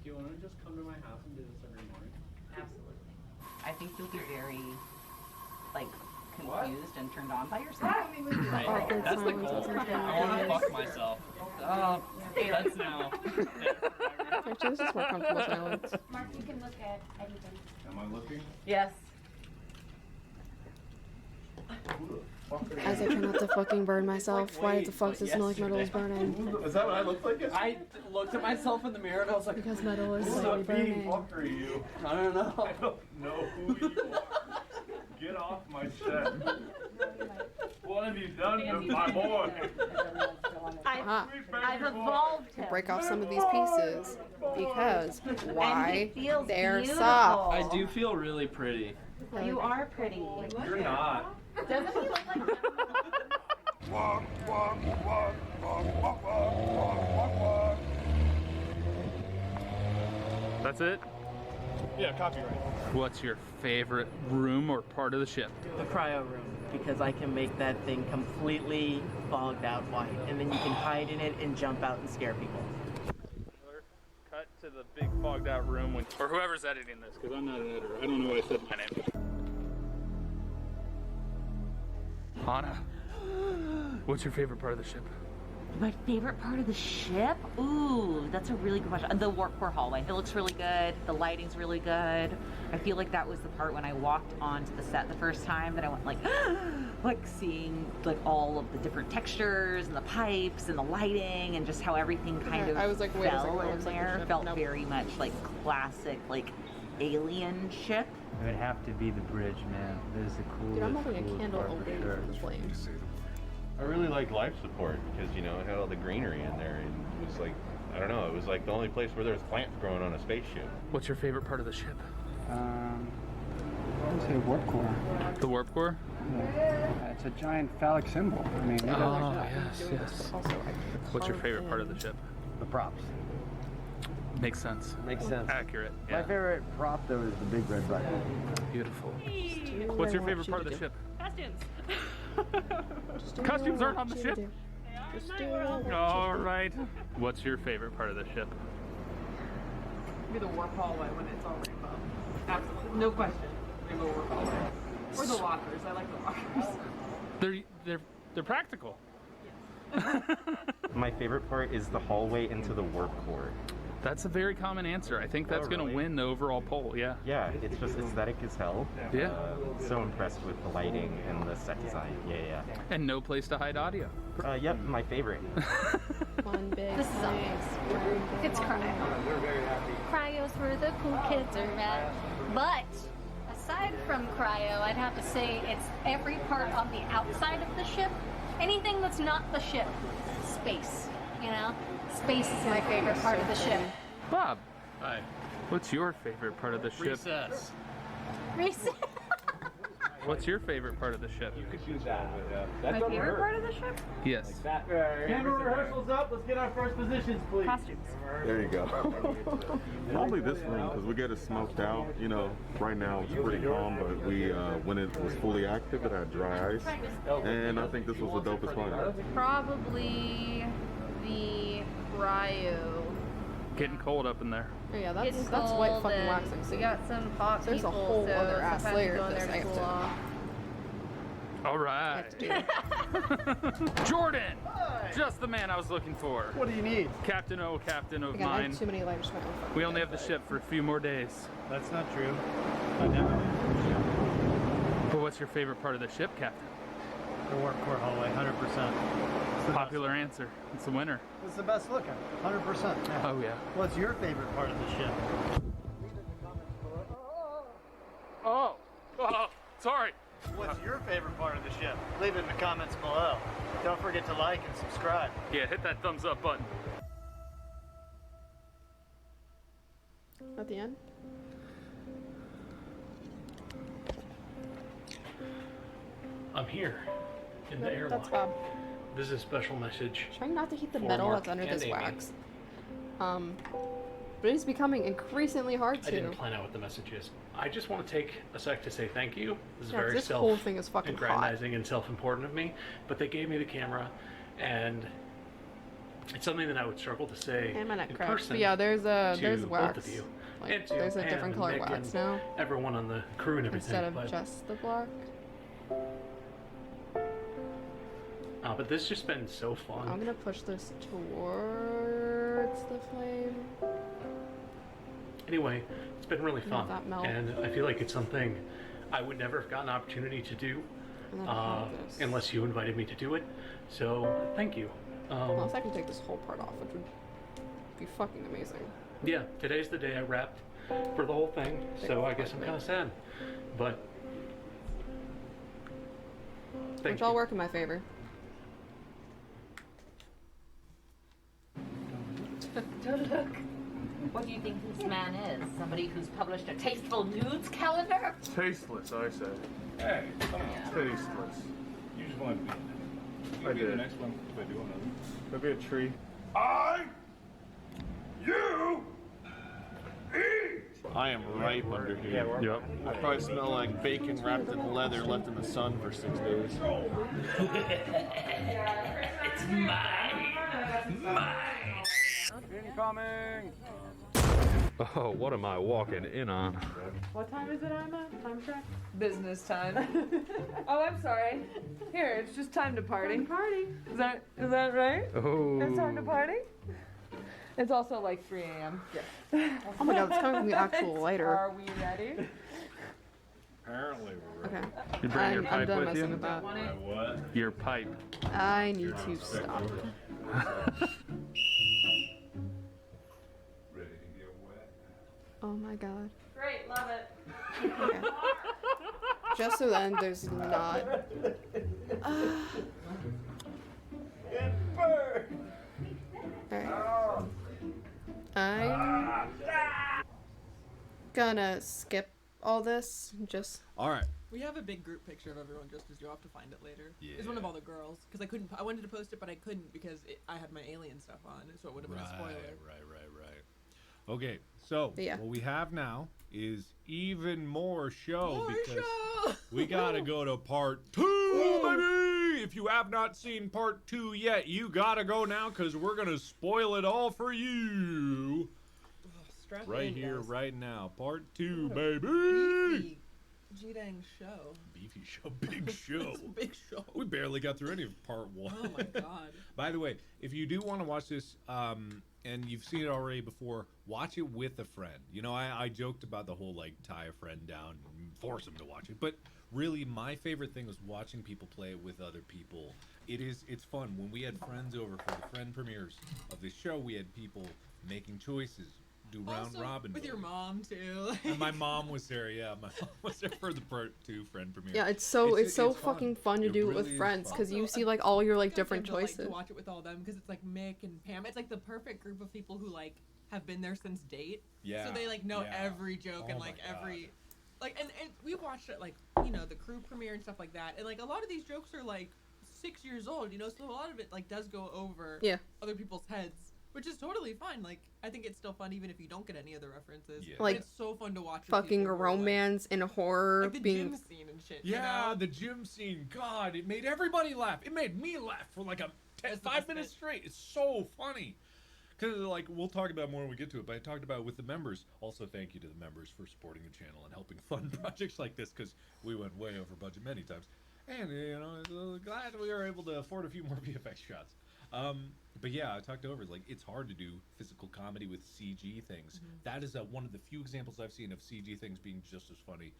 Do you want to just come to my house and do this every morning? Absolutely. I think you'll be very, like, confused and turned on by yourself. Awkward That's the silence goal. or something. I want to fuck myself. That's now. Actually, this is more comfortable silence. Mark, you can look at anything. Am I looking? Yes. As I try not to fucking burn myself, why the fuck does it smell like metal is burning? Is that what I look like? I looked at myself in the mirror and I was like, Because metal is Who slowly the fiend burning. fuck are you? I don't know. I don't know who you are. Get off my set. What have you done to my boy? I've evolved him. Break off some of these pieces because why? feels They're beautiful. soft. I do feel really pretty. You are pretty. You're not. Doesn't he look like That's it? Yeah, copyright. What's your favorite room or part of the ship? The cryo room, because I can make that thing completely fogged out white, and then you can hide in it and jump out and scare people. Cut to the big fogged out room when, or whoever's editing this, because I'm not an editor. I don't know what I said my name. Anna, what's your favorite part of the ship? My favorite part of the ship? Ooh, that's a really good question. The warp core hallway. It looks really good. The lighting's really good. I feel like that was the part when I walked onto the set the first time that I went like seeing like all of the different textures and the pipes and the lighting and just how everything kind of I was like, wait a second, fell that in looks like a there. ship. Felt Nope. very much like classic, like alien ship. It would have to be the bridge, man. That is the coolest. Dude, I'm holding a coolest candle part all for day sure. for the flames. I really liked life support because, you know, it had all the greenery in there and it was like, I don't know, it was like the only place where there was plants growing on a spaceship. What's your favorite part of the ship? I would say warp core. The warp core? It's a giant phallic symbol. I mean, Oh, yes, yes. What's your favorite part of the ship? The props. Makes sense. Makes sense. Accurate. My Yeah. favorite prop though is the big red button. Beautiful. What's your favorite part of the ship? Costumes. Costumes aren't on the ship. Just do it. All right. What's your favorite part of the ship? Be the warp hallway when it's all rainbow. Absolutely, no question. Rainbow warp hallway. Or the lockers. I like the lockers. They're practical. My favorite part is the hallway into the warp core. That's a very common answer. I think that's Oh, going to really? win the overall poll. Yeah. Yeah, it's just aesthetic as hell. Yeah. So impressed with the lighting and the set design. Yeah. And no place to hide audio. Yep, my favorite. One big This sucks. It's cryo. We're very happy. Cryo's where the cool kids are at. But aside from cryo, I'd have to say it's every part on the outside of the ship. Anything that's not the ship. Space. You know? Space is my favorite part of the ship. Bob. Hi. What's your favorite part of the ship? Recess. Recess. What's your favorite part of the ship? You could do that. My favorite part of the ship? Yes. Camera rehearsals up. Let's get our first positions, please. Costumes. There you go. Probably this room because we get it smoked out. You know, right now it's pretty calm, but we when it was fully active, it had dry ice, and I think this was the dopest one. Probably the cryo. Getting cold up in there. Oh, yeah, It's that's white cold fucking and waxing. We got some hot There's a people, whole so other ass sometimes layer we go of in this there I to have cool to- off. All right. Jordan! Just the man I was looking for. What do you need? Captain of Again, I mine. have too many lighters for my own phone. We only have the ship for a few more days. That's not true. I never did. But what's your favorite part of the ship, Captain? The warp core hallway, 100%. Popular answer. It's the winner. It's the best looking, 100%. Yeah. Oh, yeah. What's your favorite part of the ship? Oh, sorry. What's your favorite part of the ship? Leave it in the comments below. Don't forget to like and subscribe. Yeah, hit that thumbs up button. At the end? I'm here in the airlock. That's Bob. This is a special message. Trying not to heat the for metal Mark that's under and this Amy. wax. But it's becoming increasingly hard to. I didn't plan out what the message is. I just want to take a sec to say thank you. This is Yeah, very this whole thing is fucking hot. self-aggrandizing and self-important of me, but they gave me the camera, and it's something that I would struggle to say I'm gonna in crack. person. But yeah, there's to wax. both of you. Like, And to there's a Pam different and color Nick wax and now. Everyone on the crew and everything. Instead of but, just the black. but this has just been so fun. I'm gonna push this towards the flame. Anyway, it's been really Let fun, that melt. and I feel like it's something I would never have gotten an opportunity to do And then I have this. unless you invited me to do it. So thank you. Unless I can take this whole part off, which would be fucking amazing. Yeah, today's the day I wrapped for the whole thing, so I guess I'm kind of sad, but thank Which all work in my favor. Look. What do you think this man is? Somebody who's published a tasteful nudes calendar? Tasteless, I say. Hey, come on. Tasteless. You just want to be. You I can be the did. next one if I do another. Maybe a tree. You eat. I am ripe under here. Yep. I probably smell like bacon wrapped in leather left in the sun for 6 days. It's mine. Mine. Incoming! Oh, what am I walking in on? What time is it, Emma? Time check? Business time. Oh, I'm sorry. Here, it's just time to party. Party. Is that right? Oh. It's time to party? It's also like 3 a.m. Yeah. Oh my god, it's coming from the actual lighter. Are we ready? Apparently we're ready. Okay. You bring your I'm pipe done with messing you? with that. What? Your pipe. I need to stop. Ready to get wet. Oh my god. Great, love it. Okay. Just so then there's not. Alright. I'm gonna skip all this. Just. Alright. We have a big group picture of everyone just as you'll have to find it later. It's one of Yeah. all the girls because I couldn't. I wanted to post it, but I couldn't because I had my alien stuff on, so it would have been a spoiler. Right. Okay, so Yeah. what we have now is even more show More because show! we gotta go to part 2, baby! If you have not seen part 2 yet, you gotta go now because we're gonna spoil it all for you. Strap Right in, here, guys. right now. Part 2, What a baby! Beefy G-dang show. Beefy show, big show. It's a big show. We barely got through any of part 1. Oh my god. By the way, if you do want to watch this, and you've seen it already before, watch it with a friend. You know, I joked about the whole, like, tie a friend down and force them to watch it. But really, my favorite thing was watching people play it with other people. It's fun. When we had friends over for the friend premieres of this show, we had people making choices, do round Also, robin. with your voting. mom, too. And my mom was there, yeah. My mom was there for the part 2 friend premiere. Yeah, it's so fun. fucking fun to It do it really with is friends fun. because you see like all your like Good different time to, choices. Like, to watch it with all them because it's like Mick and Pam. It's like the perfect group of people who like have been there since date. Yeah. So they like know yeah. every joke and Oh like my God. every like and we watched it like the crew premiere and stuff like that. And like a lot of these jokes are like 6 years old, so a lot of it like does go over other people's heads. Which is totally fine. Like, I think it's still fun even if you don't get any of the references. Yeah. Like, but it's so fun to watch. with Fucking people who are, romance and horror like the being gym scene and shit. Yeah, you know? the gym scene. God, it made everybody laugh. It made me laugh for like That's the 5 best minutes bit. straight. It's so funny. Because, like, we'll talk about it more when we get to it, but I talked about it with the members. Also, thank you to the members for supporting the channel and helping fund projects like this, because we went way over budget many times. And, glad we were able to afford a few more VFX shots. But yeah, I talked over, like, it's hard to do physical comedy with CG things. Mm-hmm. That is one of the few examples I've seen of CG things being just as funny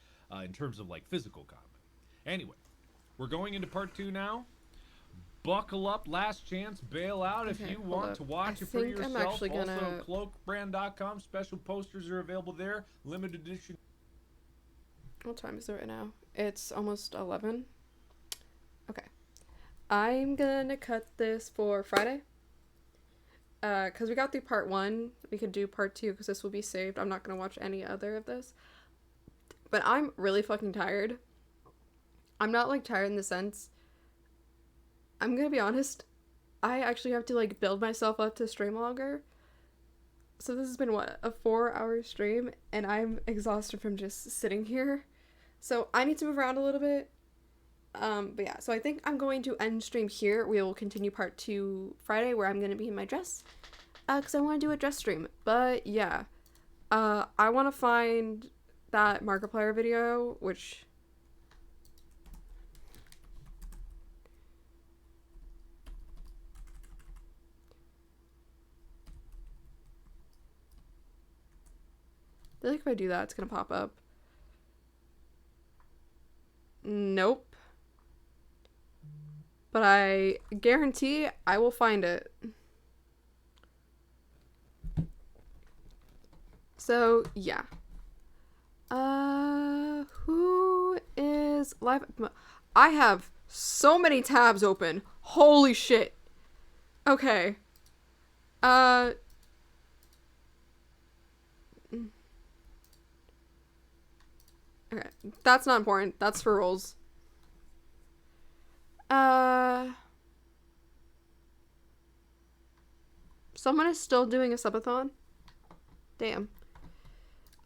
in terms of, like, physical comedy. Anyway, we're going into part 2 now. Buckle up, last chance, bail out if you want to watch it for yourself. I'm actually gonna... Also, cloakbrand.com, special posters are available there, limited edition. What time is it right now? It's almost 11. Okay. I'm gonna cut this for Friday. Because we got through part 1. We could do part 2 because this will be saved. I'm not gonna watch any other of this. But I'm really fucking tired. I'm not, like, tired in the sense... I'm gonna be honest. I actually have to, like, build myself up to stream longer. So this has been, what, a 4-hour stream? And I'm exhausted from just sitting here. So I need to move around a little bit. But yeah, so I think I'm going to end stream here. We will continue part 2 Friday where I'm going to be in my dress. Because I want to do a dress stream. But yeah, I want to find that Markiplier video, which... I feel like if I do that, it's going to pop up. Nope. But I guarantee I will find it. So, yeah. Who is live? I have so many tabs open. Holy shit. Okay. Okay, that's not important. That's for rules. Someone is still doing a subathon? Damn.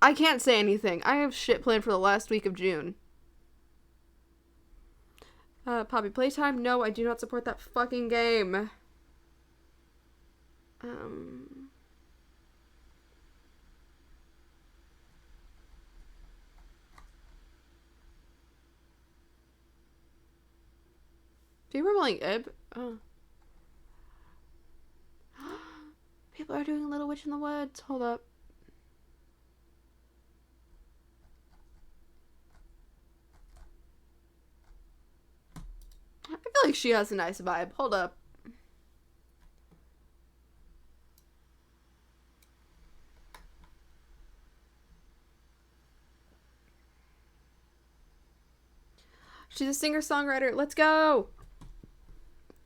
I can't say anything. I have shit planned for the last week of June. Poppy Playtime? No, I do not support that fucking game. People are playing Ib? Oh. People are doing Little Witch in the Woods. Hold up. I feel like she has a nice vibe. Hold up. She's a singer-songwriter. Let's go!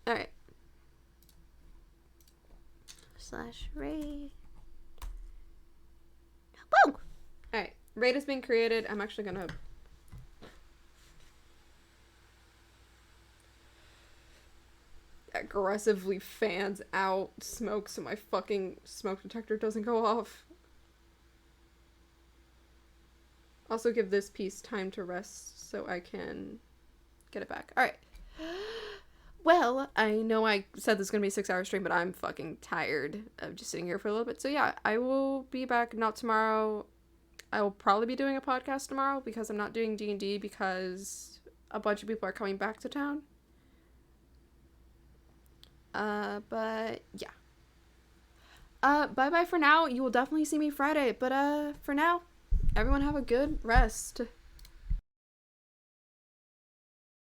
Alright. /raid. Woo! Alright. Raid has been created. I'm actually gonna... aggressively fans out smoke so my fucking smoke detector doesn't go off. Also give this piece time to rest so I can get it back. All right. Well, I know I said this is going to be a 6-hour stream, but I'm fucking tired of just sitting here for a little bit. So yeah, I will be back not tomorrow. I will probably be doing a podcast tomorrow because I'm not doing D&D because a bunch of people are coming back to town. But yeah. Bye-bye for now. You will definitely see me Friday, but for now, everyone have a good rest.